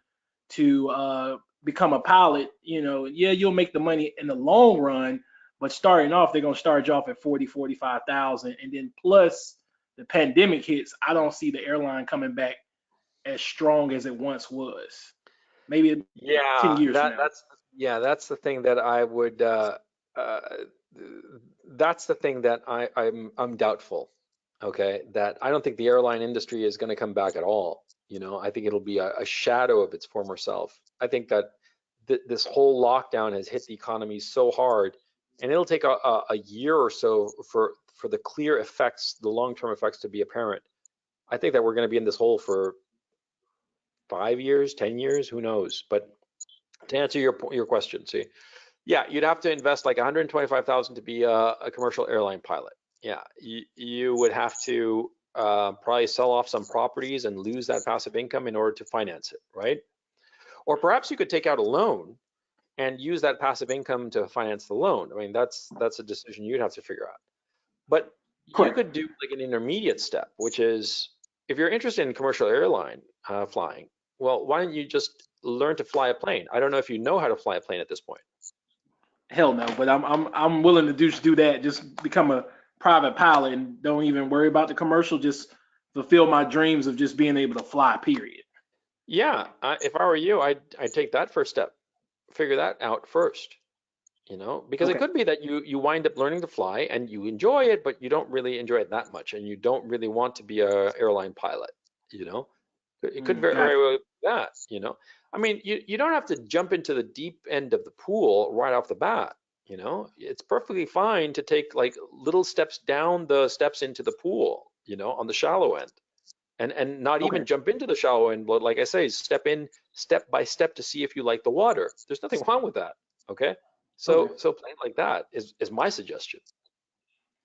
to become a pilot? You know, yeah, you'll make the money in the long run, but starting off, they're gonna start you off at 45,000, and then plus the pandemic hits, I don't see the airline coming back as strong as it once was. Maybe 10 years from now. That's the thing that I would that's the thing that I'm doubtful. okay, that I don't think the airline industry is going to come back at all. You know, I think it'll be a shadow of its former self. I think that this whole lockdown has hit the economy so hard, and it'll take a year or so for the clear effects, the long-term effects to be apparent. I think that we're going to be in this hole for 5 years, 10 years, who knows? But to answer your question, see, yeah, you'd have to invest like 125,000 to be a commercial airline pilot. Yeah, you would have to probably sell off some properties and lose that passive income in order to finance it, right? Or perhaps you could take out a loan and use that passive income to finance the loan. I mean, that's a decision you'd have to figure out. But you Correct. could do like an intermediate step, which is if you're interested in commercial airline flying, well, why don't you just learn to fly a plane? I don't know if you know how to fly a plane at this point. Hell no, but I'm willing to do that. Just become a private pilot and don't even worry about the commercial. Just fulfill my dreams of just being able to fly. Period. Yeah, if I were you, I'd take that first step, figure that out first, you know, because it Okay. could be that you wind up learning to fly and you enjoy it, but you don't really enjoy it that much, and you don't really want to be a airline pilot, you know. It could very, very Gotcha. well be that, you know. I mean, you don't have to jump into the deep end of the pool right off the bat, you know. It's perfectly fine to take like little steps down the steps into the pool, you know, on the shallow end. And not Okay. even jump into the shallow end, but like I say, step in step by step to see if you like the water. There's nothing wrong with that. Okay. Okay. So playing like that is my suggestion.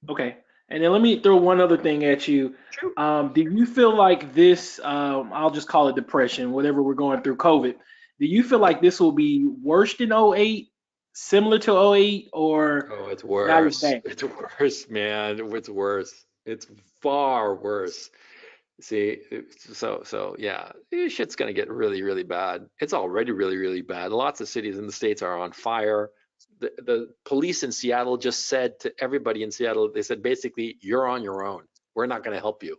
Okay. And then let me throw one other thing at you. True. Do you feel like this, I'll just call it depression, whatever we're going through, COVID, do you feel like this will be worse than '08, similar to '08, or Oh, it's not as worse. bad? It's worse, man. It's worse. It's far worse. See, so yeah, this shit's gonna get really, really bad. It's already really, really bad. Lots of cities in the States are on fire. The police in Seattle just said to everybody in Seattle, they said basically, you're on your own. We're not gonna help you.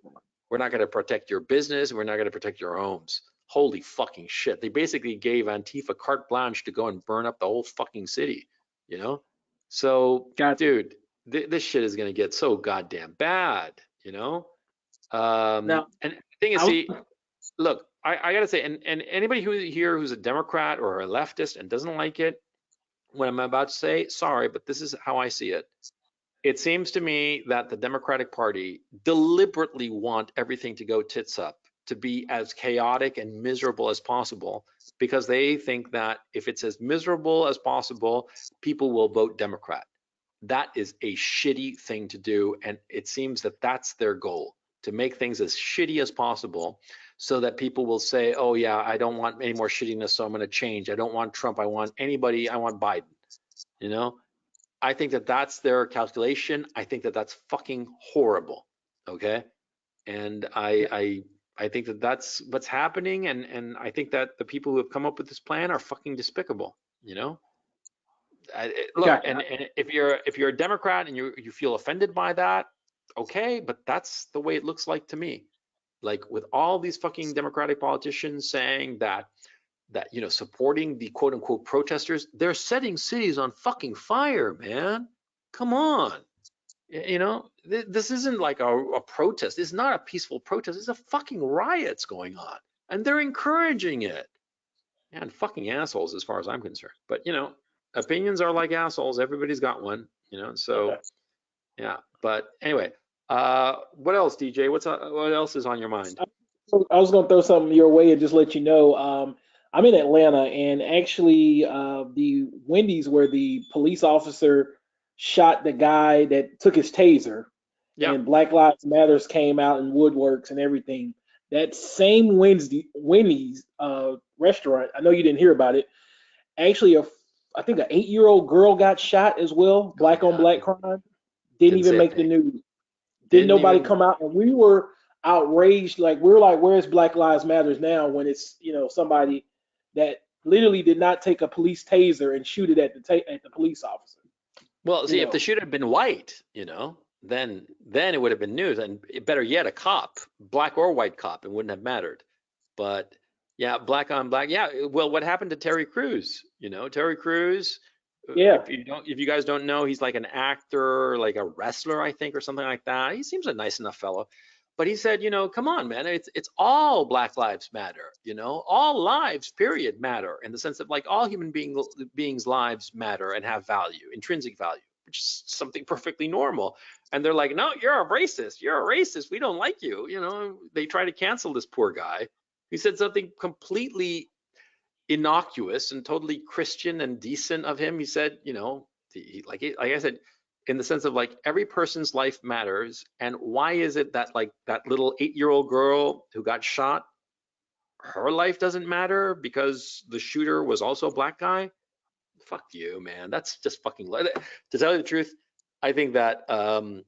We're not gonna protect your business. We're not gonna protect your homes. Holy fucking shit. They basically gave Antifa carte blanche to go and burn up the whole fucking city, you know? So, Gotcha. dude, this shit is gonna get so goddamn bad, you know? Now, And the thing is, I was, see, look, I gotta say, and anybody who's a Democrat or a leftist and doesn't like it, what I'm about to say, sorry, but this is how I see it. It seems to me that the Democratic Party deliberately want everything to go tits up, to be as chaotic and miserable as possible, because they think that if it's as miserable as possible, people will vote Democrat. That is a shitty thing to do, and it seems that that's their goal, to make things as shitty as possible so that people will say, oh yeah, I don't want any more shittiness, so I'm going to change. I don't want Trump. I want Biden, you know? I think that that's their calculation. I think that that's fucking horrible, okay? And I think that that's what's happening, and I think that the people who have come up with this plan are fucking despicable, you know? Look, gotcha. and if you're a Democrat and you feel offended by that, okay, but that's the way it looks like to me. Like with all these fucking Democratic politicians saying that you know, supporting the quote unquote protesters, they're setting cities on fucking fire, man. Come on. You know, this isn't like a protest. It's not a peaceful protest. It's a fucking riots going on, and they're encouraging it. Man, fucking assholes as far as I'm concerned. But you know, opinions are like assholes. Everybody's got one, you know. So yeah. But anyway, what else, DJ? What else is on your mind? I was going to throw something your way and just let you know. I'm in Atlanta, and actually, the Wendy's where the police officer shot the guy that took his taser, Yeah. and Black Lives Matters came out and woodworks and everything. That same Wendy's restaurant, I know you didn't hear about it. Actually, I think an 8-year-old girl got shot as well. Black on black crime. Didn't say even a make the thing. news. Didn't Didn't nobody even. come out, and we were outraged. Like we're like, where's Black Lives Matters now? When it's somebody that literally did not take a police taser and shoot it at the police officer. Well, see, if the know. shooter had been white, you know, then it would have been news, and better yet, a cop, black or white cop, it wouldn't have mattered. But yeah, black on black. Yeah. Well, what happened to Terry Crews? You know, Terry Crews Yeah. If you guys don't know, he's like an actor, like a wrestler, I think, or something like that. He seems a nice enough fellow. But he said, come on, man, it's all Black Lives Matter, all lives, period, matter, in the sense of like all human beings' lives matter and have value, intrinsic value, which is something perfectly normal. And they're like, no, you're a racist. You're a racist. We don't like you. They try to cancel this poor guy. He said something completely innocuous and totally Christian and decent of him. He said, like I said, in the sense of like every person's life matters. And why is it that like that little 8-year-old girl who got shot, her life doesn't matter because the shooter was also a black guy? Fuck you, man. That's just fucking. To tell you the truth, I think that an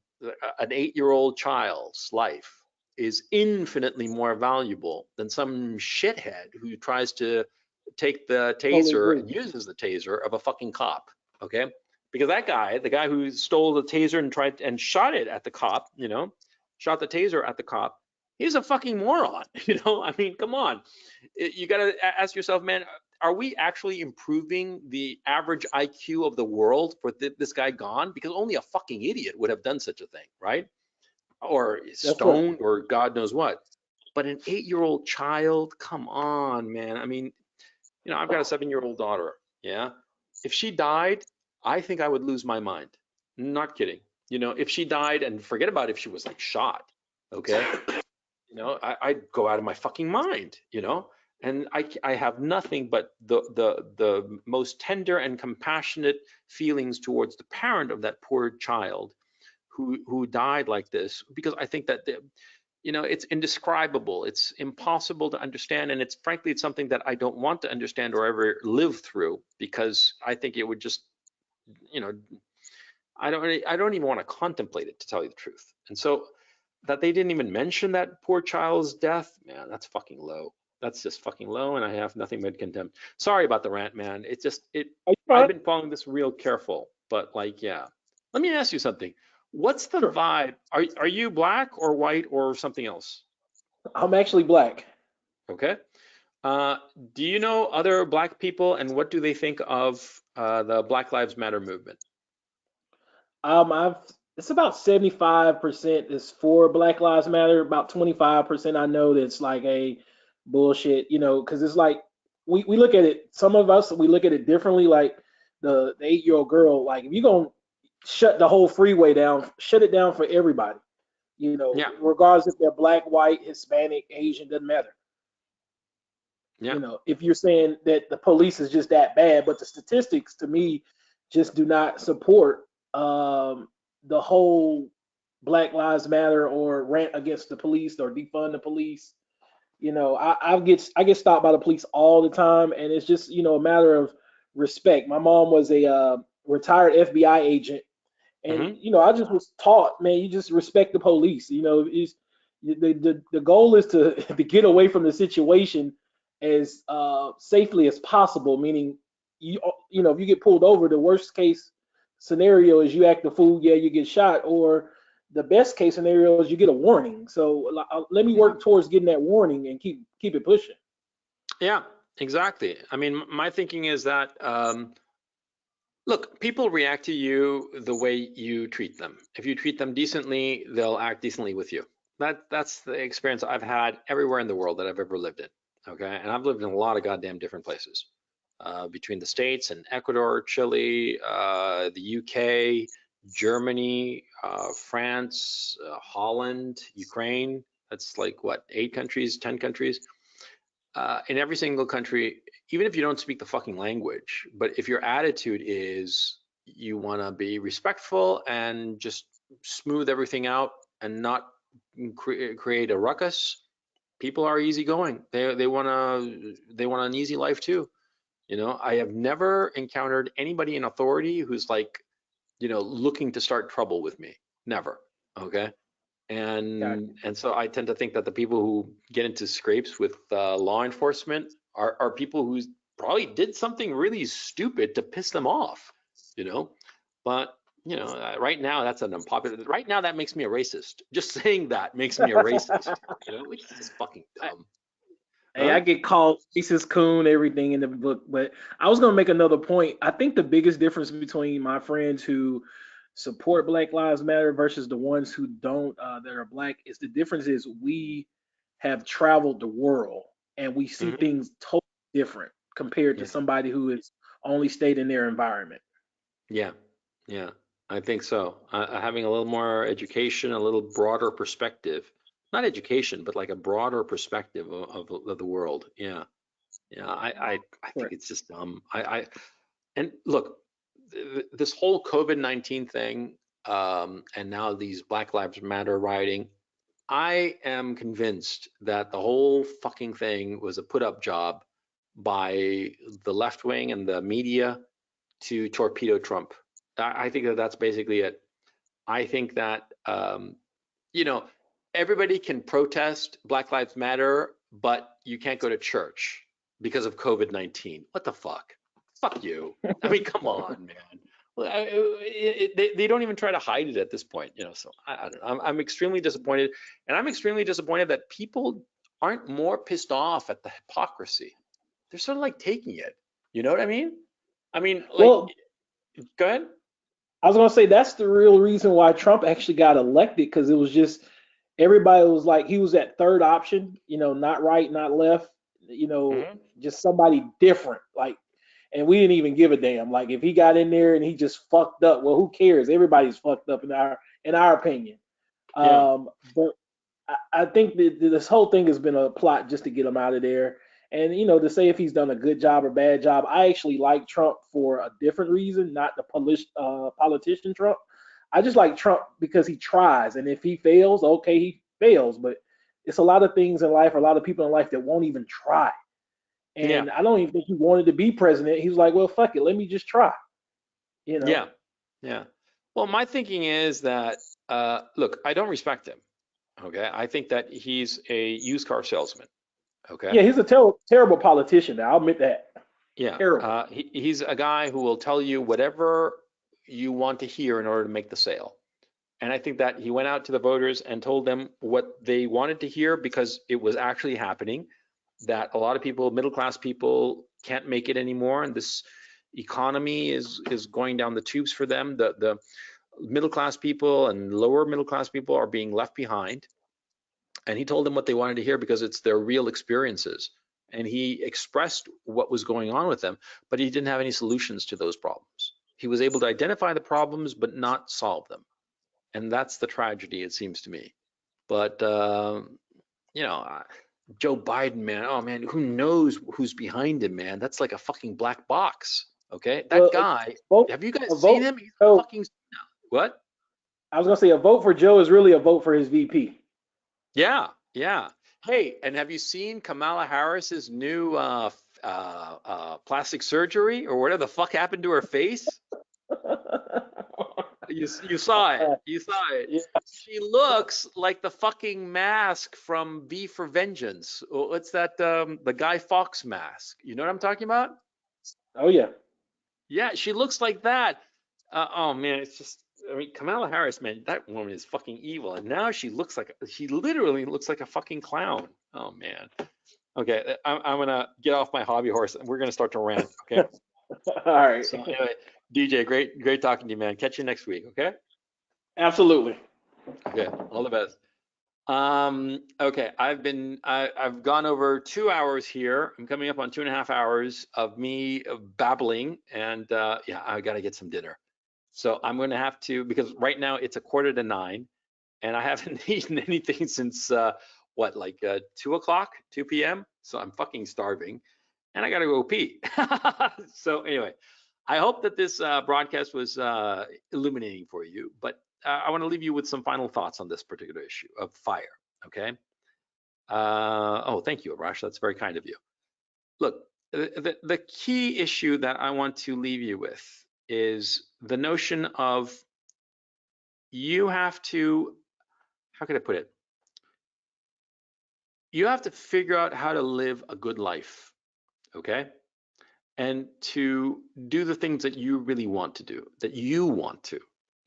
8-year-old child's life is infinitely more valuable than some shithead who tries to take the taser and uses the taser of a fucking cop. Okay, because that guy, the guy who stole the taser and tried and shot it at the cop, shot the taser at the cop, he's a fucking moron. I mean, come on. You got to ask yourself, man, are we actually improving the average IQ of the world for this guy gone? Because only a fucking idiot would have done such a thing, right? Or stoned, or God knows what. But an 8-year-old child, come on, man. I mean, I've got a 7-year-old daughter. Yeah. If she died, I think I would lose my mind. Not kidding. If she died, and forget about if she was like shot, okay? I'd go out of my fucking mind, and I have nothing but the most tender and compassionate feelings towards the parent of that poor child who died like this, because I think that it's indescribable, it's impossible to understand, and it's frankly it's something that I don't want to understand or ever live through, because I think it would just I don't even want to contemplate it, to tell you the truth. And so that they didn't even mention that poor child's death, man, that's fucking low. That's just fucking low, and I have nothing but contempt. Sorry about the rant, man. I've been following this real careful, but like, yeah. Let me ask you something. What's the vibe? Are you black or white or something else? I'm actually black. Okay. Do you know other black people, and what do they think of the Black Lives Matter movement? It's about 75% is for Black Lives Matter. About 25% I know that's like a bullshit, because it's like we look at it. Some of us we look at it differently. Like the 8-year-old girl, like if you're gonna shut the whole freeway down, shut it down for everybody. Yeah. Regardless if they're black, white, Hispanic, Asian, doesn't matter. Yeah. If you're saying that the police is just that bad, but the statistics to me just do not support the whole Black Lives Matter or rant against the police or defund the police. I get stopped by the police all the time, and it's just a matter of respect. My mom was a retired FBI agent, and I just was taught, man, you just respect the police. It's, the goal is to to get away from the situation as safely as possible. Meaning, if you get pulled over, the worst case scenario is you act a fool, yeah, you get shot, or the best case scenario is you get a warning. So let me work towards getting that warning and keep it pushing. Yeah, exactly. I mean, my thinking is that look, people react to you the way you treat them. If you treat them decently, they'll act decently with you. That's the experience I've had everywhere in the world that I've ever lived in. Okay, and I've lived in a lot of goddamn different places, between the States and Ecuador, Chile, the UK, Germany, France, Holland, Ukraine. That's like what, 8 countries, 10 countries. In every single country, even if you don't speak the fucking language, but if your attitude is you want to be respectful and just smooth everything out and not create a ruckus, people are easygoing. They want an easy life too. I have never encountered anybody in authority who's like, looking to start trouble with me. Never. Okay. And so I tend to think that the people who get into scrapes with law enforcement are people who probably did something really stupid to piss them off, But right now that's an unpopular. Right now that makes me a racist. Just saying that makes me a racist, which is just fucking dumb. Hey, I get called racist coon, everything in the book, but I was gonna make another point. I think the biggest difference between my friends who support Black Lives Matter versus the ones who don't, that are black, is the difference is we have traveled the world and we see things totally different compared to somebody who has only stayed in their environment. Yeah, yeah, I think so. Having a little more education, a little broader perspective, not education, but like a broader perspective of the world. Yeah, yeah, I think Correct. it's just dumb. And look, this whole COVID-19 thing, and now these Black Lives Matter rioting, I am convinced that the whole fucking thing was a put up job by the left wing and the media to torpedo Trump. I think that that's basically it. I think that, you know, everybody can protest Black Lives Matter, but you can't go to church because of COVID-19. What the fuck? Fuck you. I mean, come on, man. Well, they don't even try to hide it at this point, you know. So I don't know. I'm extremely disappointed, and I'm extremely disappointed that people aren't more pissed off at the hypocrisy. They're sort of like taking it. You know what I mean? I mean, like, Well, go ahead. I was gonna say that's the real reason why Trump actually got elected, because it was just everybody was like he was that third option, not right, not left, just somebody different. Like, and we didn't even give a damn. Like if he got in there and he just fucked up, well, who cares? Everybody's fucked up in our opinion. Yeah. But I think that this whole thing has been a plot just to get him out of there. And to say if he's done a good job or bad job, I actually like Trump for a different reason, not the politician Trump. I just like Trump because he tries, and if he fails, okay, he fails. But it's a lot of things in life, or a lot of people in life that won't even try. Yeah. And I don't even think he wanted to be president. He was like, well, fuck it, let me just try. Yeah. Yeah. Well, my thinking is that, look, I don't respect him. Okay. I think that he's a used car salesman. Okay. Yeah, he's a terrible politician. I'll admit that. Yeah. Terrible. He's a guy who will tell you whatever you want to hear in order to make the sale. And I think that he went out to the voters and told them what they wanted to hear because it was actually happening, that a lot of people, middle class people, can't make it anymore. And this economy is going down the tubes for them. The middle class people and lower middle class people are being left behind. And he told them what they wanted to hear because it's their real experiences. And he expressed what was going on with them, but he didn't have any solutions to those problems. He was able to identify the problems, but not solve them. And that's the tragedy, it seems to me. But, you know, Joe Biden, man, oh man, who knows who's behind him, man? That's like a fucking black box. Okay, that guy. Have you guys seen him? He's a fucking what? I was gonna say a vote for Joe is really a vote for his VP. Yeah, yeah. Hey, and have you seen Kamala Harris's new plastic surgery or whatever the fuck happened to her face? You saw it. You saw it. Yeah. She looks like the fucking mask from V for Vengeance. What's that? The Guy Fawkes mask. You know what I'm talking about? Oh yeah. Yeah, she looks like that. Oh man, it's just. I mean, Kamala Harris, man, that woman is fucking evil, and now she literally looks like a fucking clown. Oh man. Okay, I'm gonna get off my hobby horse, and we're gonna start to rant. Okay. All right. So anyway, DJ, great talking to you, man. Catch you next week. Okay. Absolutely. Okay. All the best. Okay, I've gone over 2 hours here. I'm coming up on 2.5 hours of me babbling, and yeah, I got to get some dinner. So I'm going to have to, because right now it's 8:45, and I haven't eaten anything since what, like 2 o'clock, 2 p.m. So I'm fucking starving, and I got to go pee. So anyway, I hope that this broadcast was illuminating for you, but I want to leave you with some final thoughts on this particular issue of fire. Okay. Oh, thank you, Arash. That's very kind of you. Look, the key issue that I want to leave you with is the notion of you have to, how can I put it? You have to figure out how to live a good life. Okay. And to do the things that you really want to do, that you want to,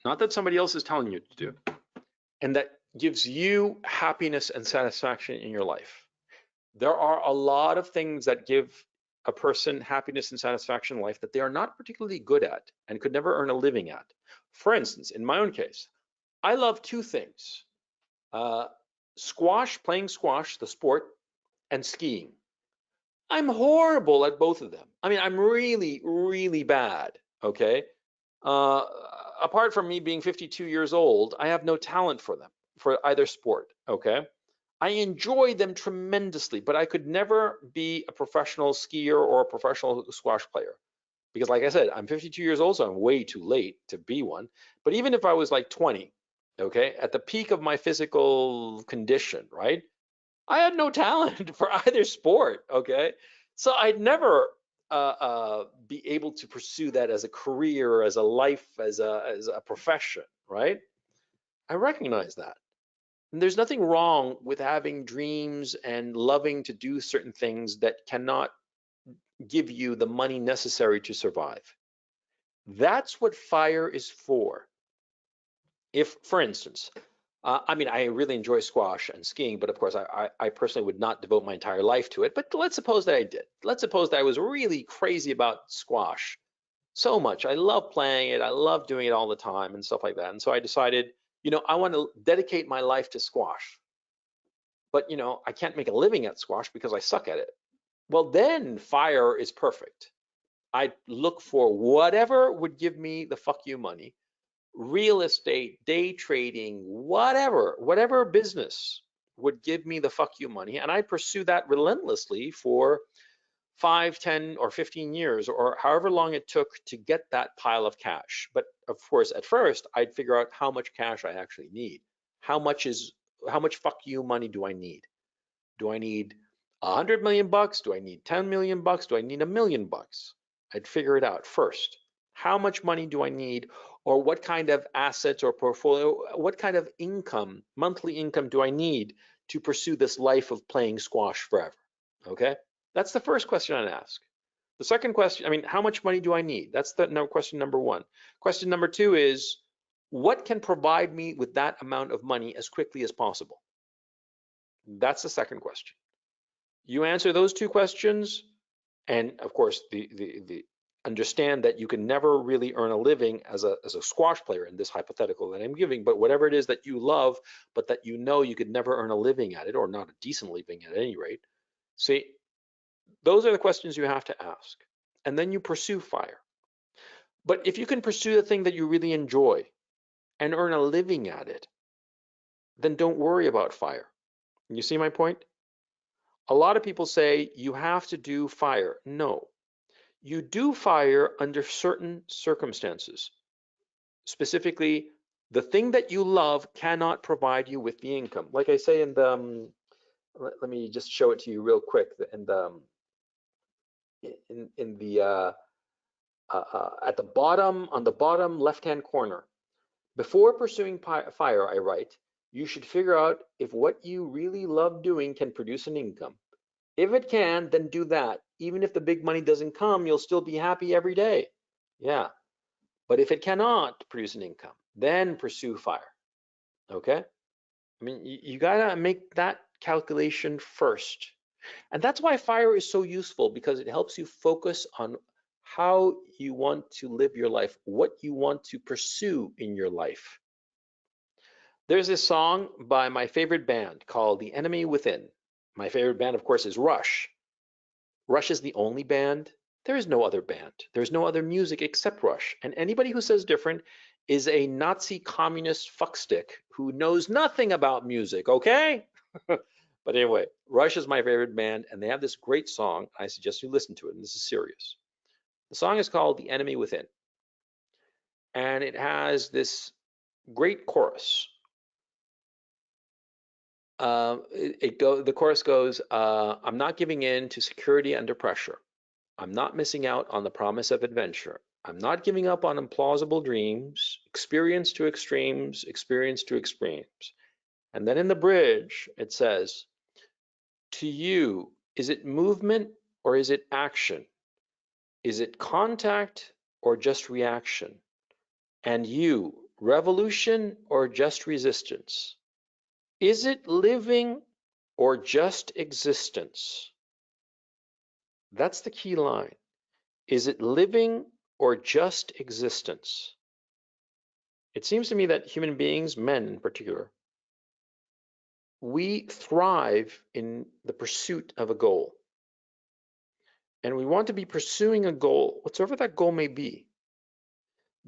not that somebody else is telling you to do, and that gives you happiness and satisfaction in your life. There are a lot of things that give a person happiness and satisfaction in life that they are not particularly good at and could never earn a living at. For instance, in my own case, I love two things: squash, playing squash, the sport, and skiing. I'm horrible at both of them. I mean, I'm really, really bad. Okay. Uh, Apart from me being 52 years old, I have no talent for them, for either sport. Okay. I enjoy them tremendously, but I could never be a professional skier or a professional squash player because, like I said, I'm 52 years old, so I'm way too late to be one. But even if I was like 20, okay, at the peak of my physical condition, right, I had no talent for either sport, okay? So I'd never be able to pursue that as a career, as a life, as a profession, right? I recognize that. And there's nothing wrong with having dreams and loving to do certain things that cannot give you the money necessary to survive. That's what FIRE is for. If, for instance, I mean, I really enjoy squash and skiing, but of course, I personally would not devote my entire life to it. But let's suppose that I did. Let's suppose that I was really crazy about squash so much. I love playing it. I love doing it all the time and stuff like that. And so I decided, I want to dedicate my life to squash. But, I can't make a living at squash because I suck at it. Well, then FIRE is perfect. I look for whatever would give me the fuck you money. Real estate, day trading, whatever business would give me the fuck you money. And I pursue that relentlessly for 5, 10, or 15 years, or however long it took to get that pile of cash. But of course, at first, I'd figure out how much cash I actually need. How much fuck you money do I need? Do I need $100 million? Do I need 10 million bucks? Do I need $1 million? I'd figure it out first. How much money do I need, or what kind of assets or portfolio, what kind of income, monthly income do I need to pursue this life of playing squash forever? Okay, that's the first question I'd ask. The second question, I mean, how much money do I need? That's question number one. Question number two is, what can provide me with that amount of money as quickly as possible? That's the second question. You answer those two questions, and of course, the understand that you can never really earn a living as a squash player in this hypothetical that I'm giving, but whatever it is that you love, but that you could never earn a living at it, or not a decent living at any rate. See, those are the questions you have to ask. And then you pursue FIRE. But if you can pursue the thing that you really enjoy and earn a living at it, then don't worry about FIRE. You see my point? A lot of people say you have to do FIRE. No. You do FIRE under certain circumstances. Specifically, the thing that you love cannot provide you with the income. Like I say in the, let me just show it to you real quick. In the at the bottom, on the bottom left-hand corner, before pursuing FIRE, I write, you should figure out if what you really love doing can produce an income. If it can, then do that. Even if the big money doesn't come, you'll still be happy every day. Yeah. But if it cannot produce an income, then pursue FIRE. Okay? I mean, you gotta make that calculation first. And that's why FIRE is so useful, because it helps you focus on how you want to live your life, what you want to pursue in your life. There's this song by my favorite band called The Enemy Within. My favorite band, of course, is Rush. Rush is the only band. There is no other band. There's no other music except Rush. And anybody who says different is a Nazi communist fuckstick who knows nothing about music, okay? But anyway, Rush is my favorite band, and they have this great song. I suggest you listen to it, and this is serious. The song is called The Enemy Within. And it has this great chorus. The chorus goes, I'm not giving in to security under pressure. I'm not missing out on the promise of adventure. I'm not giving up on implausible dreams, experience to extremes. And then in the bridge, it says, to you, is it movement or is it action? Is it contact or just reaction? And you, revolution or just resistance? Is it living or just existence? That's the key line. Is it living or just existence? It seems to me that human beings, men in particular, we thrive in the pursuit of a goal. And we want to be pursuing a goal, whatsoever that goal may be,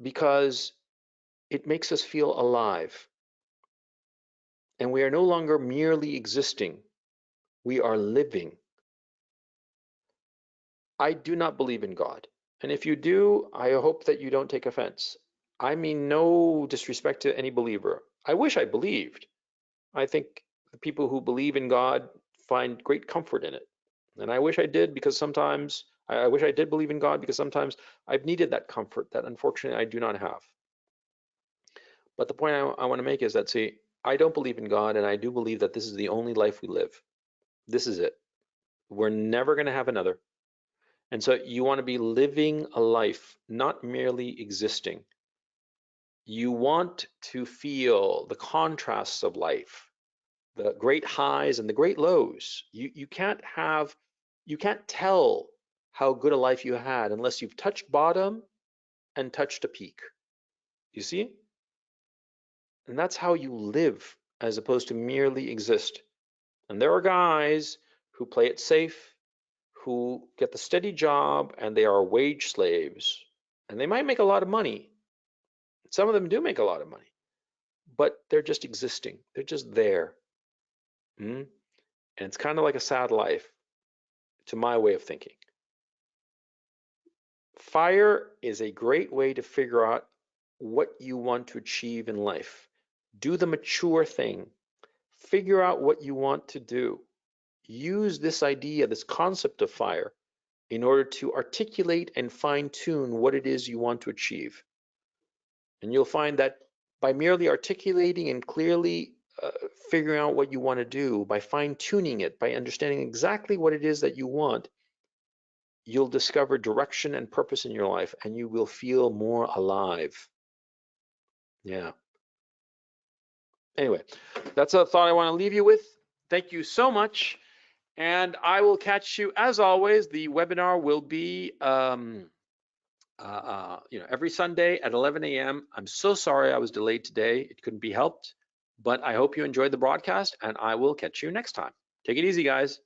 because it makes us feel alive. And we are no longer merely existing, we are living. I do not believe in God. And if you do, I hope that you don't take offense. I mean no disrespect to any believer. I wish I believed. I think the people who believe in God find great comfort in it. And I wish I did, because sometimes, I wish I did believe in God, because sometimes I've needed that comfort that unfortunately I do not have. But the point I want to make is that, see, I don't believe in God, and I do believe that this is the only life we live. This is it. We're never going to have another. And so you want to be living a life, not merely existing. You want to feel the contrasts of life, the great highs and the great lows. You can't tell how good a life you had unless you've touched bottom and touched a peak. You see? And that's how you live, as opposed to merely exist. And there are guys who play it safe, who get the steady job, and they are wage slaves. And they might make a lot of money. Some of them do make a lot of money, but they're just existing. They're just there. And it's kind of like a sad life, to my way of thinking. FIRE is a great way to figure out what you want to achieve in life. Do the mature thing. Figure out what you want to do. Use this idea, this concept of FIRE, in order to articulate and fine-tune what it is you want to achieve. And you'll find that by merely articulating and clearly figuring out what you want to do, by fine-tuning it, by understanding exactly what it is that you want, you'll discover direction and purpose in your life, and you will feel more alive. Yeah. Anyway, that's a thought I want to leave you with. Thank you so much. And I will catch you, as always. The webinar will be every Sunday at 11 a.m. I'm so sorry I was delayed today. It couldn't be helped. But I hope you enjoyed the broadcast, and I will catch you next time. Take it easy, guys.